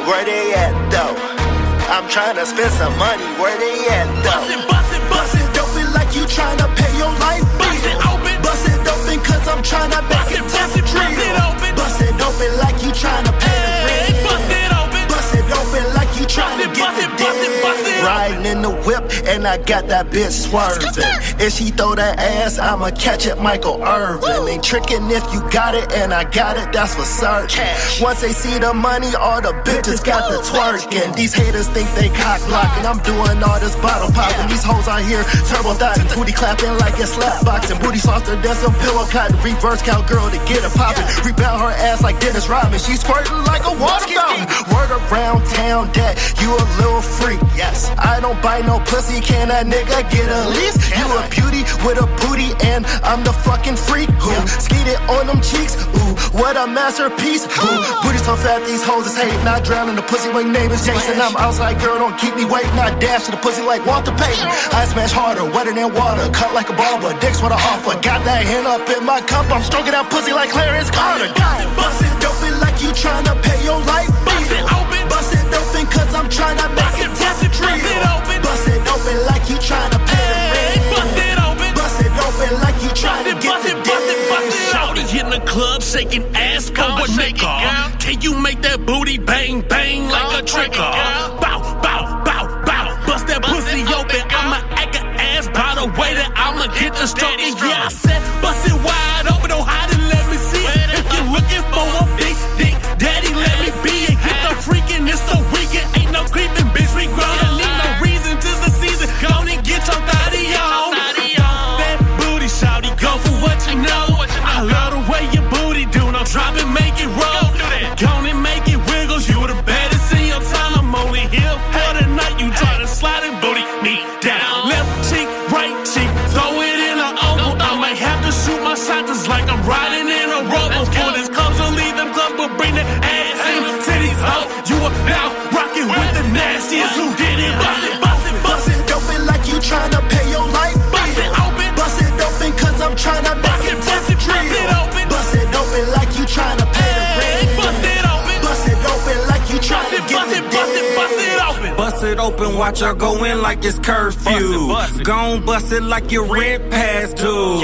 Where they at though? I'm trying to spend some money. Where they at though? Bust it open like you tryna pay your life bill. Bust it open cause I'm tryna make it real. Bust it open like you tryna pay the rent. Bust it open like you tryna get the deal. Riding in the whip and I got that bitch swerving. If she throw that ass, I'ma catch it, Michael Irvin. Ain't tricking if you got it and I got it, that's for certain. Once they see the money, all the bitches got the twerking. These haters think they cock blocking. I'm doing all this bottle popping. These hoes out here turbo thotting, booty clapping like it's slap boxing. Booty softer than some pillow cotton. Reverse cowgirl to get it popping. Rebound her ass like Dennis Rodman. She squirting like a water fountain. Word around town that you a little freak. Yes, I don't buy no pussy. Can a nigga get a lease? You a beauty with a booty and I'm the fucking freak who skeeted on them cheeks. Ooh, what a masterpiece. Ooh, booty so fat these hoes is hating. I drown in the pussy when name is Jason. I'm outside, girl, don't keep me waiting. I dash to the pussy like Walter Payton. I smash harder, wetter than water, cut like a barber. Dicks what I offer. Got that hand up in my cup. I'm stroking that pussy like Clarence Carter. Bust it open like you tryna pay your life bill. Bust it open cause I'm tryna make it real. Bust it open like you tryna pay the rent. Bust it open like you tryna get the deal. Shawty in the club shaking ass for a nigga. Can you make that booty bang bang like a trigger? Bow, bow, bow, bow. Bust that pussy open. I'ma act a ass by the way that I'ma get the stroking. Yeah, I said bust it wide open. Don't hide it, let me see. If you're looking for a big dick, daddy, let me be it. Get the freaking, it's the weekend. Ain't no creeping, bitch. We grown. Don't need no reason to the season. Go and get your thotty on. That booty, shawty, go for what you know. I love the way your booty do. Now drop it, make it roll. Go and make it wiggles. You the baddest in your time. I'm only here for the night. You try to slide and booty me down. Left cheek, right cheek, throw it in an oval. I might have to shoot my shot just like I'm riding in a robo. Pull this close and leave them clubs, but bring the ass in. Titties out. You are now rocking with the nastiest. Who did it? Bust it open like you tryna pay your life bill. Bust it open cause I'm tryna make it real. Bust it open like you tryna pay the rent. Bust it open like you tryna get the deal. Bust it open, watch her go in like it's curfew. Gon' bust it like your rent past due.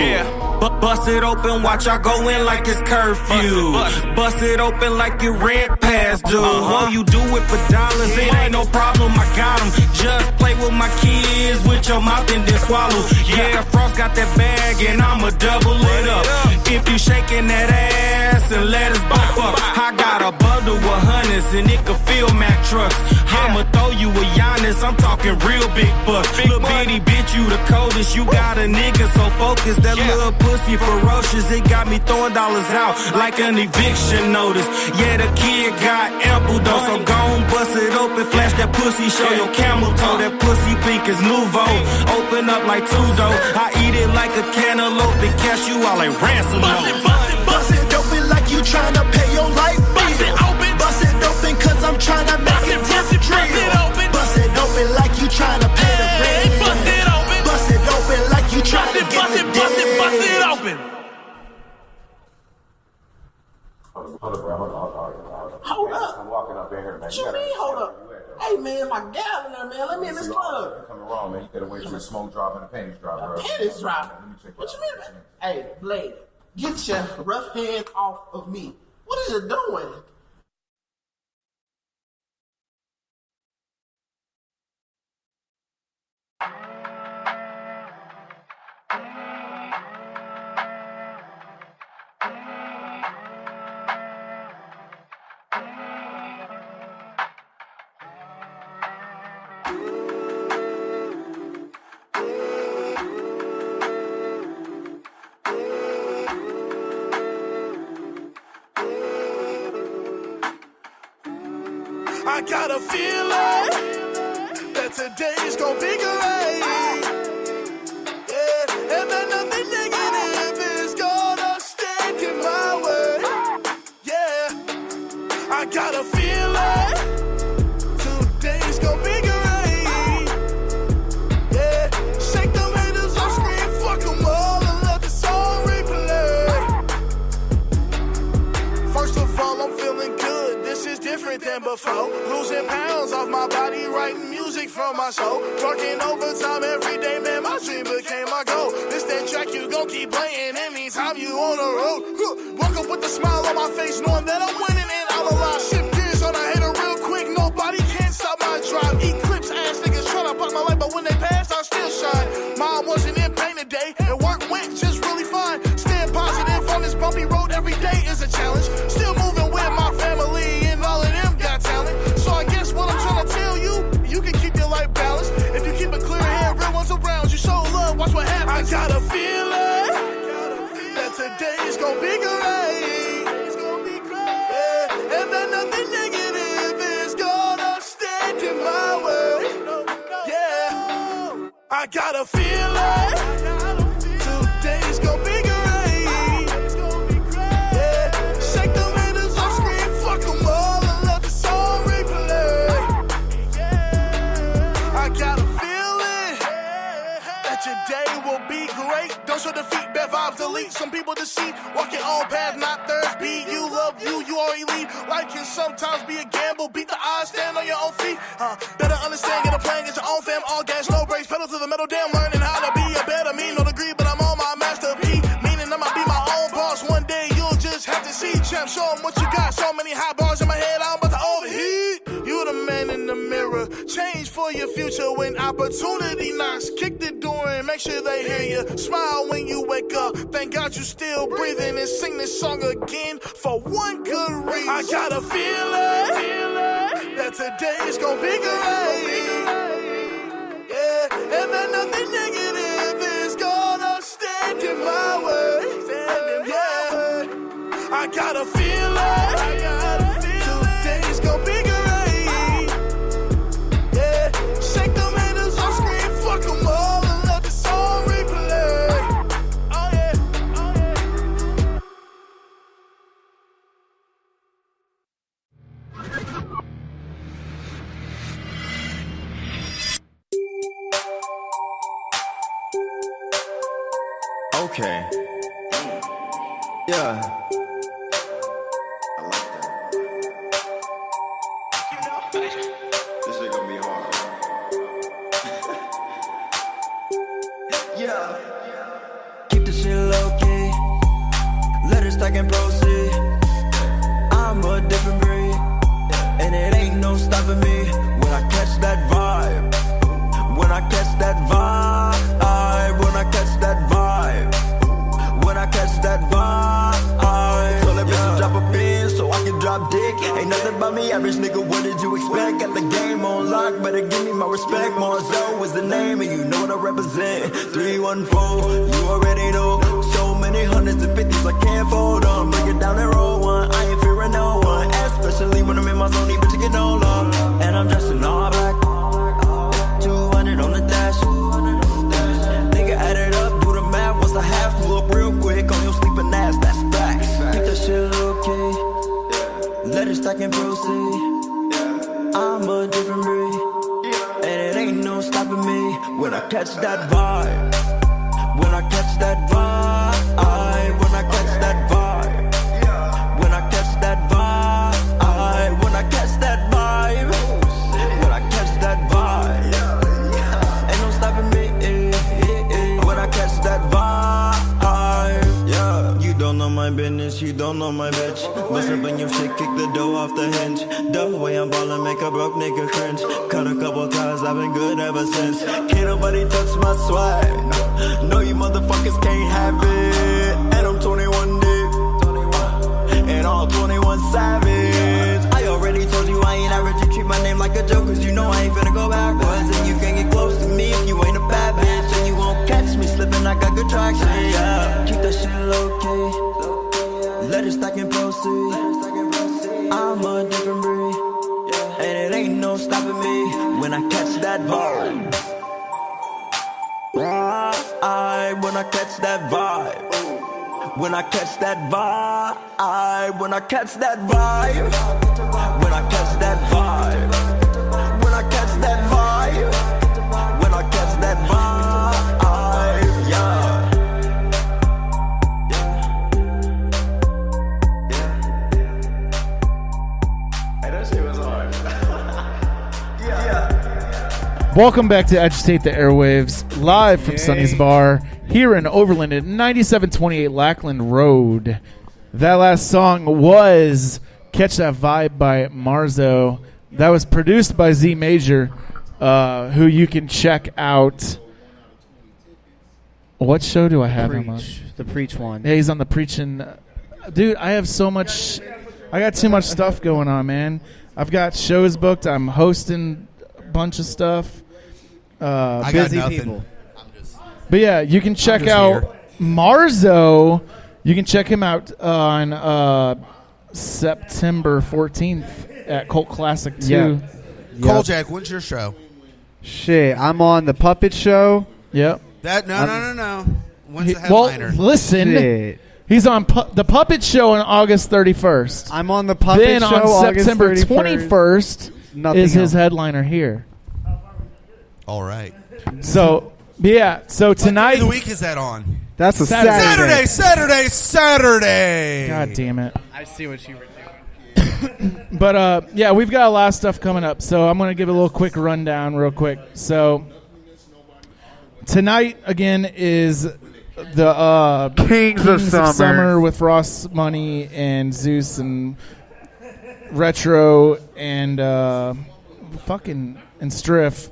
Bust it open, watch her go in like it's curfew. Bust it open like your rent past due. Oh, you do it for dollars, it ain't no problem, I got them. Just play with my kids, with your mouth and then swallow. Yeah, Frost got that bag and I'ma double it up. If you shaking that ass and let us bump up, I got a bundle with hundreds and it can fill Mack trucks. I'ma throw you a Giannis, I'm talking real big bucks. Little bitty bitch, you the coldest, you got a nigga so focused. That little pussy ferocious, it got me throwing dollars out like an eviction notice. Yeah, the kid got ample though, so gon' bust it open, flash that pussy, show your camel toe. That pussy pink is nouveau, open up like Tudo. I eat it like a cantaloupe and cash you all like ransom notes. Bust it open like you tryna pay your life bill. Bust it open cause I'm I'm tryna make it different. Bust it open like you tryna pay the rent. Bust it open. Bust it open like you tryna get the debt. Bust it open. Hold up. I'm walking up in here, man. What you mean, hold up? Hey, man, my gal in there, man. Let me in this club. Coming wrong, man. You gotta wait till the smoke drop and the panties drop, bro. Panties drop? Let me check What you mean, man? Hey, Blade, get your rough hands off of me. What is you doing? I got a feeling that today's gonna be great. Yeah, and that nothing negative is gonna stand in my way. Yeah, I got a feeling today's gonna be great. Yeah, shake them haters off, scream fuck them all and let the song replay. First of all, I'm feeling good. This is different than before. Losing pounds off my body, writing music from my soul. Working overtime every day, man, my dream became my goal. This that track you gon' keep playing anytime you on the road. Woke up with a smile on my face, knowing that I'm winning and I'm alive. Shift gears on a hater real quick, nobody can stop my drive. Eclipse ass niggas tryna pop my life, but when they pass, I still shine. Mom wasn't in pain today, and work went just really fine. Staying positive on this bumpy road every day is a challenge. Still moving with my family, and all of them got talent. So I guess what I'm trying to tell you, you can keep your life balanced. If you keep a clear head, real ones around you, show love, watch what happens. I got a feeling that today's gonna be great. Yeah, and that nothing negative is gonna stand in my way. Yeah, I got a feeling today's gonna be great. Yeah, shake them haters off, scream fuck them all and let the song replay. I got a feeling that your day will be great. Don't show defeat, bad vibes delete. Some people deceive, walk your own path, not theirs. Be you, love you, you are elite. Life can sometimes be a gamble. Beat the odds, stand on your own feet. Better understand, get a plan, get your own fam. All gas, no brakes, pedal to the metal. Damn, learning how to be a better me. No degree, but I'm on my masterpiece. Meaning I'ma be my own boss. One day you'll just have to see. Champ, show 'em what you got. So many high bars in my head, I'm about to overheat. You the man in the mirror. Change for your future when opportunity knocks. Kick the door and make sure they hear you. Smile when you wake up. Thank God you still breathing and sing this song again for one good reason. I got a feeling that today's gonna be great. Yeah, and that nothing negative is gonna stand in my way. Yeah, I got a feeling today's gonna be great. Yeah, shake them haters off, scream fuck them all and let the song replay. Oh yeah, oh yeah. Okay. Yeah. This shit gonna be hard. Yeah. Keep the shit low key. Let it stack and proceed. I'm a different breed, and it ain't no stopping me when I catch that vibe. When I catch that vibe. When I catch that vibe. When I catch that vibe. Tell that bitch to drop a pin so I can drop dick. Ain't nothing about me, average nigga. What did you expect? Got the game on lock, better give me my respect. Marzo is the name, and you know what I represent. 314, you already know. So many hundreds and fifties, I can't fold on. Break it down and roll one. I ain't fearing no one, especially when I'm in my zone. Even to get no love, and I'm dressed in all black. 200 on the dash. Nigga, add it up, do the math. Once I have to look real quick on your sleeping ass, that's facts. Keep that shit low key. Let it stack and proceed. stopping me when I catch that vibe. When I catch that vibe. When I catch that vibe. When I catch that vibe. When I catch that vibe. When I catch that vibe. Ain't no stopping me when I catch that vibe. Yeah. You don't know my business, you don't know my bitch. Bust up in your shit, kick the dough off the hinge. The way I'm ballin', make a broke nigga cringe. Cut a couple times, I've been good ever since. Can't nobody touch my swag. No, you motherfuckers can't have it. And I'm 21 deep. And all 21 savage. I already told you I ain't average. You treat my name like a joke, cause you know I ain't finna go backwards. And you can't get close to me if you ain't a bad bitch. And you won't catch me slipping, I got good traction. Yeah. Keep that shit low key. Let it stack and proceed. I'm a different breed. And it ain't no stopping me when I catch that vibe. When I catch that vibe. When I catch that vibe. When I catch that vibe. When I catch that vibe. When I catch that vibe. When I catch that vibe. Yeah. Welcome back to Agitate the Airwaves, live from Sonny's Bar here in Overland at 9728 Lackland Road. That last song was Catch That Vibe by Marzo. That was produced by Z Major, who you can check out. What show do I have him on? The Preach one. Yeah, he's on the Preaching. Dude, I have so much. I got too much stuff going on, man. I've got shows booked. I'm hosting bunch of stuff. Busy people. But yeah, you can check out here. Marzo. You can check him out on September 14th at Cult Classic 2. Yep. Cole Jack, when's your show? Shit, I'm on the Puppet Show. Yep. No. When's the headliner? Well, listen. Shit. He's on the Puppet Show on August 31st. I'm on the Puppet Show on August September 21st is his else. headliner here. All right. So, yeah. So tonight. What day of the week is that on? That's a Saturday. Saturday. God damn it. I see what you were doing. But, yeah, we've got a lot of stuff coming up. So I'm going to give a little quick rundown real quick. So tonight, again, is the Kings of Summer with Ross Money and Zeus and Retro and and Striff.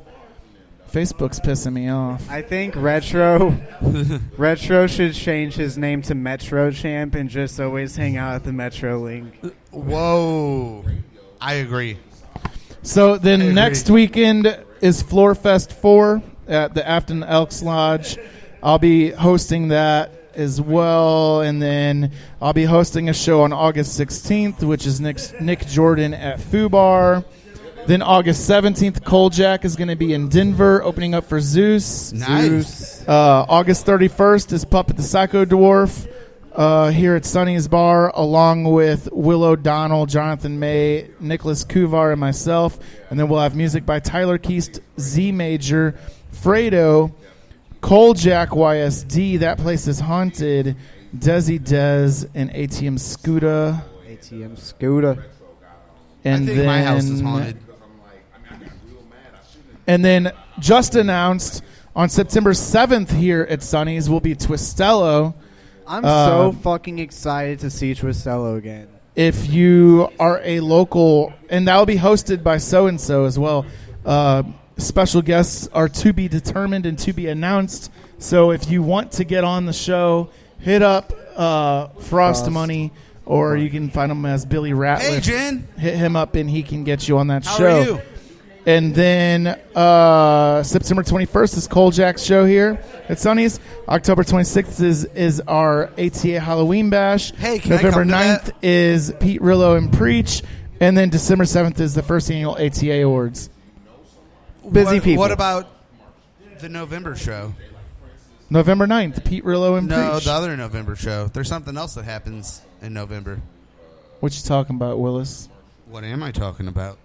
Facebook's pissing me off. I think Retro should change his name to Metro Champ and just always hang out at the Metro Link. Whoa. I agree. So then next weekend is Floor Fest 4 at the Afton Elks Lodge. I'll be hosting that as well. And then I'll be hosting a show on August 16th, which is Nick Jordan at Foo Bar. Then August 17th, Cole Jack is going to be in Denver, opening up for Zeus. Nice. August 31st is Puppet the Psycho Dwarf here at Sonny's Bar, along with Will O'Donnell, Jonathan May, Nicholas Kuvar, and myself. And then we'll have music by Tyler Keast, Z Major, Fredo, Cole Jack YSD, That Place is Haunted, Desi Dez, and ATM Scooter. ATM Scooter. And I think my house is haunted. And then just announced on September 7th here at Sonny's will be Twistello. I'm so fucking excited to see Twistello again. If you are a local, and that will be hosted by so-and-so as well. Special guests are to be determined and to be announced. So if you want to get on the show, hit up Frost Money, or you can find him as Billy Ratliff. Hey, Jen. Hit him up and he can get you on that How show. are you? And then September 21st is Cole Jack's show here at Sonny's. October 26th is our ATA Halloween Bash. Hey, can November I come to 9th that? is Pete Rillo and Preach. And then December 7th is the first annual ATA Awards. Busy people. What about the November show? November 9th, Pete Rillo and No, Preach. the other November show. There's something else that happens in November. What you talking about, Willis? What am I talking about?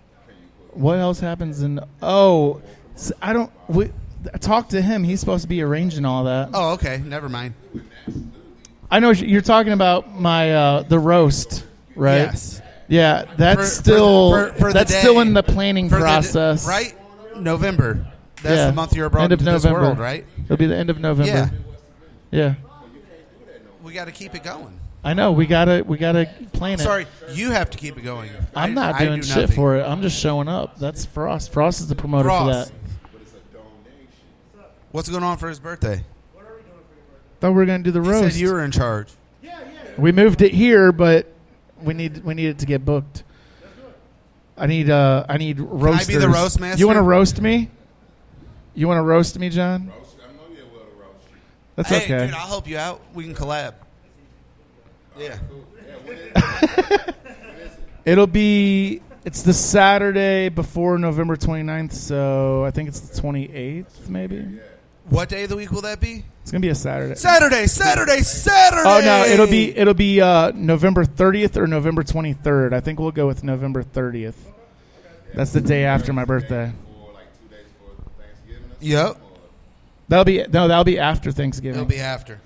What else happens in... Oh, I don't... talk to him. He's supposed to be arranging all that. Oh, okay. Never mind. I know you're talking about my the roast, right? Yes. Yeah, that's for the day, still in the planning for process. Right? November. That's Yeah. the month you're brought End of into this November. world, right? It'll be the end of November. Yeah. We got to keep it going. I know we gotta plan it. Sorry, you have to keep it going. I'm not I doing do shit nothing. for it. I'm just showing up. That's Frost. Frost is the promoter for Frost. that. What's going on for his birthday? Thought we were gonna do the He roast. said you were in charge. We moved it here, but we need it to get booked. I need roasters. be the roast master? You want to roast me? You want to roast me, John? That's Hey, okay. dude, I'll help you out. We can collab. Yeah. It's the Saturday before November 29th, so I think it's the 28th, maybe. What day of the week will that be? It's gonna be a Saturday. Saturday. Oh no, it'll be November 30th or November 23rd. I think we'll go with November 30th. That's the day after my birthday. Yep. That'll be after Thanksgiving. It'll be after.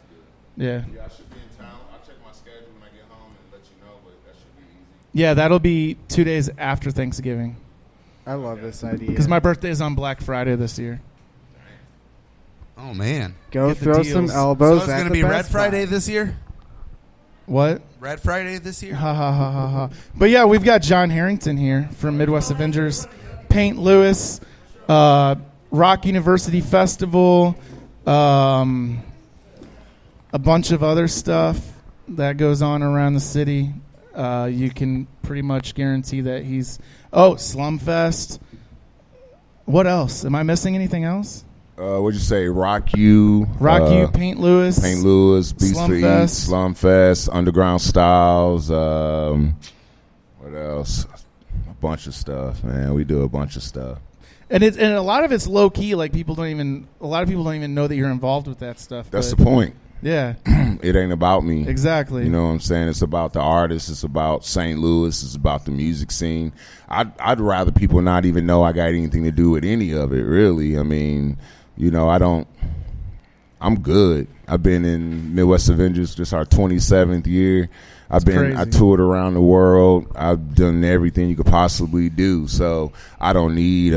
Yeah. Yeah, I should be in town. I'll check my schedule when I get home and let you know, but that should be easy. Yeah, that'll be 2 days after Thanksgiving. I love this idea. Because my birthday is on Black Friday this year. Oh man. Go Get the throw some deals. elbows. So it's at going to the be Red Best Friday Buy. this year? What? Red Friday this year? Ha ha ha ha ha. But yeah, we've got John Harrington here from Midwest Avengers, Paint Lewis, Rock University Festival, a bunch of other stuff that goes on around the city. You can pretty much guarantee that he's... Oh, Slumfest. What else? Am I missing anything else? What'd you say? Rock You, Paint Lewis, Beats for Eats, Slumfest, Underground Styles. What else? A bunch of stuff, man. We do a bunch of stuff. And a lot of it's low key. Like a lot of people don't even know that you're involved with that stuff. That's but the point. Yeah. It ain't about me. Exactly. You know what I'm saying? It's about the artists. It's about St. Louis. It's about the music scene. I'd rather people not even know I got anything to do with any of it, really. I mean, you know, I'm good. I've been in Midwest Avengers, this our 27th year. I toured around the world. I've done everything you could possibly do. So I don't need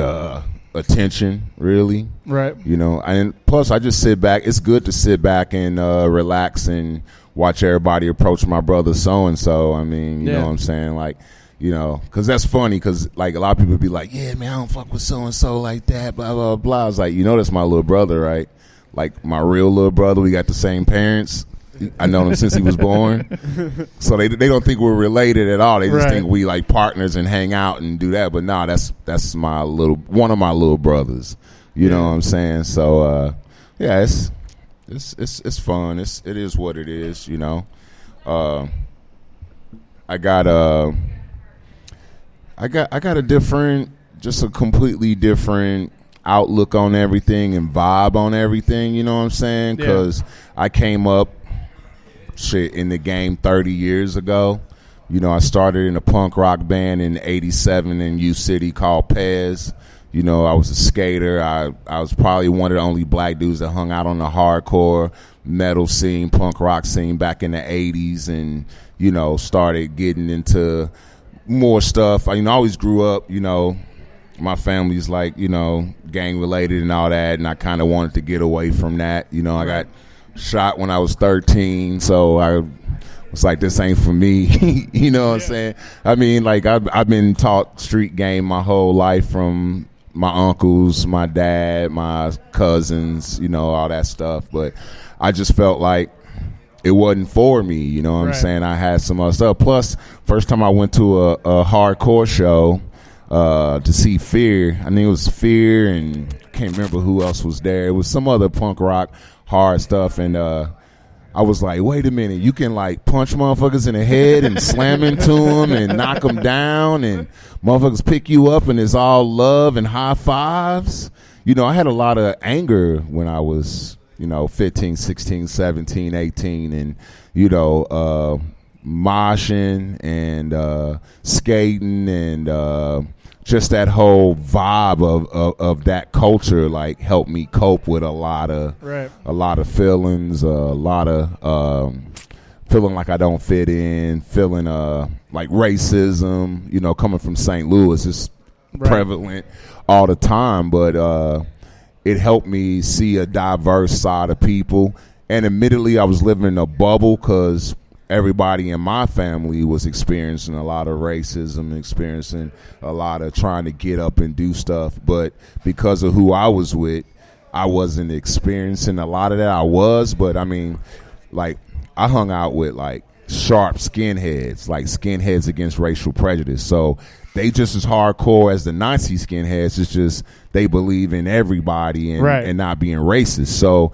attention, really. Right. You know, and plus I just sit back. It's good to sit back and relax and watch everybody approach my brother so-and-so. I mean, you know what I'm saying? Like, you know, because that's funny because, like, a lot of people be like, yeah, man, I don't fuck with so-and-so like that, blah, blah, blah. I was like, you know, that's my little brother, right? Like, my real little brother. We got the same parents. I known him since he was born. So they don't think we're related at all. They just think we, like, partners and hang out and do that. But, nah, that's my one of my little brothers. You know what I'm saying? So, yeah, it's fun. It is what it is, you know. I got a different, just a completely different outlook on everything and vibe on everything, you know what I'm saying? Because I came up in the game 30 years ago. You know, I started in a punk rock band in '87 in U City called Pez. You know, I was a skater. I was probably one of the only black dudes that hung out on the hardcore metal scene, punk rock scene back in the 80s, and, you know, started getting into more stuff. I always grew up, you know, my family's like, you know, gang related and all that, and I kind of wanted to get away from that. You know, I got shot when I was 13, so I was like, this ain't for me. You know what I'm saying? I mean, like, I've been taught street game my whole life from my uncles, my dad, my cousins, you know, all that stuff. But I just felt like it wasn't for me, you know what I'm saying? I had some other stuff. Plus, first time I went to a hardcore show to see Fear. I think it was Fear, and I can't remember who else was there. It was some other punk rock hard stuff, and I was like, wait a minute, you can like punch motherfuckers in the head and slam into them and knock them down, and motherfuckers pick you up and it's all love and high fives. You know, I had a lot of anger when I was, you know, 15, 16, 17, 18, and, you know, moshing and skating and just that whole vibe of that culture, like, helped me cope with a lot of feelings, a lot of feeling like I don't fit in, feeling like racism. You know, coming from St. Louis, it's prevalent all the time, but it helped me see a diverse side of people. And admittedly, I was living in a bubble because everybody in my family was experiencing a lot of racism, experiencing a lot of trying to get up and do stuff. But because of who I was with, I wasn't experiencing a lot of that. I was, but I mean, like, I hung out with like sharp skinheads, like skinheads against racial prejudice. So they just as hardcore as the Nazi skinheads. It's just they believe in everybody and not being racist. So,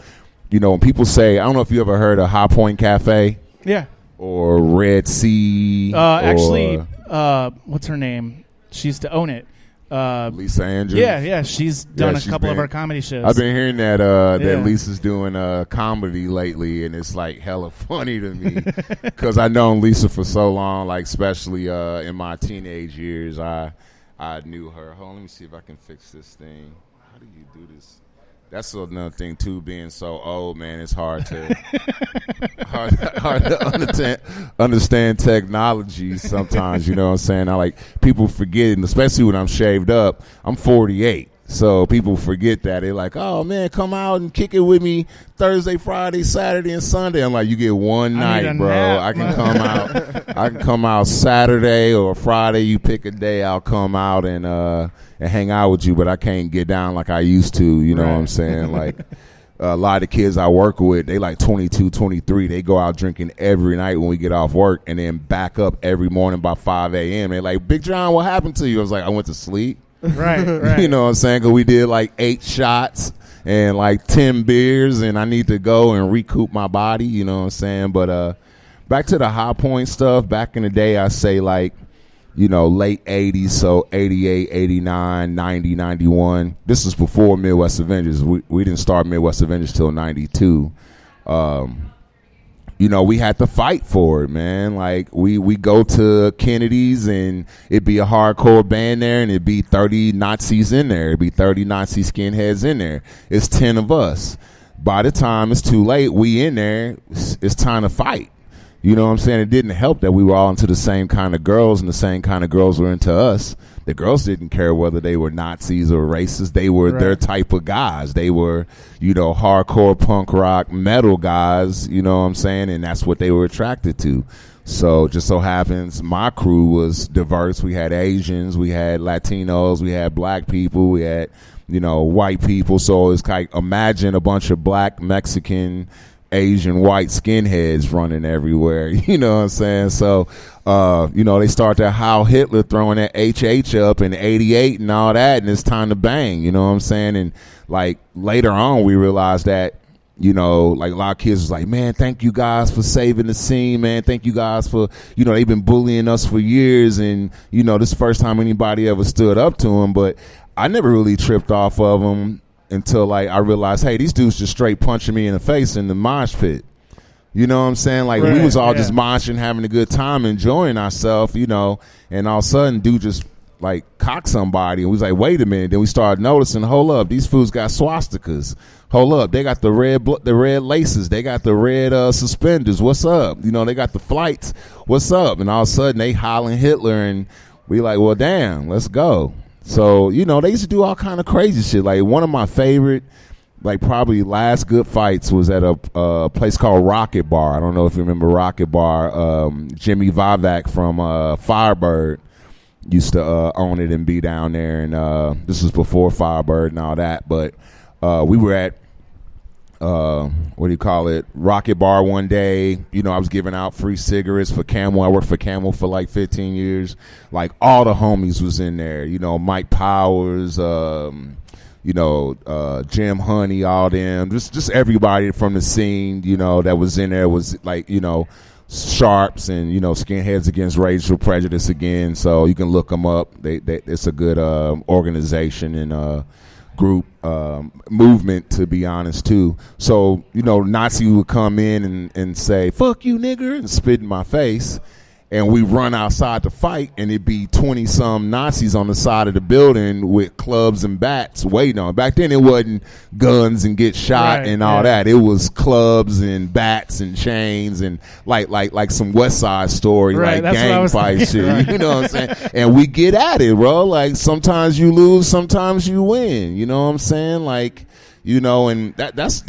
you know, when people say, I don't know if you ever heard of High Point Cafe. Yeah. Or Red Sea. Actually, what's her name? She used to own it. Lisa Andrews. Yeah. She's done a couple of our comedy shows. I've been hearing that Lisa's doing comedy lately, and it's like hella funny to me because I've known Lisa for so long. Like, especially in my teenage years, I knew her. Hold on, let me see if I can fix this thing. How do you do this? That's another thing too. Being so old, man, it's hard to understand technology sometimes. You know what I'm saying? I like people forget, and especially when I'm shaved up. I'm 48, so people forget that. They're like, "Oh man, come out and kick it with me Thursday, Friday, Saturday, and Sunday." I'm like, "You get one night, bro. Nap. I can come out. I can come out Saturday or Friday. You pick a day, I'll come out and hang out with you, but I can't get down like I used to, you know what I'm saying? Like, a lot of the kids I work with, they like 22, 23. They go out drinking every night when we get off work and then back up every morning by 5 a.m. They're like, Big John, what happened to you? I was like, I went to sleep. Right. You know what I'm saying? Because we did like 8 shots and like 10 beers, and I need to go and recoup my body, you know what I'm saying? But back to the High Point stuff, back in the day, I say like, you know, late 80s, so 88, 89, 90, 91. This was before Midwest Avengers. We didn't start Midwest Avengers till 92. You know, we had to fight for it, man. Like, we go to Kennedy's, and it'd be a hardcore band there, and it'd be 30 Nazis in there. It'd be 30 Nazi skinheads in there. It's 10 of us. By the time it's too late, we in there, it's time to fight. You know what I'm saying? It didn't help that we were all into the same kind of girls, and the same kind of girls were into us. The girls didn't care whether they were Nazis or racist. They were their type of guys. They were, you know, hardcore punk rock metal guys, you know what I'm saying? And that's what they were attracted to. So just so happens my crew was diverse. We had Asians, we had Latinos, we had black people, we had, you know, white people. So it's like, imagine a bunch of black, Mexican, Asian, white skinheads running everywhere. You know what I'm saying? So, you know, they start that Heil Hitler throwing that HH up in 88 and all that, and it's time to bang. You know what I'm saying? And like later on, we realized that, you know, like a lot of kids was like, man, thank you guys for saving the scene, man. Thank you guys for, you know, they've been bullying us for years, and, you know, this is the first time anybody ever stood up to them. But I never really tripped off of them until like I realized, hey, these dudes just straight punching me in the face in the mosh pit. You know what I'm saying? Like, we was all just moshing, having a good time, enjoying ourselves, you know, and all of a sudden dude just like cocked somebody, and we was like, wait a minute. Then we started noticing, hold up, these fools got swastikas. Hold up, they got the red laces, they got the red suspenders. What's up? You know, they got the flights. What's up? And all of a sudden they hollering Hitler, and we like, well, damn, let's go. So, you know, they used to do all kind of crazy shit. Like, one of my favorite, like, probably last good fights was at a place called Rocket Bar. I don't know if you remember Rocket Bar. Jimmy Vivek from Firebird used to own it and be down there. And this was before Firebird and all that. But we were at, Rocket Bar one day. You know, I was giving out free cigarettes for Camel. I worked for Camel for like 15 years. Like, all the homies was in there. You know, Mike Powers, you know, Jim Honey, all them. Just everybody from the scene, you know, that was in there was like, you know, Sharps and, you know, Skinheads Against Racial Prejudice again. So you can look them up. It's a good organization and group movement, to be honest, too. So, you know, Nazi would come in and say, fuck you, nigger, and spit in my face. and we run outside to fight, and it'd be 20-some Nazis on the side of the building with clubs and bats waiting on. Back then, it wasn't guns and get shot and all that. It was clubs and bats and chains and like some West Side Story, like gang fight shit. You know what I'm saying? And we get at it, bro. Like sometimes you lose, sometimes you win. You know what I'm saying? Like, you know, and that's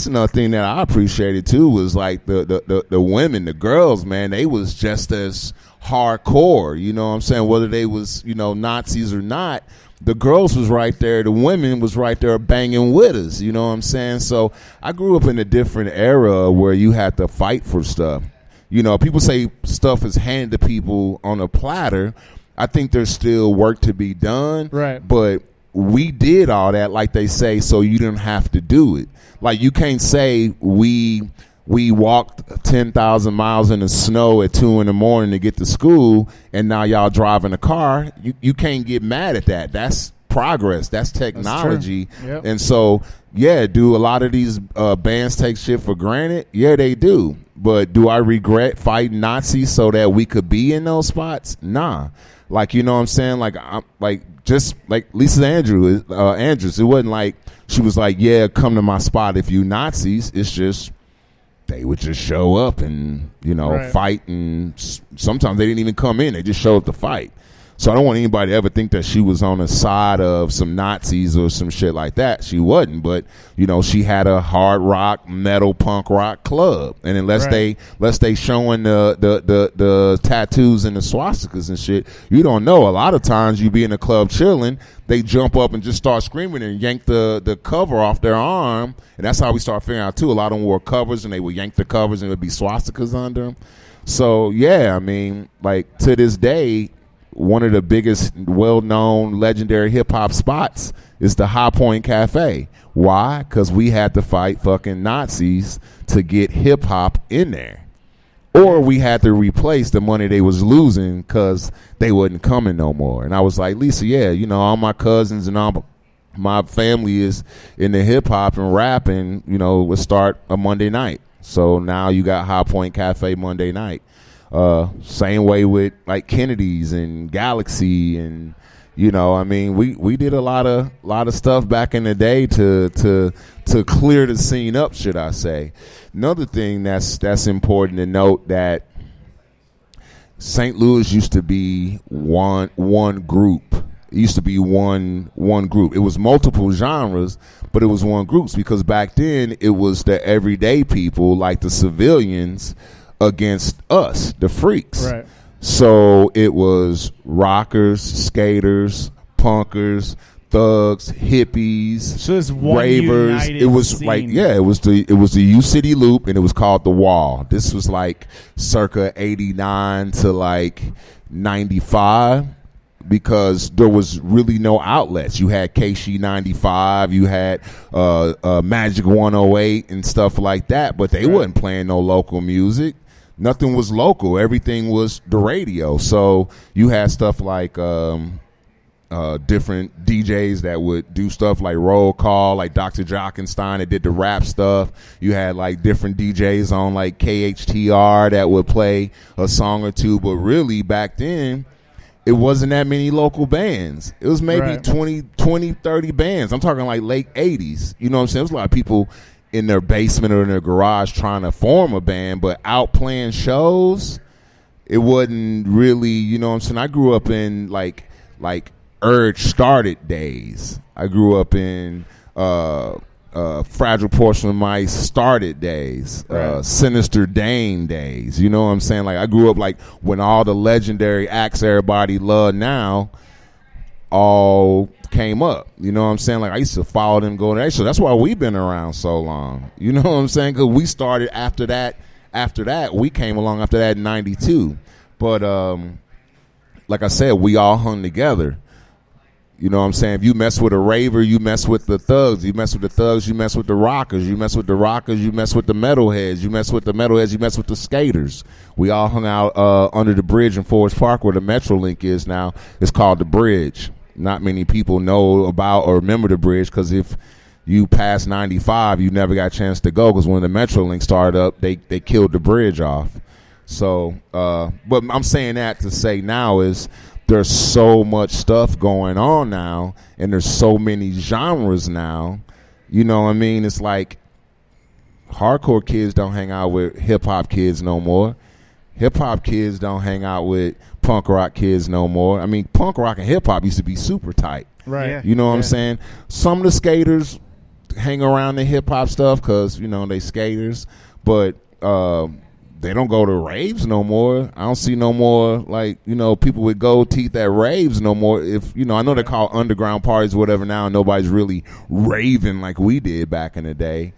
another thing that I appreciated too, was like the women, the girls, man, they was just as hardcore, you know what I'm saying? Whether they was, you know, Nazis or not, the girls was right there, the women was right there banging with us, you know what I'm saying? So I grew up in a different era where you had to fight for stuff. You know, people say stuff is handed to people on a platter. I think there's still work to be done. Right. But we did all that, like they say, so you didn't have to do it. Like, you can't say we walked 10,000 miles in the snow at 2 a.m. to get to school, and now y'all driving a car. You can't get mad at that. That's progress. That's technology. That's true. Yep. And so, yeah, do a lot of these bands take shit for granted? Yeah, they do. But do I regret fighting Nazis so that we could be in those spots? Nah. Like, you know what I'm saying? Like, just like Lisa Andrews, it wasn't like she was like, yeah, come to my spot if you Nazis. It's just they would just show up and, you know, fight. And sometimes they didn't even come in. They just showed up to fight. So I don't want anybody to ever think that she was on the side of some Nazis or some shit like that. She wasn't. But, you know, she had a hard rock, metal, punk rock club. And unless they showing the tattoos and the swastikas and shit, you don't know. A lot of times you be in a club chilling, they jump up and just start screaming and yank the cover off their arm. And that's how we start figuring out, too. A lot of them wore covers, and they would yank the covers, and it would be swastikas under them. So, yeah, I mean, like, to this day, one of the biggest, well-known, legendary hip-hop spots is the High Point Cafe. Why? Because we had to fight fucking Nazis to get hip-hop in there. Or we had to replace the money they was losing because they wasn't coming no more. And I was like, Lisa, yeah, you know, all my cousins and all my family is in the hip-hop and rap, and, you know, would start a Monday night. So now you got High Point Cafe Monday night. Same way with like Kennedy's and Galaxy, and you know, I mean, we did a lot of stuff back in the day to clear the scene up, should I say. Another thing that's important to note, that St. Louis used to be one group. It used to be one group. It was multiple genres, but it was one group, because back then it was the everyday people, like the civilians, against us, the freaks. Right. So it was rockers, skaters, punkers, thugs, hippies, so ravers. It was scene. like, yeah, it was the U City Loop, and it was called The Wall. This was like circa 89 to like 95. Because there was really no outlets. You had KC 95, you had Magic 108 and stuff like that, but they wasn't playing no local music. Nothing was local. Everything was the radio. So you had stuff like different DJs that would do stuff like Roll Call, like Dr. Jockenstein that did the rap stuff. You had like different DJs on like KHTR that would play a song or two. But really back then, it wasn't that many local bands. It was maybe 20, 30 bands. I'm talking like late 80s. You know what I'm saying? There was a lot of people in their basement or in their garage trying to form a band, but out playing shows, it wasn't really, you know what I'm saying? I grew up in like Urge Started days. I grew up in Fragile Porcelain Mice Started days, Sinister Dane days. You know what I'm saying? Like, I grew up like when all the legendary acts everybody love now all came up. You know what I'm saying? Like, I used to follow them going there. So that's why we've been around so long. You know what I'm saying? Because we started after that. After that, we came along after that in 92. But like I said, we all hung together. You know what I'm saying? If you mess with a raver, you mess with the thugs. You mess with the thugs, you mess with the rockers. You mess with the rockers, you mess with the metalheads. You mess with the metalheads, you mess with the skaters. We all hung out under the bridge in Forest Park where the Metrolink is now. It's called the Bridge. Not many people know about or remember the bridge, because if you pass 95, you never got a chance to go, because when the Metrolink started up, they killed the bridge off. So, but I'm saying that to say now is there's so much stuff going on now, and there's so many genres now. You know what I mean? It's like hardcore kids don't hang out with hip hop kids no more. Hip hop kids don't hang out with punk rock kids no more. I mean, punk rock and hip hop used to be super tight. Right. Yeah. You know what I'm saying? Some of the skaters hang around the hip hop stuff because, you know, they skaters, but they don't go to raves no more. I don't see no more, like, you know, people with gold teeth at raves no more. If, you know, I know they're called underground parties or whatever now, and nobody's really raving like we did back in the day.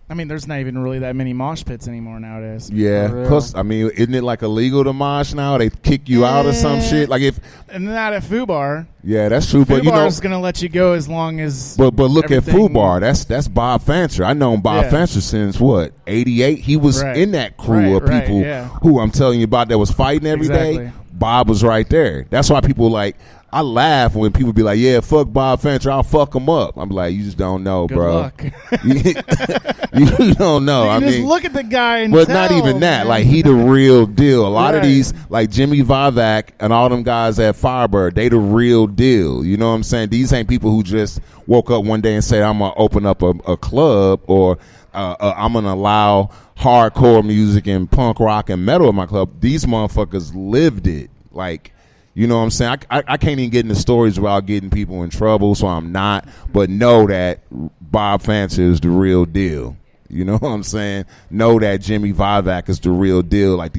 I mean, there's not even really that many mosh pits anymore nowadays. Yeah, because, I mean, isn't it like illegal to mosh now? They kick you out or some shit? Like if, and not at Foo Bar. Yeah, that's true. But you know, is going to let you go as long as. But look at everything- Foo Bar. That's Bob Fancher. I known Bob Fancher since what, 88? He was in that crew of people who I'm telling you about that was fighting every day. Bob was right there. That's why people like. I laugh when people be like, "Yeah, fuck Bob Fancher, I'll fuck him up." I'm like, "You just don't know, Good bro. luck. You don't know." You I just mean, look at the guy and but tell, not even that. man. Like he the real deal. A lot of Right. these, like Jimmy Vivek and all them guys at Firebird, they the real deal. You know what I'm saying? These ain't people who just woke up one day and said, "I'm gonna open up a club," or "I'm gonna allow hardcore music and punk rock and metal in my club." These motherfuckers lived it. Like. You know what I'm saying? I can't even get into stories about getting people in trouble, so I'm not. But know that Bob Fancher is the real deal. You know what I'm saying? Know that Jimmy Vivek is the real deal. Like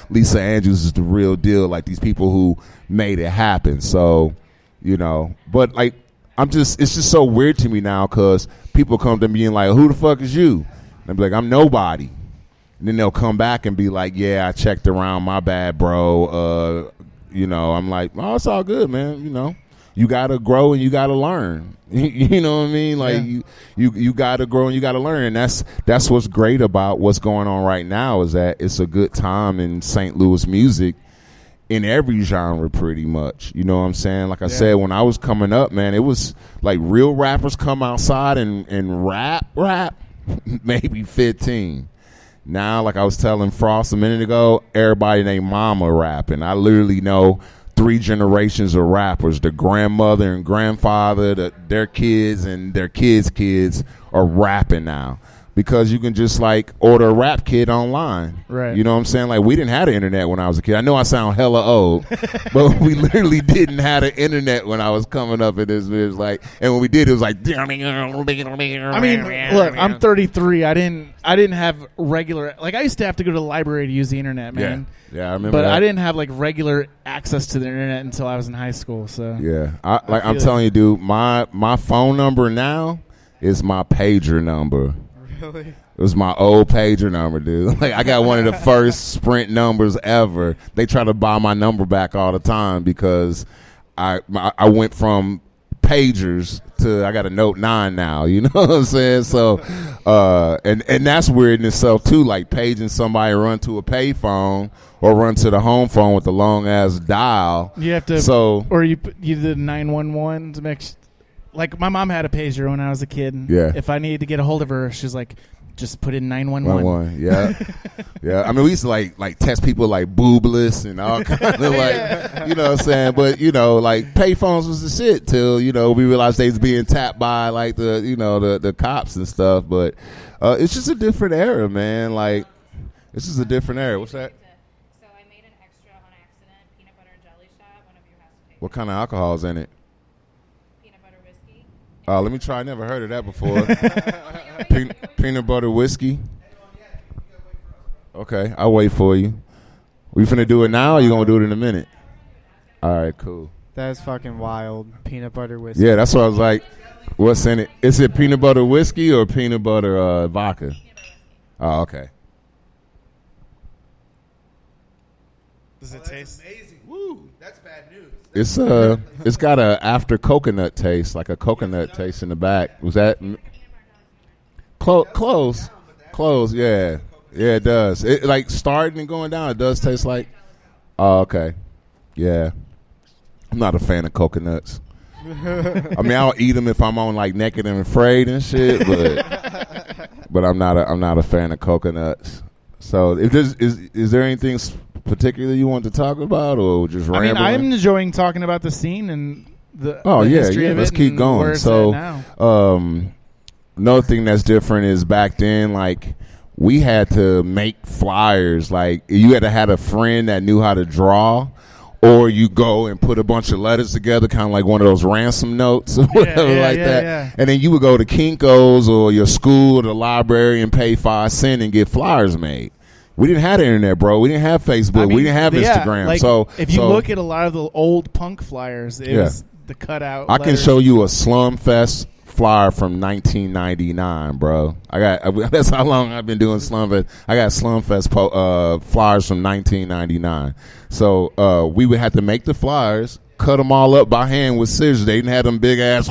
Lisa Andrews is the real deal. Like these people who made it happen. So, you know. But like, it's just so weird to me now because people come to me and like, "Who the fuck is you?" And I'm like, "I'm nobody." And then they'll come back and be like, "Yeah, I checked around. My bad, bro." You know, I'm like, "Oh, it's all good, man. You know, you gotta grow and you gotta learn." You know what I mean? Like you gotta grow and you gotta learn. And that's what's great about what's going on right now is that it's a good time in St. Louis music in every genre pretty much. You know what I'm saying? Like I said, when I was coming up, man, it was like real rappers come outside and rap, maybe 15. Now, like I was telling Frost a minute ago, everybody named Mama rapping. I literally know 3 generations of rappers. The grandmother and grandfather, their kids and their kids' are rapping now. Because you can just like order a rap kit online. Right. You know what I'm saying? Like we didn't have the internet when I was a kid. I know I sound hella old, but we literally didn't have the internet when I was coming up in this bitch. Like, and when we did, it was like. I mean, look, I'm 33. I didn't have regular. Like I used to have to go to the library to use the internet, man. Yeah, I remember. But that. I didn't have like regular access to the internet until I was in high school. So yeah, I'm telling you, dude, my phone number now is my pager number. Really? It was my old pager number, dude. Like I got one of the first Sprint numbers ever. They try to buy my number back all the time because I went from pagers to I got a Note 9 now. You know what I'm saying? So, and that's weird in itself too. Like paging somebody, run to a payphone or run to the home phone with the long ass dial. you have to. Or you did 911 to make. Like, my mom had a pager when I was a kid. And if I needed to get a hold of her, she's like, just put in 911. Yeah. Yeah. I mean, we used to, like test people like boobless and all kind of, like, you know what I'm saying? But, you know, like, payphones was the shit till, you know, we realized they was being tapped by, like, the, you know, the cops and stuff. But it's just a different era, man. Like, this is a different era. What's that? So I made an extra on accident peanut butter and jelly shot. One of you has to take What kind of alcohol's in it? Let me try. I never heard of that before. Peanut butter whiskey. Okay, I'll wait for you. We finna do it now, or you gonna do it in a minute? All right, cool. That's fucking wild. Peanut butter whiskey. Yeah, that's what I was like. What's in it? Is it peanut butter whiskey or peanut butter vodka? Oh, okay. Does it taste? Amazing. Woo, that's bad news. It's got a after coconut taste, like a coconut taste in the back. Was that close? Yeah, it does. It like starting and going down. It does taste like. Oh, okay. Yeah, I'm not a fan of coconuts. I mean, I'll eat them if I'm on like Naked and Afraid and shit, but I'm not a fan of coconuts. So, if there's is there anything particular you want to talk about, or just I rambling? mean, I'm enjoying talking about the scene and the history of it. Let's keep and going. where it's So, at now. another thing that's different is back then, like, we had to make flyers. Like, you had to have a friend that knew how to draw, or you go and put a bunch of letters together, kind of like one of those ransom notes or whatever that. Yeah. And then you would go to Kinko's or your school or the library and pay 5 cents and get flyers made. We didn't have the internet, bro. We didn't have Facebook. We didn't have Instagram. Like, so if you look at a lot of the old punk flyers, it was the cutout. I can show you a Slumfest flyer from 1999, bro. That's how long I've been doing Slumfest. I got Slumfest flyers from 1999. So we would have to make the flyers, cut them all up by hand with scissors. They didn't have them big ass.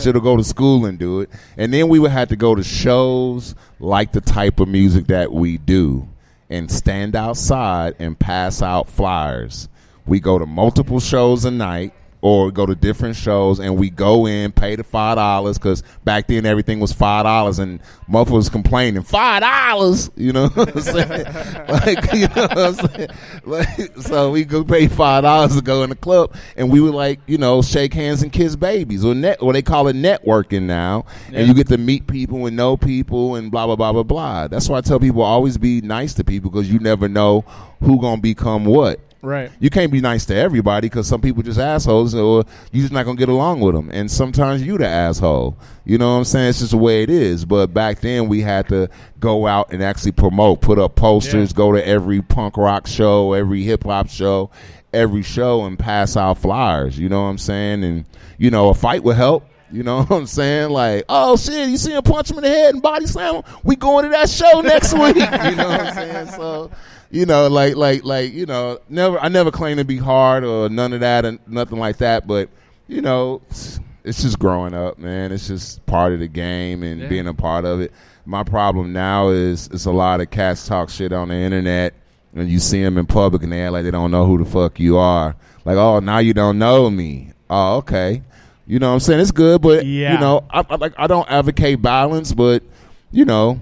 Should have go to school and do it. And then we would have to go to shows like the type of music that we do and stand outside and pass out flyers. We go to multiple shows a night, or go to different shows, and we go in, pay the $5, because back then everything was $5, and motherfuckers was complaining, $5, you know what I'm saying? Like, you know what I'm saying? Like, so we go pay $5 to go in the club, and we would, like, you know, shake hands and kiss babies, or they call it networking now, and you get to meet people and know people and blah, blah, blah, blah, blah. That's why I tell people always be nice to people, because you never know who gonna become what. Right. You can't be nice to everybody, because some people just assholes, or you just not going to get along with them. And sometimes you the asshole. You know what I'm saying? It's just the way it is. But back then we had to go out and actually promote, put up posters, go to every punk rock show, every hip hop show, every show, and pass out flyers. You know what I'm saying? And, you know, a fight would help. You know what I'm saying? Like, oh, shit, you see him punch him in the head and body slam him? We going to that show next week. You know what I'm saying? So, you know, like, you know, I never claim to be hard or none of that and nothing like that. But, you know, it's just growing up, man. It's just part of the game and being a part of it. My problem now is it's a lot of cats talk shit on the internet, and you see them in public and they act like they don't know who the fuck you are. Like, oh, now you don't know me. Oh, okay. You know what I'm saying? It's good, but, you know, I don't advocate violence, but, you know,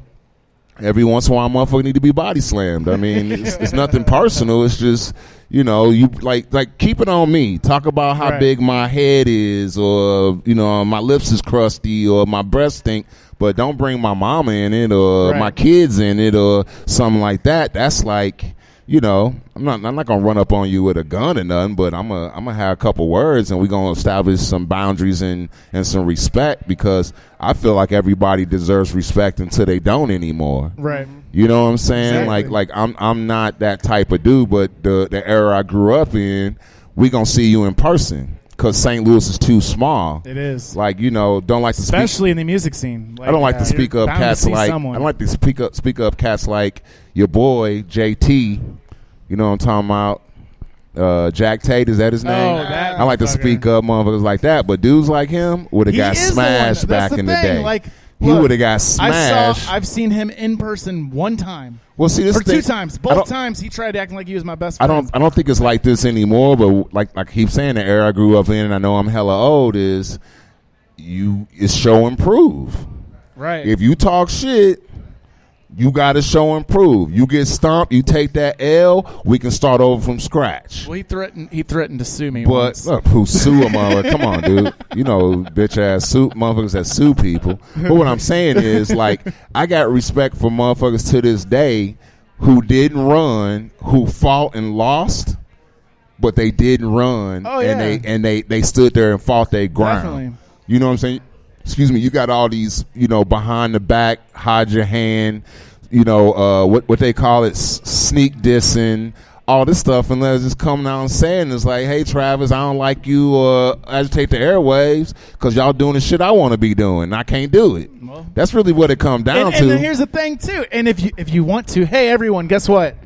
every once in a while, motherfucker need to be body slammed. I mean, it's nothing personal. It's just, you know, you like keep it on me. Talk about how big my head is, or, you know, my lips is crusty, or my breath stink, but don't bring my mama in it, or my kids in it, or something like that. That's like, you know, I'm not gonna run up on you with a gun or nothing, but I'm gonna have a couple words, and we're gonna establish some boundaries and some respect, because I feel like everybody deserves respect until they don't anymore. Right. You know what I'm saying? Exactly. Like I'm not that type of dude, but the era I grew up in, we gonna see you in person. Because St. Louis is too small. It is. Like, you know, don't like to speak. Especially in the music scene. Like, I don't like to speak up cats like. someone. I don't like to speak up cats like your boy JT. You know what I'm talking about? Jack Tate, is that his name? That I like to speak up motherfuckers like that, but dudes like him would have got smashed back in the day. Like, he would have got smashed. I've seen him in person one time. Well, see, this or thing, 2 times. Both times he tried acting like he was my best friend. I don't think it's like this anymore. But like I keep saying, the era I grew up in, and I know I'm hella old, is show and prove. Right. If you talk shit, you got to show and prove. You get stomped, you take that L, we can start over from scratch. Well, he threatened to sue me. But once. look, who sue a mother? Come on, dude. You know, bitch ass motherfuckers that sue people. But what I'm saying is, like, I got respect for motherfuckers to this day who didn't run, who fought and lost, but they didn't run. Oh, yeah. And they stood there and fought their ground. Definitely. You know what I'm saying? Excuse me, you got all these, you know, behind the back, hide your hand, you know, what they call it, sneak dissing, all this stuff, and let's just come out and saying it's like, hey, Travis, I don't like you, or agitate the airwaves, because y'all doing the shit I want to be doing, and I can't do it. Well, that's really what it comes down to. And then here's the thing, too, and if you want to, hey, everyone, guess what?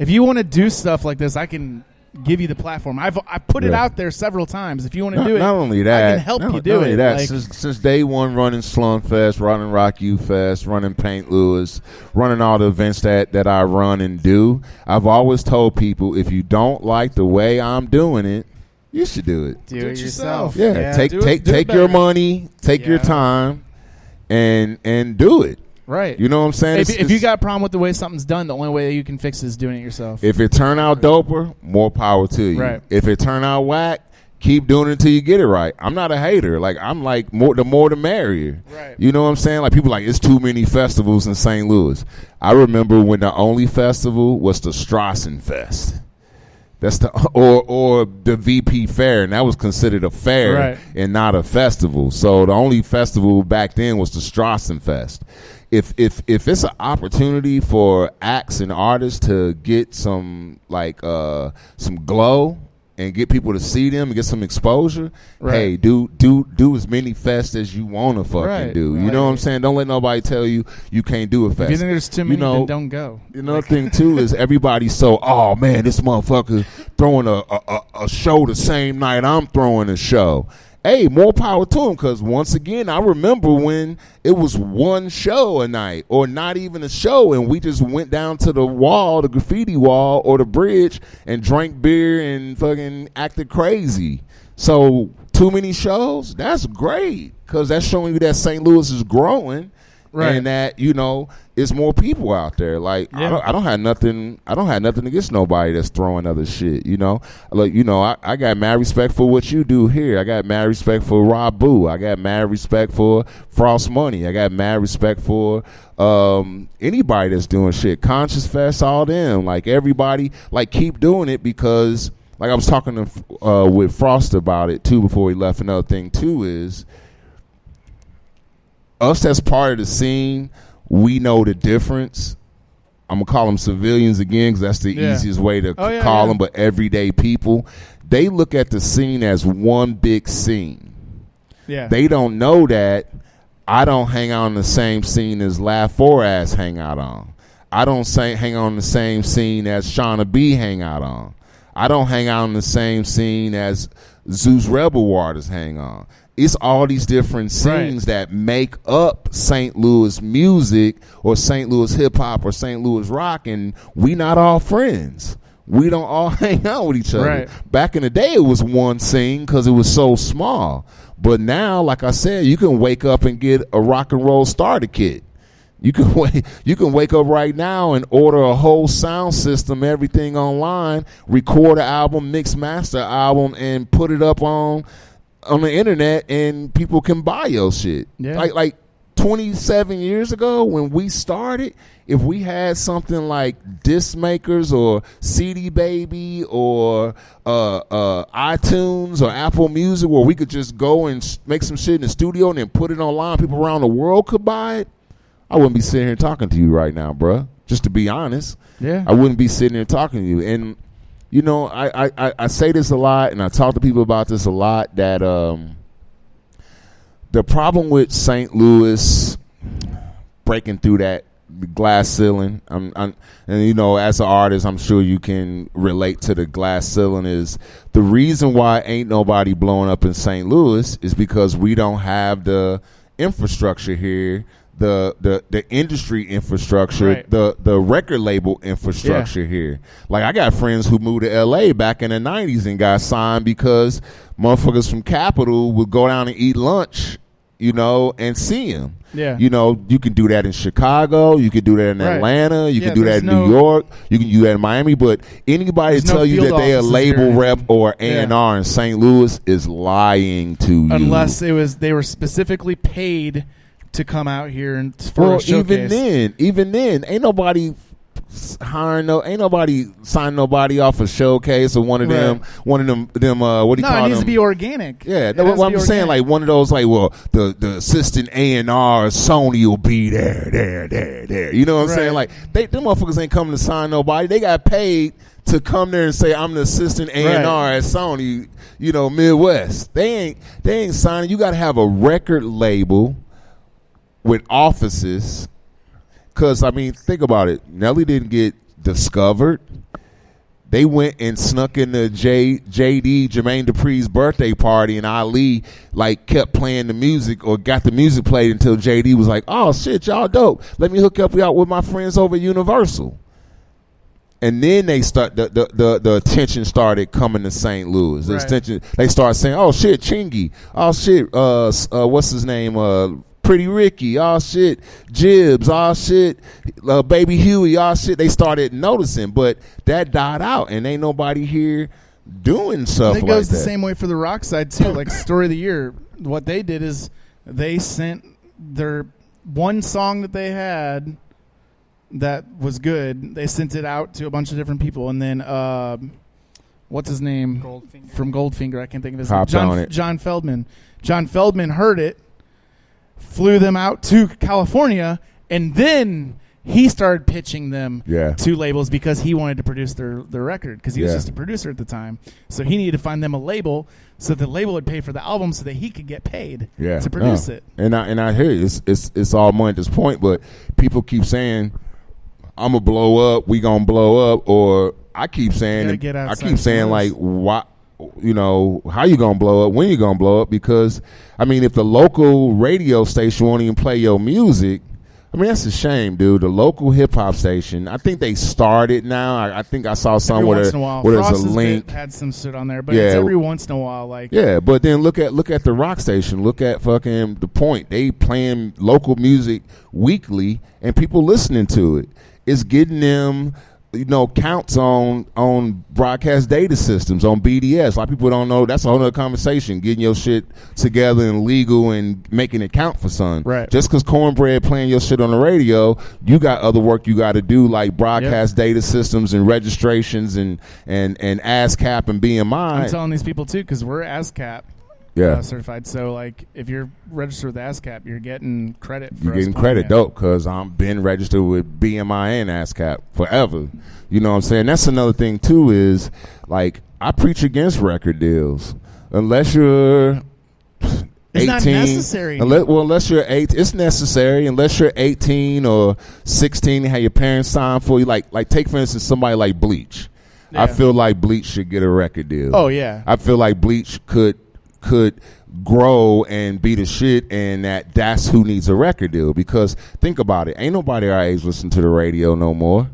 If you want to do stuff like this, I can give you the platform. I put it out there several times. If you want to do it, not only that, I can help you do not only it. That, like, since day one, running Slumfest, running Rock U Fest, running Paint Lewis, running all the events that I run and do, I've always told people, if you don't like the way I'm doing it, you should do it. Do it yourself. Yeah, take your money, take your time, and do it. Right. You know what I'm saying? If you got a problem with the way something's done, the only way you can fix it is doing it yourself. If it turn out doper, more power to you. Right. If it turn out whack, keep doing it until you get it right. I'm not a hater. Like, I'm like, more the merrier. Right. You know what I'm saying? Like, people like, it's too many festivals in St. Louis. I remember when the only festival was the Strassen Fest. That's the or the VP Fair, and that was considered a fair Right. and not a festival. So the only festival back then was the Strassen Fest. If it's an opportunity for acts and artists to get some some glow and get people to see them and get some exposure, Right. hey, do as many fests as you want to fucking Right. do. You know what I'm saying? Don't let nobody tell you can't do a fest. If you think there's too many, then don't go. Another thing too is everybody's so, oh man, this motherfucker throwing a show the same night I'm throwing a show. Hey, more power to him, because once again, I remember when it was one show a night or not even a show, and we just went down to the wall, the graffiti wall or the bridge, and drank beer and fucking acted crazy. So too many shows, that's great, because that's showing you that St. Louis is growing. Right. And that, it's more people out there. Like, Yeah. I don't have nothing against nobody that's throwing other shit. Like, I got mad respect for what you do here. I got mad respect for Rob Boo. I got mad respect for Frost Money. I got mad respect for anybody that's doing shit. Conscious Fest, all them. Like, everybody, like, keep doing it, because, like, I was talking to with Frost about it too before he left. Another thing too is, us that's part of the scene, we know the difference. I'm going to call them civilians again, because that's the easiest way to call them, but everyday people. They look at the scene as one big scene. Yeah. They don't know that I don't hang out on the same scene as Laugh 4-Ass hang out on. I don't hang on the same scene as Shauna B hang out on. I don't hang out on the same scene as Zeus Rebel Waters hang on. It's all these different scenes that make up St. Louis music or St. Louis hip hop or St. Louis rock, and we not all friends. We don't all hang out with each other. Right. Back in the day, it was one scene because it was so small. But now, like I said, you can wake up and get a rock and roll starter kit. You can wake up right now and order a whole sound system, everything online, record an album, mix master an album, and put it up on the internet, and people can buy your shit. Yeah. Like 27 years ago when we started, if we had something like Disc Makers or CD Baby or iTunes or Apple Music, where we could just go and make some shit in the studio and then put it online, people around the world could buy it, I wouldn't be sitting here talking to you right now, bruh. Just to be honest. Yeah. I wouldn't be sitting here talking to you. And I say this a lot, and I talk to people about this a lot, that the problem with St. Louis breaking through that glass ceiling, and as an artist, I'm sure you can relate to the glass ceiling, is the reason why ain't nobody blowing up in St. Louis is because we don't have the infrastructure here, the industry infrastructure, Right. the record label infrastructure here. Like, I got friends who moved to LA back in the 90s and got signed because motherfuckers from Capitol would go down and eat lunch, and see him. Yeah. You can do that in Chicago, you can do that in Right. Atlanta, you Yeah, can do that there's in no- New York, you can do that in Miami, but anybody There's no tell you field that they a offices label here. rep or Yeah. A&R in St. Louis is lying to you. Unless they were specifically paid to come out here and for a showcase. even then, ain't nobody signing nobody off a showcase or one of them what do you call them? No, it needs to be organic. Yeah, It no, has what to be I'm saying, organic. like one of those, like, well, the assistant A&R Sony will be there. You know what I'm saying? Right. Like, them motherfuckers ain't coming to sign nobody. They got paid to come there and say, I'm the assistant A&R at Sony, Midwest. They ain't signing. You got to have a record label with offices. Because, think about it. Nelly didn't get discovered. They went and snuck into JD, Jermaine Dupri's birthday party, and Ali, kept playing the music or got the music played until JD was like, oh, shit, y'all dope. Let me hook up y'all with my friends over at Universal. And then they the attention started coming to St. Louis. The attention, they started saying, oh, shit, Chingy. Oh, shit, what's his name? Pretty Ricky, all shit. Jibs, all shit. Baby Huey, all shit. They started noticing, but that died out, and ain't nobody here doing stuff like that. It goes the same way for the rock side too. Like Story of the Year, what they did is they sent their one song that they had that was good. They sent it out to a bunch of different people, and then what's his name from Goldfinger? I can't think of his name. John Feldman. John Feldman heard it, flew them out to California, and then he started pitching them to labels because he wanted to produce their record because he was just a producer at the time. So he needed to find them a label so the label would pay for the album so that he could get paid to produce it. And I hear you. It's all money at this point, but people keep saying, I'm going to blow up, we going to blow up, or I keep saying, like, why? You know, how you gonna blow up, when you gonna blow up, because I mean, if the local radio station won't even play your music, I mean, that's a shame, dude. The local hip hop station, I think they started now. I think I saw somewhere there's a link. Had some shit on there, but it's every once in a while, like but then look at the rock station. Look at fucking The Point. They playing local music weekly, and people listening to it. It's getting them, you know, counts on broadcast data systems, on BDS. A lot of people don't know. That's a whole other conversation, getting your shit together and legal and making it count for something. Right. Just because Cornbread playing your shit on the radio, you got other work you got to do, like broadcast data systems and registrations and ASCAP and BMI. I'm telling these people, too, because we're ASCAP certified. So, like, if you're registered with ASCAP, you're getting credit for You're getting credit, dope, because I'm been registered with BMI and ASCAP forever. You know what I'm saying? That's another thing, too, is, like, I preach against record deals. Unless you're 18. It's not necessary. Unless you're 8, it's necessary. Unless you're 18 or 16 and have your parents sign for you. Like take, for instance, somebody like Bleach. I feel like Bleach should get a record deal. Oh, yeah. I feel like Bleach could grow and be the shit, and that's who needs a record deal. Because think about it, ain't nobody our age listen to the radio no more.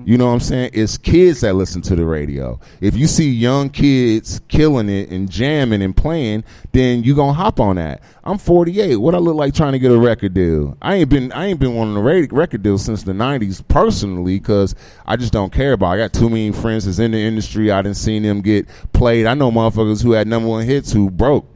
You know what I'm saying? It's kids that listen to the radio. If you see young kids killing it and jamming and playing, then you gonna hop on that. I'm 48. What I look like trying to get a record deal? I ain't been wanting a record deal since the 90s personally, because I just don't care about it. I got too many friends that's in the industry. I done seen them get played. I know motherfuckers who had #1 hits who broke.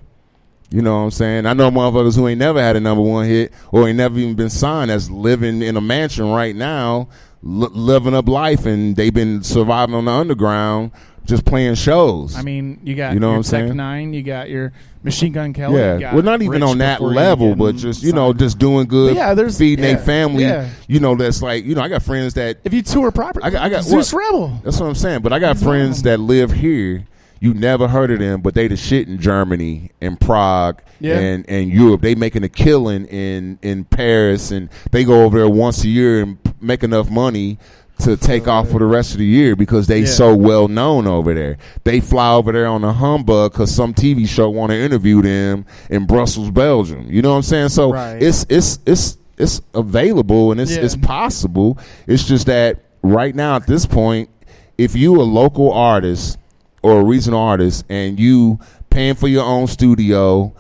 You know what I'm saying? I know motherfuckers who ain't never had a #1 hit or ain't never even been signed, that's living in a mansion right now, living up life, and they've been surviving on the underground, just playing shows. I mean, you got your Tech saying? 9, you got your Machine Gun Kelly. Yeah, you got well, not even Rich on that before level, but just, you know, just doing good, feeding their family. You know, that's like, you know, I got friends that... If you tour properly, I got Zeus Rebel. That's what I'm saying, but I got friends that live here. You never heard of them, but they the shit in Germany and Prague and Europe. They making a killing in Paris, and they go over there once a year and make enough money to take off for the rest of the year because they so well known over there. They fly over there on a humbug because some TV show want to interview them in Brussels, Belgium. You know what I'm saying? So it's available and it's possible. It's just that right now at this point, if you a local artist or a regional artist and you paying for your own studio,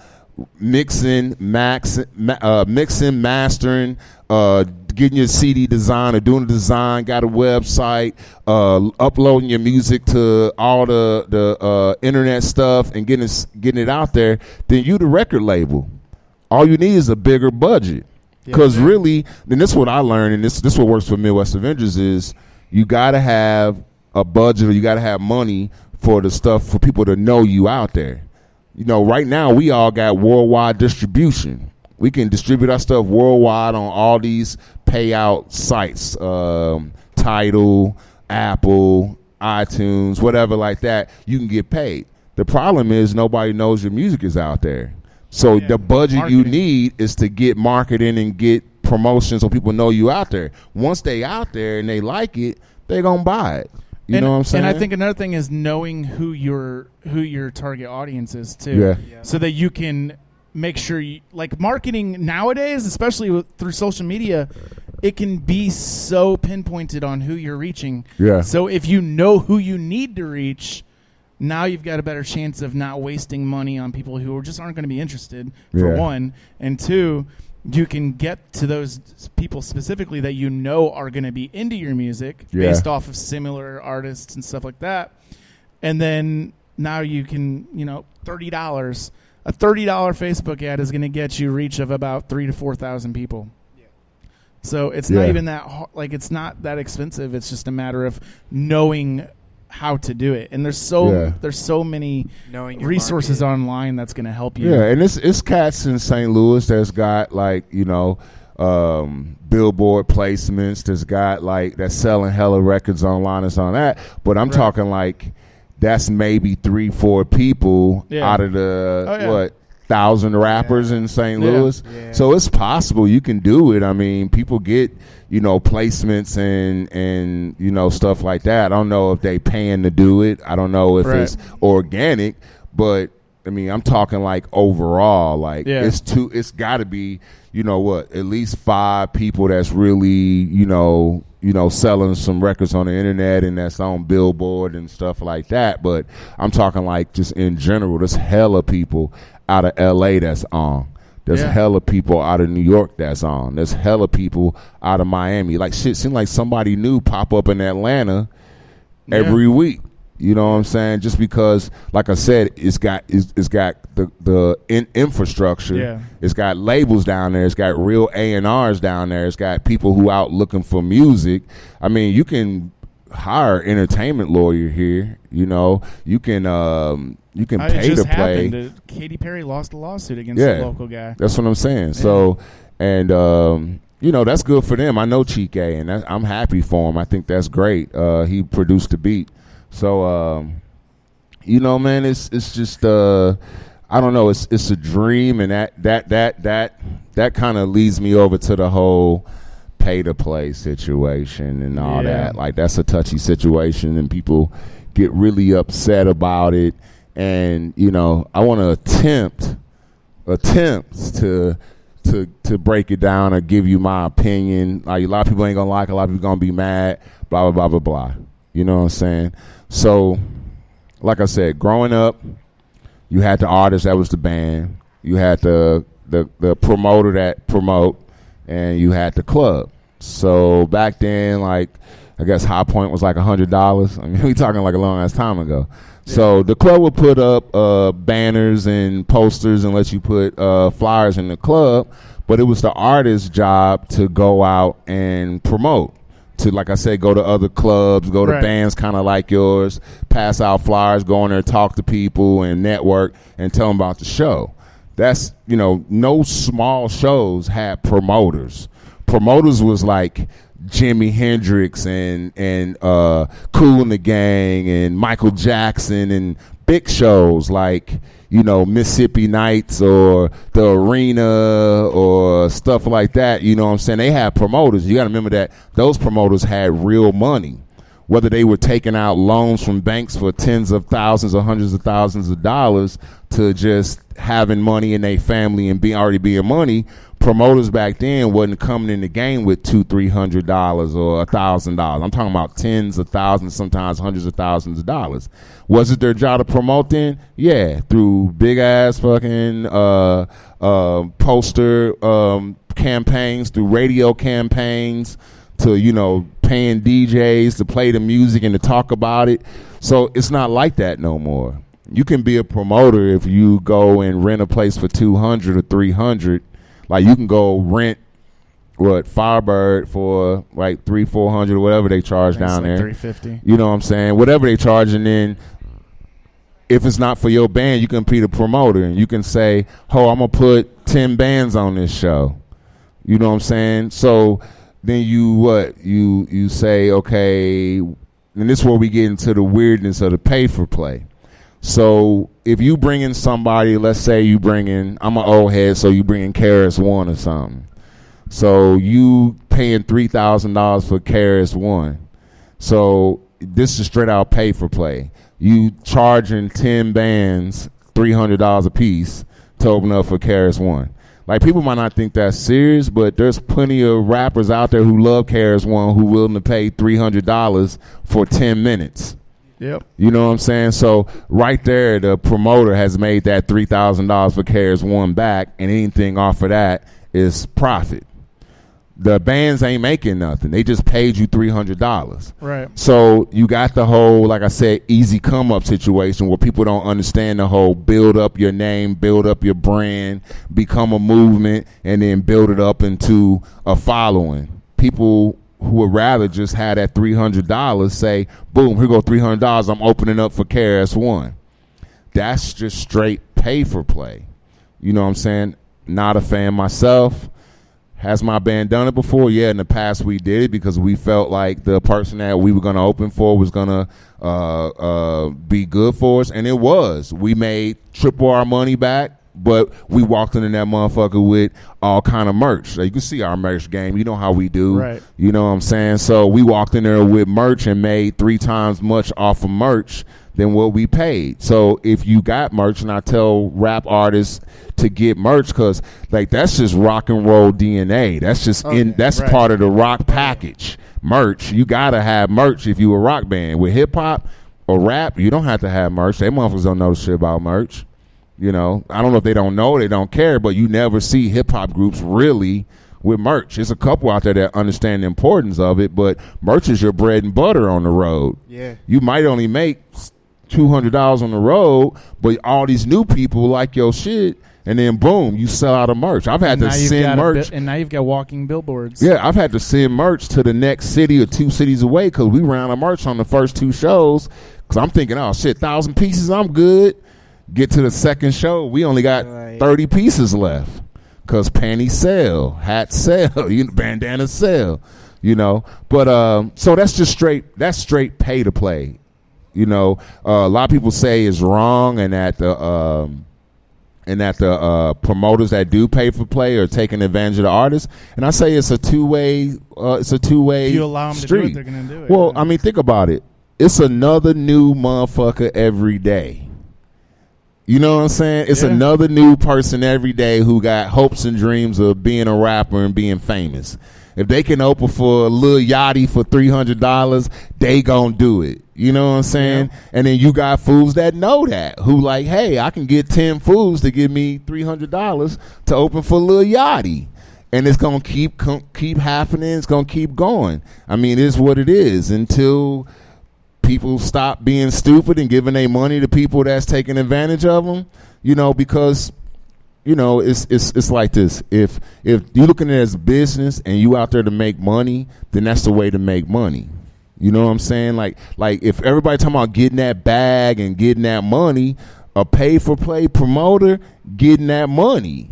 mixing, mastering, getting your CD design or doing the design, got a website, uploading your music to all the internet stuff and getting it out there, then you the record label. All you need is a bigger budget. Because really, and this is what I learned, and this what works for Midwest Avengers, is you got to have a budget, or you got to have money for the stuff for people to know you out there. You know, right now we all got worldwide distribution. We can distribute our stuff worldwide on all these payout sites, Tidal, Apple, iTunes, whatever like that. You can get paid. The problem is nobody knows your music is out there. So the budget you need is to get marketing and get promotion so people know you out there. Once they out there and they like it, they're going to buy it. You know what I'm saying? And I think another thing is knowing who your target audience is too, so that you can make sure you, like marketing nowadays, especially through social media, it can be so pinpointed on who you're reaching. Yeah. So if you know who you need to reach, now you've got a better chance of not wasting money on people who just aren't going to be interested, for one. And two, you can get to those people specifically that you know are going to be into your music Yeah. based off of similar artists and stuff like that. And then now you can, $30. A $30 Facebook ad is going to get you reach of about 3,000 to 4,000 people. So it's not even that it's not that expensive. It's just a matter of knowing how to do it. And there's so many Knowing your resources online that's going to help you. Yeah, and it's cats in St. Louis that's got billboard placements. That's got that's selling hella records online and on that. But I'm talking that's maybe 3-4 people out of the 1,000 rappers in St. Louis. Yeah. So it's possible you can do it. I mean, people get placements and stuff like that. I don't know if they paying to do it. I don't know if it's organic, but I mean, I'm talking overall. It's got to be at least 5 people that's really selling some records on the internet and that's on Billboard and stuff like that. But I'm talking just in general, there's hella people out of LA that's on. There's hella people out of New York that's on. There's hella people out of Miami. Shit seems like somebody new pop up in Atlanta every week. You know what I'm saying? Just because, like I said, it's got the infrastructure. Yeah. It's got labels down there. It's got real A&Rs down there. It's got people who out looking for music. I mean, you can hire an entertainment lawyer here. You can pay to play. Katy Perry lost a lawsuit against a local guy. That's what I'm saying. So, and that's good for them. I know Chike, and I'm happy for him. I think that's great. He produced the beat. So, man, it's just I don't know. It's a dream, and that kind of leads me over to the whole pay to play situation and all that. That's a touchy situation, and people get really upset about it. And I want to attempt to break it down or give you my opinion. A lot of people ain't gonna like it. A lot of people gonna be mad. Blah blah blah blah blah. You know what I'm saying? So, like I said, growing up, you had the artist that was the band, you had the promoter that promote, and you had the club. So back then, I guess High Point was $100. I mean, we talking a long ass time ago. So the club would put up banners and posters and let you put flyers in the club, but it was the artist's job to go out and promote. To, like I said, go to other clubs, go to bands kind of like yours, pass out flyers, go in there, talk to people and network and tell them about the show. That's, no small shows had promoters. Promoters was like Jimi Hendrix and Kool and the Gang and Michael Jackson and big shows like, Mississippi Nights or the Arena or stuff like that. You know what I'm saying? They had promoters. You got to remember that those promoters had real money, whether they were taking out loans from banks for tens of thousands or hundreds of thousands of dollars to just having money in their family and already being money. Promoters back then wasn't coming in the game with $200-$300 or $1,000. I'm talking about tens of thousands, sometimes hundreds of thousands of dollars. Was it their job to promote then? Yeah, through big ass fucking poster campaigns, through radio campaigns, to paying DJs to play the music and to talk about it. So it's not like that no more. You can be a promoter if you go and rent a place for $200 or $300. You can go rent Firebird for $300-$400 or whatever they charge down there. $350. You know what I'm saying? Whatever they charge, and then if it's not for your band, you can be the promoter and you can say, "Oh, I'm gonna put 10 bands on this show." You know what I'm saying? So then you say, okay, and this is where we get into the weirdness of the pay for play. So if you bring in somebody, let's say you bring in, I'm an old head, so you bring in KRS-One or something. So you paying $3,000 for KRS-One. So this is straight out pay for play. You charging 10 bands $300 a piece to open up for KRS-One. People might not think that's serious, but there's plenty of rappers out there who love KRS-One who willing to pay $300 for 10 minutes. Yep. You know what I'm saying? So right there, the promoter has made that $3,000 for KRS-One back, and anything off of that is profit. The bands ain't making nothing. They just paid you $300. Right. So you got the whole, like I said, easy come up situation where people don't understand the whole build up your name, build up your brand, become a movement, and then build it up into a following. People who would rather just have that $300 say, boom, here go $300. I'm opening up for KRS-One. That's just straight pay for play. You know what I'm saying? Not a fan myself. Has my band done it before? Yeah, in the past we did it because we felt like the person that we were going to open for was going to be good for us, and it was. We made triple our money back, but we walked into that motherfucker with all kind of merch. So you can see our merch game. You know how we do. Right. You know what I'm saying? So we walked in there with merch and made 3 times much off of merch than what we paid. So if you got merch, and I tell rap artists to get merch because like that's just rock and roll DNA. That's just that's right. Part of the rock package. Merch, you gotta have merch if you a rock band. With hip hop or rap, you don't have to have merch. They motherfuckers don't know shit about merch. You know, I don't know if they don't know, they don't care, but you never see hip hop groups really with merch. There's a couple out there that understand the importance of it, but merch is your bread and butter on the road. Yeah. You might only make $200 on the road, but all these new people like your shit, and then boom, you sell out of merch. I've had to send merch, and now you've got walking billboards. Yeah, I've had to send merch to the next city or 2 cities away because we ran out of merch on the first 2 shows. Because I'm thinking, oh shit, 1,000 pieces, I'm good. Get to the second show, we only got 30 pieces left because panties sell, hats sell, bandanas sell, you know. But so that's just straight pay to play. You know, a lot of people say is wrong, and that the promoters that do pay for play are taking advantage of the artists. And I say it's a two-way. It's a two-way. If you allow them street. to do it, they're going to do it. Well, I mean, think about it. It's another new motherfucker every day. You know what I'm saying? It's another new person every day who got hopes and dreams of being a rapper and being famous. If they can open for Lil Yachty for $300, they gonna do it. You know what I'm saying? Yeah. And then you got fools that know that, who like, hey, I can get 10 fools to give me $300 to open for Lil Yachty. And it's gonna keep happening. It's gonna keep going. I mean, it is what it is until people stop being stupid and giving their money to people that's taking advantage of them. You know, because you know, it's like this. If you're looking at it as business and you out there to make money, then that's the way to make money. You know what I'm saying? Like if everybody talking about getting that bag and getting that money, a pay-for-play promoter getting that money.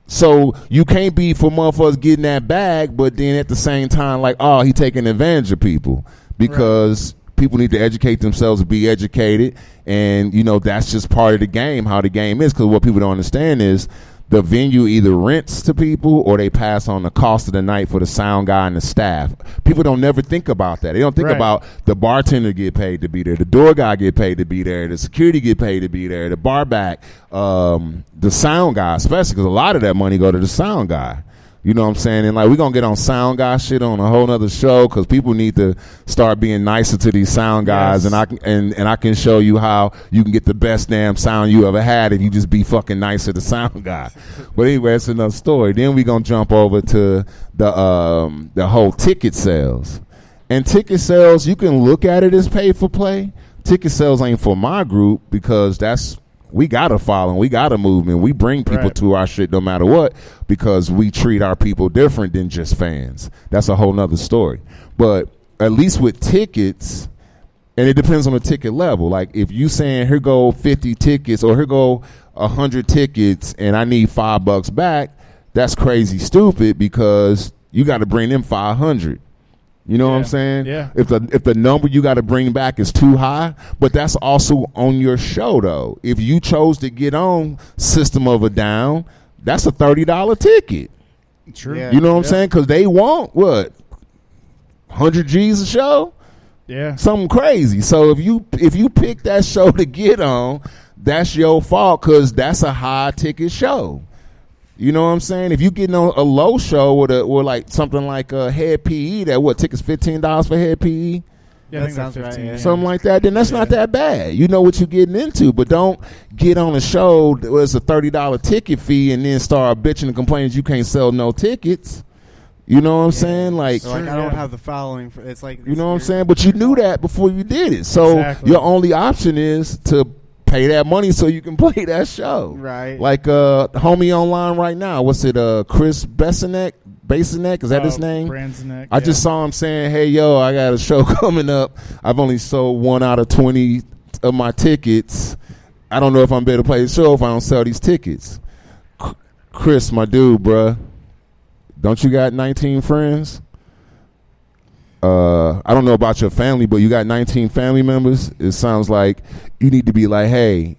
So you can't be for motherfuckers getting that bag, but then at the same time, like, oh, he taking advantage of people because people need to educate themselves to be educated. And, you know, that's just part of the game, how the game is. Because what people don't understand is the venue either rents to people or they pass on the cost of the night for the sound guy and the staff. People don't never think about that. They don't think about the bartender get paid to be there, the door guy get paid to be there, the security get paid to be there, the bar back, the sound guy, especially because a lot of that money go to the sound guy. You know what I'm saying? And like we're gonna get on sound guy shit on a whole nother show because people need to start being nicer to these sound guys. Yes. And I can show you how you can get the best damn sound you ever had if you just be fucking nice to the sound guy. But anyway, it's another story. Then we gonna jump over to the whole ticket sales. And ticket sales, you can look at it as pay for play. Ticket sales ain't for my group because we got a following, we got a movement. We bring people to our shit no matter what because we treat our people different than just fans. That's a whole nother story. But at least with tickets, and it depends on the ticket level. Like if you saying here go 50 tickets or here go 100 tickets and I need $5 back, that's crazy stupid because you got to bring them 500. You know what I'm saying? Yeah. If the number you got to bring back is too high, but that's also on your show though. If you chose to get on System of a Down, that's a $30 ticket. True. Yeah. You know what I'm saying? Because they want what 100 G's a show. Yeah. Something crazy. So if you pick that show to get on, that's your fault because that's a high ticket show. You know what I'm saying? If you getting on a low show with like something like a head PE that tickets $15 for head PE. Yeah, I think sounds that's right. 15. Yeah. something like that, then that's not that bad. You know what you're getting into, but don't get on a show where it's a $30 ticket fee and then start bitching and complaining you can't sell no tickets. You know what I'm saying? Like, So, like I don't have the following. For, it's like you know what I'm saying? But you knew that before you did it. So your only option is to pay that money so you can play that show. Right. Like homie online right now. What's it? Chris Basinek? Is that his name? Bransonek, I just saw him saying, "Hey, yo, I got a show coming up. I've only sold 1 out of 20 of my tickets. I don't know if I'm better to play the show if I don't sell these tickets." Chris, my dude, bruh, don't you got 19 friends? I don't know about your family, but you got 19 family members. It sounds like you need to be like, hey,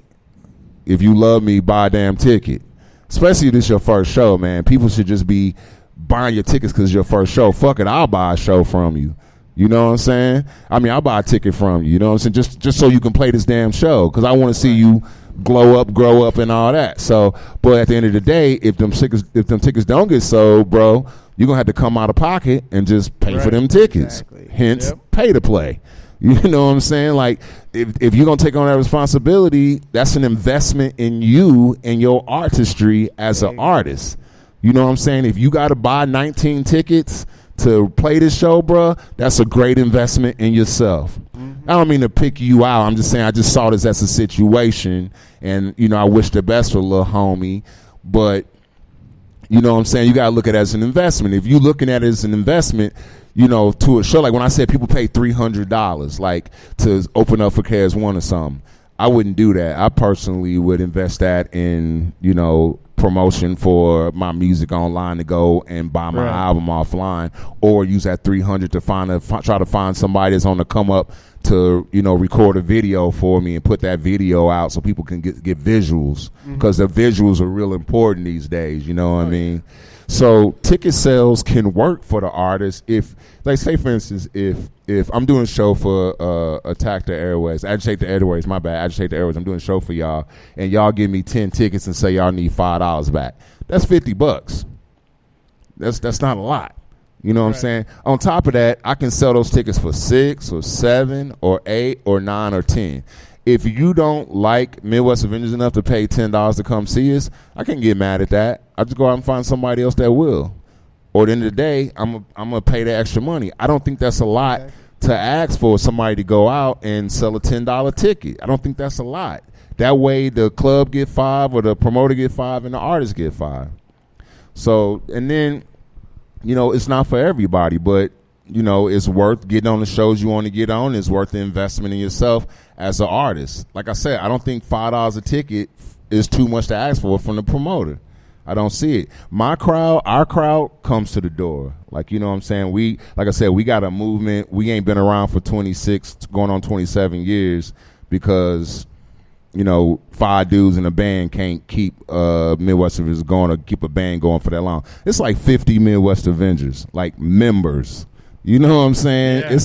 if you love me, buy a damn ticket. Especially if this your first show, man. People should just be buying your tickets because it's your first show. Fuck it, I'll buy a show from you. You know what I'm saying? I mean, I'll buy a ticket from you. You know what I'm saying? Just so you can play this damn show because I want to see you glow up, grow up, and all that. So, but at the end of the day, if them tickets don't get sold, bro, you're going to have to come out of pocket and just pay for them tickets. Exactly. Hence, pay to play. You know what I'm saying? Like, if you're going to take on that responsibility, that's an investment in you and your artistry as an artist. You know what I'm saying? If you got to buy 19 tickets to play this show, bro, that's a great investment in yourself. I don't mean to pick you out. I'm just saying I just saw this as a situation, and, you know, I wish the best for little homie, but, you know what I'm saying? You got to look at it as an investment. If you're looking at it as an investment, you know, to a show, like when I said people pay $300, like to open up for KS1 or something, I wouldn't do that. I personally would invest that in, you know, promotion for my music online to go and buy my album offline, or use that $300 to try to find somebody that's on the come up to, you know, record a video for me and put that video out so people can get visuals, because the visuals are real important these days. You know what I mean? So ticket sales can work for the artist if, like, say for instance, if I'm doing a show for Attack the Airways, Agitate the Airways, my bad, Agitate the Airways, I'm doing a show for y'all, and y'all give me 10 tickets and say y'all need $5 back. That's $50. That's not a lot. You know what I'm saying? On top of that, I can sell those tickets for 6 or 7 or 8 or 9 or 10. If you don't like Midwest Avengers enough to pay $10 to come see us, I can't get mad at that. I just go out and find somebody else that will. Or at the end of the day, I'm gonna pay the extra money. I don't think that's a lot to ask for somebody to go out and sell a $10 ticket. I don't think that's a lot. That way the club get 5 or the promoter get 5 and the artist get 5. So, and then, you know, it's not for everybody, but, you know, it's worth getting on the shows you want to get on. It's worth the investment in yourself as an artist. Like I said, I don't think $5 a ticket is too much to ask for from the promoter. I don't see it. My crowd, our crowd comes to the door. Like, you know what I'm saying? Like I said, we got a movement. We ain't been around for 26, going on 27 years because, you know, 5 dudes in a band can't keep Midwest Avengers going or keep a band going for that long. It's like 50 Midwest Avengers, like members. You know what I'm saying? Yeah.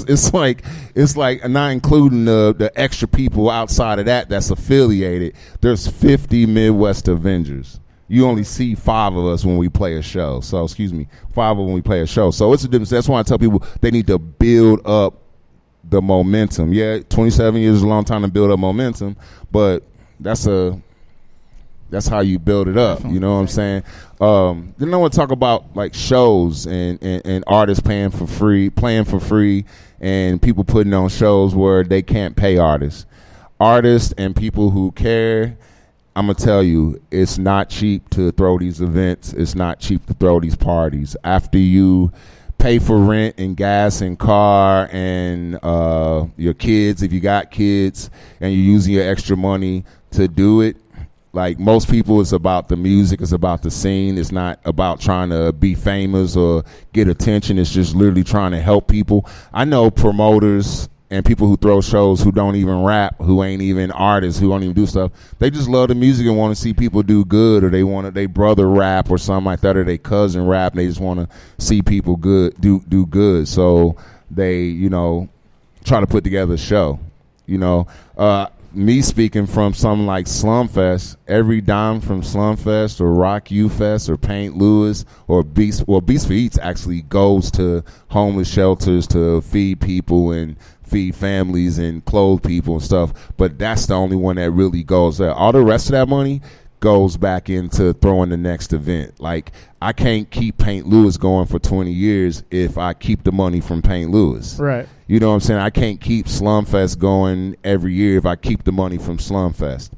It's like not including the extra people outside of that's affiliated. There's 50 Midwest Avengers. You only see 5 of us when we play a show. So, 5 of them when we play a show. So it's a difference. That's why I tell people they need to build up the momentum. Yeah, 27 years is a long time to build up momentum, but that's how you build it up. You know what I'm saying? Then I want to talk about like shows and artists playing for free, and people putting on shows where they can't pay artists. Artists and people who care, I'm going to tell you, it's not cheap to throw these events. It's not cheap to throw these parties. After you pay for rent and gas and car and your kids, if you got kids, and you're using your extra money to do it, like most people, it's about the music, it's about the scene. It's not about trying to be famous or get attention. It's just literally trying to help people. I know promoters and people who throw shows who don't even rap, who ain't even artists, who don't even do stuff. They just love the music and want to see people do good, or they want their brother rap or something like that, or their cousin rap. And they just want to see people do good. So they, you know, try to put together a show. You know, me speaking from something like Slumfest, every dime from Slumfest or Rock U Fest or Paint Lewis or Beast for Eats actually goes to homeless shelters to feed people and feed families and clothe people and stuff. But that's the only one that really goes there. All the rest of that money goes back into throwing the next event. Like, I can't keep Paint Lewis going for 20 years if I keep the money from Paint Lewis. Right. You know what I'm saying? I can't keep Slumfest going every year if I keep the money from Slumfest.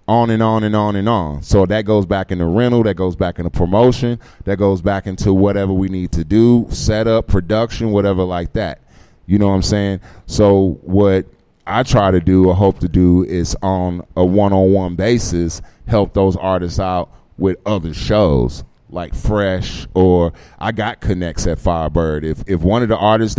On and on and on and on. So that goes back into rental, that goes back into promotion, that goes back into whatever we need to do, setup, production, whatever like that. You know what I'm saying? So what I try to do or hope to do is on a one-on-one basis help those artists out with other shows like Fresh, or I got connects at Firebird. If one of the artists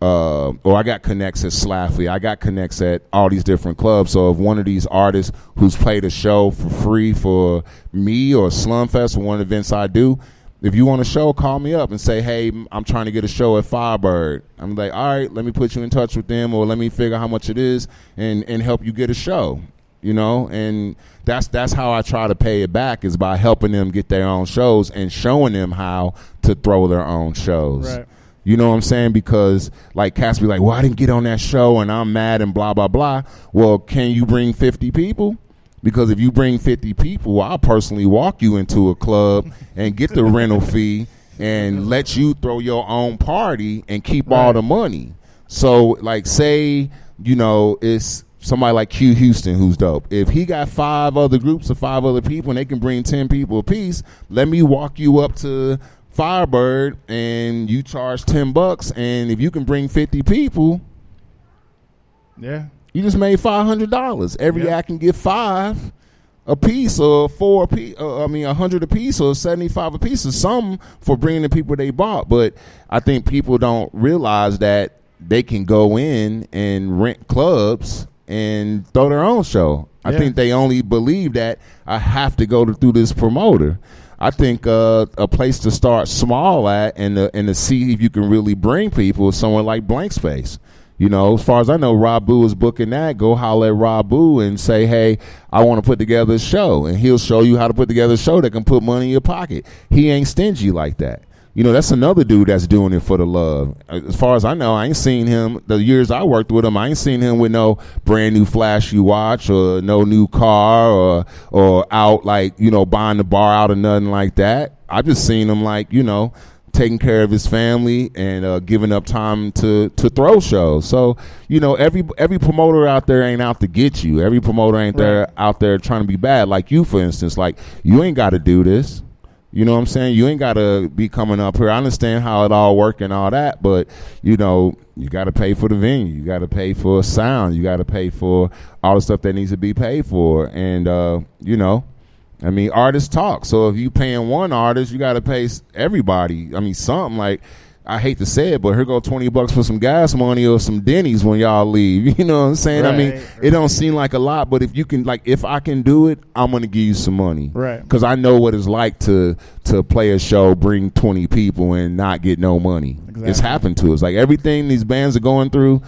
or I got connects at Slaffy, I got connects at all these different clubs. So if one of these artists who's played a show for free for me or Slumfest or one of the events I do, if you want a show, call me up and say, hey, I'm trying to get a show at Firebird. I'm like, all right, let me put you in touch with them, or let me figure out how much it is and help you get a show, you know? And that's how I try to pay it back, is by helping them get their own shows and showing them how to throw their own shows. Right. You know what I'm saying? Because, like, Cass be like, well, I didn't get on that show and I'm mad and blah, blah, blah. Well, can you bring 50 people? Because if you bring 50 people, I'll personally walk you into a club and get the rental fee and let you throw your own party and keep all the money. So, like, say, you know, it's somebody like Q Houston who's dope. If he got 5 other groups of 5 other people and they can bring 10 people apiece, let me walk you up to Firebird and you charge $10, and if you can bring 50 people, yeah, you just made $500. Every act can get 5 a piece, or 4 a piece. 100 a piece, or 75 a piece, or something for bringing the people they bought. But I think people don't realize that they can go in and rent clubs and throw their own show. I think they only believe that I have to go through this promoter. I think a place to start small at and to see if you can really bring people is somewhere like Blank Space. You know, as far as I know, Rob Boo is booking that. Go holler at Rob Boo and say, hey, I want to put together a show. And he'll show you how to put together a show that can put money in your pocket. He ain't stingy like that. You know, that's another dude that's doing it for the love. As far as I know, I ain't seen him, the years I worked with him, I ain't seen him with no brand new flashy watch or no new car or out, like, you know, buying the bar out or nothing like that. I just seen him, like, you know, taking care of his family and giving up time to throw shows. So, you know, every promoter out there ain't out to get you. Every promoter ain't out there trying to be bad. Like you, for instance, like, you ain't got to do this. You know what I'm saying? You ain't got to be coming up here. I understand how it all work and all that, but, you know, you got to pay for the venue. You got to pay for sound. You got to pay for all the stuff that needs to be paid for. And, you know, I mean, artists talk. So if you paying one artist, you got to pay everybody. I mean, something like, I hate to say it, but here go $20 for some gas money or some Denny's when y'all leave. You know what I'm saying? Right, I mean, it don't seem like a lot, but if you can, like, if I can do it, I'm going to give you some money. Right. Because I know what it's like to play a show, bring 20 people and not get no money. Exactly. It's happened to us. Like, everything these bands are going through,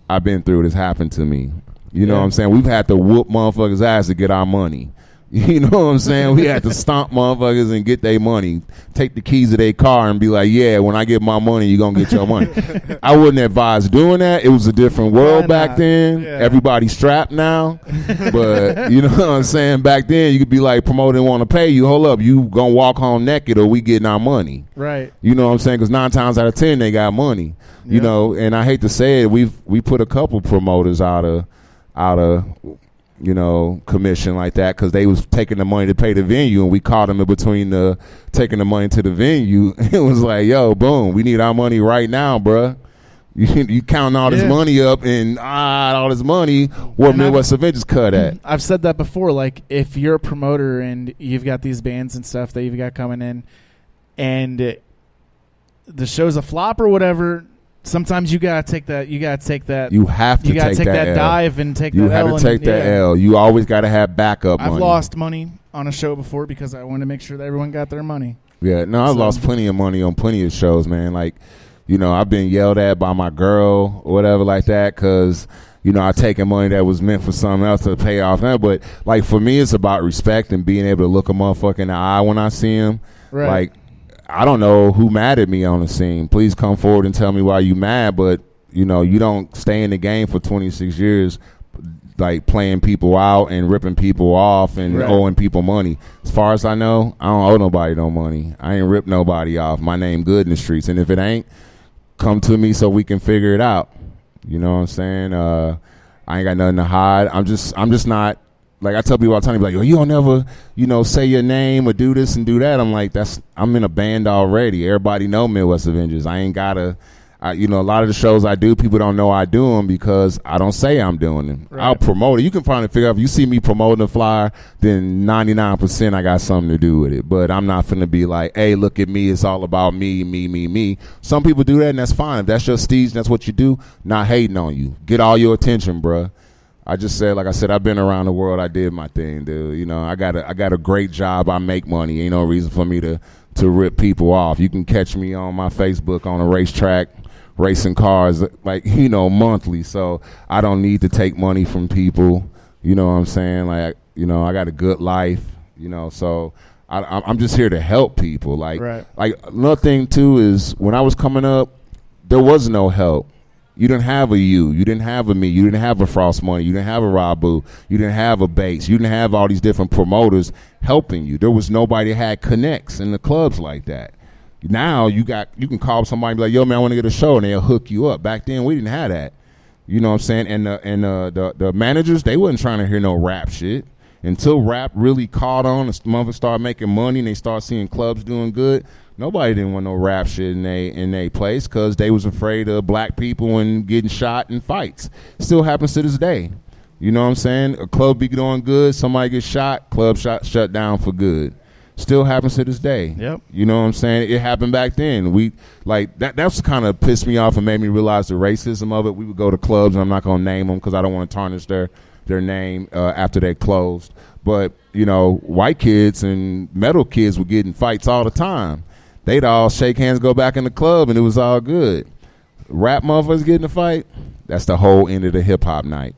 I've been through it. It's happened to me. You know what I'm saying? We've had to whoop motherfuckers' ass to get our money. You know what I'm saying? We had to stomp motherfuckers and get their money. Take the keys of their car and be like, yeah, when I get my money, you're going to get your money. I wouldn't advise doing that. It was a different world back then. Yeah. Everybody's strapped now. But, you know what I'm saying? Back then, you could be like, promoter didn't want to pay you. Hold up, you going to walk home naked or we getting our money. Right. You know what I'm saying? Because 9 times out of 10, they got money. You know, and I hate to say it, we put a couple promoters out of you know, commission like that, because they was taking the money to pay the venue, and we caught them in between taking the money to the venue. It was like, yo, boom, we need our money right now, bruh. You counting all this money up, and all this money, where Midwest Avengers cut at. I've said that before. Like, if you're a promoter and you've got these bands and stuff that you've got coming in, and the show's a flop or whatever, sometimes you gotta take that. You have to take that dive and take that L. You have to take that L. You always gotta have backup money. I've lost money on a show before because I wanted to make sure that everyone got their money. Yeah, no, I've lost plenty of money on plenty of shows, man. Like, You know, I've been yelled at by my girl or whatever like that because, you know, I taken money that was meant for something else to pay off that. But, like, for me, it's about respect and being able to look a motherfucker in the eye when I see him. Right. Like, I don't know who mad at me on the scene. Please come forward and tell me why you mad. But, you know, you don't stay in the game for 26 years, like, playing people out and ripping people off and owing people money. As far as I know, I don't owe nobody no money. I ain't ripped nobody off. My name good in the streets. And if it ain't, come to me so we can figure it out. You know what I'm saying? I ain't got nothing to hide. I'm just not, like, I tell people all the time, like, oh, you don't never, you know, say your name or do this and do that. I'm like, I'm in a band already. Everybody know Midwest Avengers. I ain't gotta, you know, a lot of the shows I do, people don't know I do them because I don't say I'm doing them. Right. I'll promote it. You can probably figure out if you see me promoting a flyer, then 99% I got something to do with it. But I'm not finna be like, hey, look at me. It's all about me, me, me, me. Some people do that, and that's fine. If that's your stage, that's what you do. Not hating on you. Get all your attention, bruh. I just said, like I said, I've been around the world. I did my thing, dude. You know, I got a great job. I make money. Ain't no reason for me to rip people off. You can catch me on my Facebook on a racetrack, racing cars, like, you know, monthly. So I don't need to take money from people. You know what I'm saying? Like, you know, I got a good life, you know, so I'm just here to help people. Like another thing too is when I was coming up, there was no help. You didn't have a you didn't have a me, you didn't have a Frost Money, you didn't have a Rabu, you didn't have a Bates, you didn't have all these different promoters helping you. There was nobody that had connects in the clubs like that. Now you can call somebody and be like, yo, man, I want to get a show, and they'll hook you up. Back then we didn't have that. You know what I'm saying? And the managers, they wasn't trying to hear no rap shit. Until rap really caught on, the motherfuckers started making money and they started seeing clubs doing good, nobody didn't want no rap shit in they place because they was afraid of black people and getting shot in fights. Still happens to this day. You know what I'm saying? A club be doing good, somebody gets shot, club shut down for good. Still happens to this day. Yep. You know what I'm saying? It happened back then. We like that's kind of pissed me off and made me realize the racism of it. We would go to clubs, and I'm not gonna name them because I don't want to tarnish their name after they closed. But you know, white kids and metal kids would get in fights all the time. They'd all shake hands, go back in the club, and it was all good. Rap motherfuckers get in a fight. That's the whole end of the hip hop night.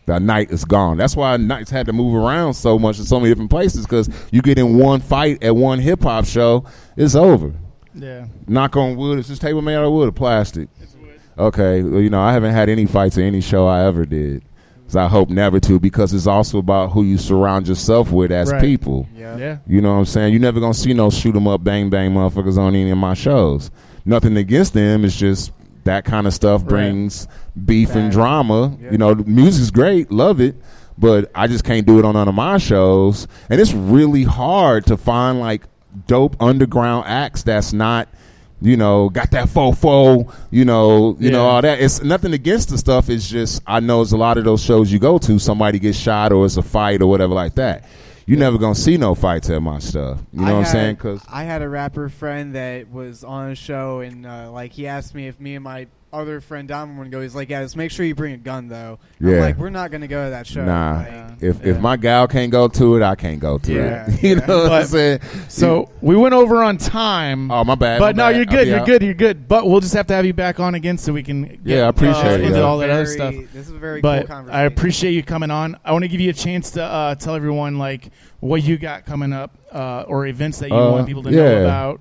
The night is gone. That's why nights had to move around so much in so many different places, because you get in one fight at one hip-hop show, it's over. Yeah. Knock on wood. Is this table made out of wood or plastic? It's wood. Okay. Well, you know, I haven't had any fights at any show I ever did. So I hope never to, because it's also about who you surround yourself with as people. Yeah. You know what I'm saying? You're never going to see no shoot 'em up, bang, bang motherfuckers on any of my shows. Nothing against them. It's just that kind of stuff brings beef and drama. You know, the music's great, love it, but I just can't do it on none of my shows. And it's really hard to find like dope underground acts that's not, you know, got that fofo, you know, all that. It's nothing against the stuff. It's just I know it's a lot of those shows you go to, somebody gets shot or it's a fight or whatever like that. You're never gonna see no fights at my stuff. You know what I'm saying? Cause I had a rapper friend that was on a show, and like he asked me if me and my other friend Dynamo would go. He's like, "Yeah, just make sure you bring a gun, though." Yeah. I'm like, we're not gonna go to that show. Nah, like, if my gal can't go to it, I can't go to it. You know what I'm saying? So we went over on time. Oh, my bad. But my no, bad. you're good. You're good. But we'll just have to have you back on again so we can get I appreciate it. into all that other stuff. This is a very but cool conversation. I appreciate you coming on. I want to give you a chance to tell everyone like what you got coming up or events that you want people to know about.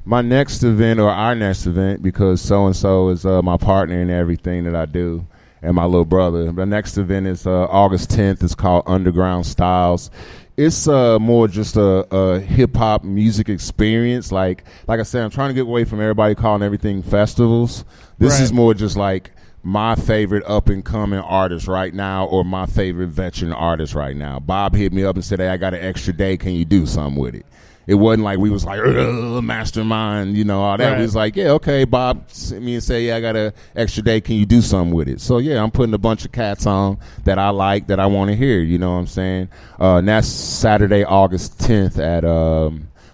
My next event, or our next event, because so-and-so is my partner in everything that I do, and my little brother. The next event is August 10th. It's called Underground Styles. It's more just a hip-hop music experience. Like I said, I'm trying to get away from everybody calling everything festivals. This is more just like my favorite up-and-coming artist right now, or my favorite veteran artist right now. Bob hit me up and said, hey, I got an extra day. Can you do something with it? It wasn't like we was like, mastermind, you know, all that. Right. We was like, yeah, okay, Bob sent me and say, yeah, I got an extra day. Can you do something with it? So, yeah, I'm putting a bunch of cats on that I like, that I want to hear, you know what I'm saying? And that's Saturday, August 10th at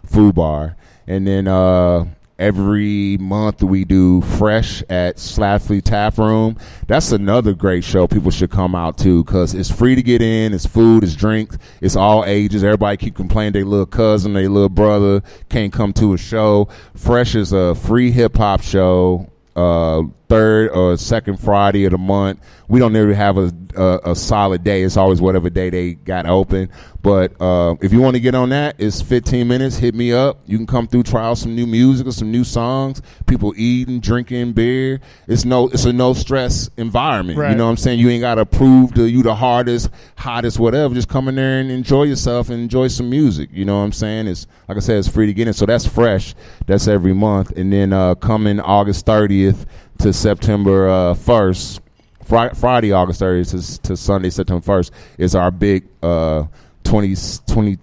Food Bar. And then every month we do Fresh at Slafley Tap Room. That's another great show people should come out to, because it's free to get in. It's food, it's drinks, it's all ages. Everybody keep complaining their little cousin, their little brother can't come to a show. Fresh is a free hip-hop show. third or second Friday of the month. We don't really have a solid day. It's always whatever day they got open. But if you want to get on that, it's 15 minutes. Hit me up. You can come through, try out some new music or some new songs. People eating, drinking beer. It's a no stress environment. Right. You know what I'm saying? You ain't got to prove to you the hardest, hottest, whatever. Just come in there and enjoy yourself and enjoy some music. You know what I'm saying? It's like I said, it's free to get in. So that's fresh. That's every month. And then coming August 30th to September 1st. Friday, August 30th to Sunday, September 1st is our big 22nd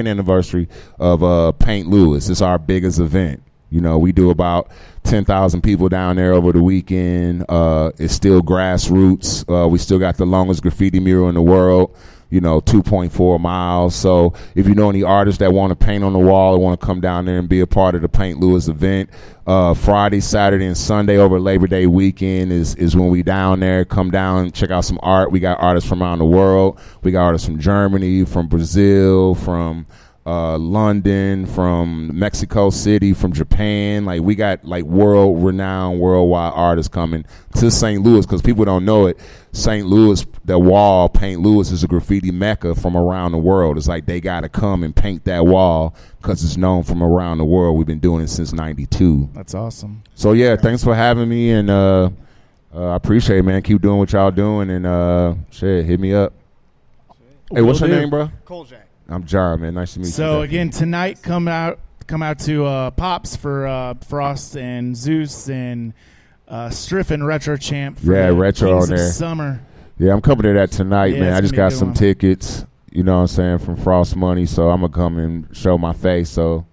anniversary of Paint Lewis. It's our biggest event. You know, we do about 10,000 people down there over the weekend. It's still grassroots. We still got the longest graffiti mural in the world. 2.4 miles. So if you know any artists that want to paint on the wall or want to come down there and be a part of the Paint Lewis event, Friday, Saturday, and Sunday over Labor Day weekend is when we down there. Come down, check out some art. We got artists from around the world. We got artists from Germany, from Brazil, from London, from Mexico City, from Japan. Like, we got like world-renowned, worldwide artists coming to St. Louis, because people don't know it. St. Louis, the wall, Paint Lewis, is a graffiti mecca from around the world. It's like they got to come and paint that wall because it's known from around the world. We've been doing it since '92. That's awesome. So, yeah, thanks for having me, and I appreciate it, man. Keep doing what y'all doing, and shit, hit me up. Hey, what's your name, bro? Cole Jack. I'm John, man. Nice to meet you. So again, tonight, come out to Pops for Frost and Zeus and Striff and Retro Champ. For Retro Kings on of there. Summer. Yeah, I'm coming to that tonight, Yeah, man. it's I just gonna be a got good some one. tickets, you know what I'm saying, from Frost Money, so I'm going to come and show my face. So,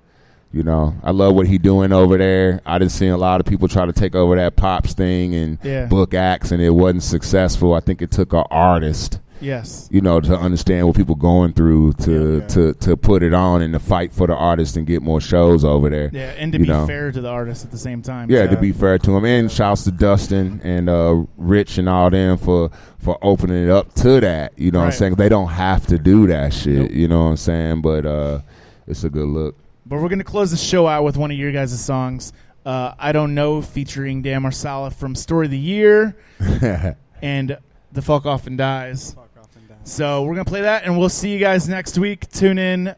I love what he doing over there. I done seen a lot of people try to take over that Pops thing and book acts, and it wasn't successful. I think it took an artist. Yes. To understand what people going through to put it on and to fight for the artist and get more shows over there. Yeah, and to be fair to the artist at the same time. Yeah, so. to be fair to him. And shouts to Dustin and Rich and all them for opening it up to that. You know what I'm saying? They don't have to do that shit. Nope. You know what I'm saying? But it's a good look. But we're going to close the show out with one of your guys' songs, I Don't Know, featuring Dan Marsala from Story of the Year and The Fuck Off and Dies. So we're going to play that, and we'll see you guys next week. Tune in.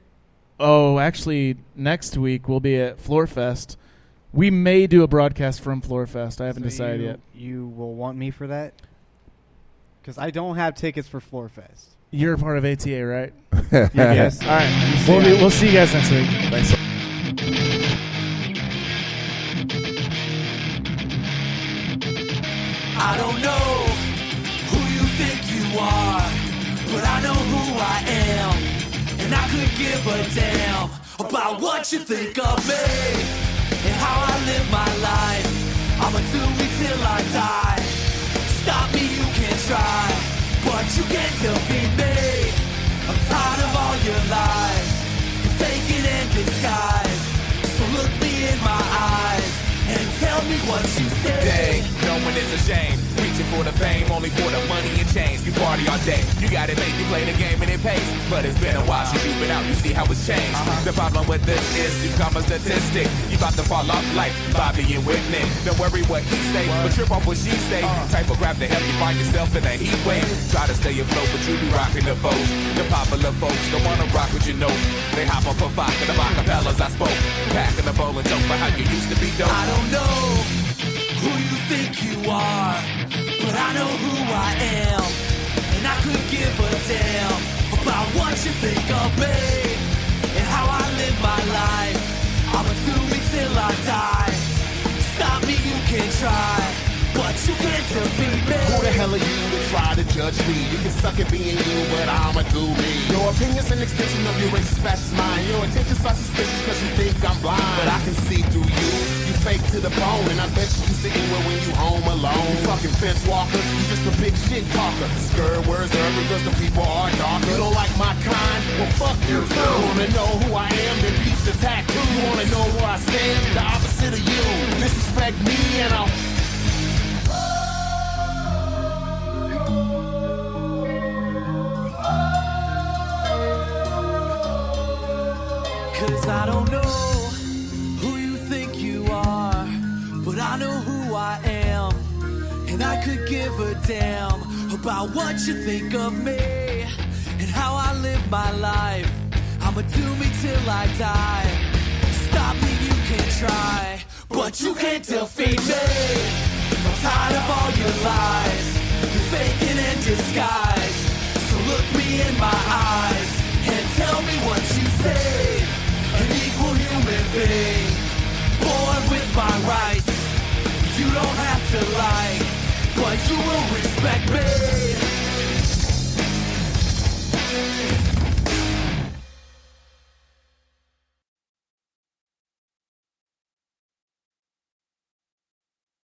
Oh, actually, next week we'll be at Floorfest. We may do a broadcast from Floorfest. I haven't decided yet. You will want me for that? Because I don't have tickets for Floorfest. You're a part of ATA, right? Yes. All right. We'll see you guys next week. Thanks. I don't know who you think you are, but I know who I am, and I could give a damn about what you think of me and how I live my life. I'ma do me till I die. Stop me, you can try, but you can't defeat me. I'm tired of all your lies, you fake it and disguise. So look me in my eyes and tell me what you say. Dang, knowing it's a shame. Reaching for the fame, only for the money and change. You party all day, you got it made, you play the game and it pays. But it's been a while since you've been out, you see how it's changed. The problem with this is you become a statistic. You about to fall off like Bobby and Whitney. Don't worry what he say, but trip off what she say. Type of rap to help you find yourself in a heat wave. Try to stay afloat, but you be rocking the boat. The popular folks don't wanna rock with your note. They hop up a vodka, the acapellas I spoke. Packing the bowl and joke for how you used to be dope. I don't know who you think you are, but I know who I am, and I could give a damn about what you think of me and how I live my life. I'ma do me till I die. Stop me, you can try, but you can't defeat me. Who the hell are you to try to judge me? You can suck at being you, but I'ma do me. Your opinion's an extension of your racist fast mine. Your intentions are suspicious cause you think I'm blind, but I can see through you. You fake to the bone, and I bet you sit anywhere when you home alone. You fucking fence walker, you just a big shit talker. Skirt words are because the people are darker. You don't like my kind? Well fuck you too. You wanna know who I am? Then peep the tattoo. You wanna know where I stand? The opposite of you. Disrespect me and I'll Cause I don't know who you think you are, give a damn about what you think of me and how I live my life. I'ma do me till I die. Stop me, you can try, but you can't defeat me. I'm tired of all your lies, you're faking in disguise. So look me in my eyes and tell me what you say. An equal human being, born with my rights. You don't have to like, but you will respect me.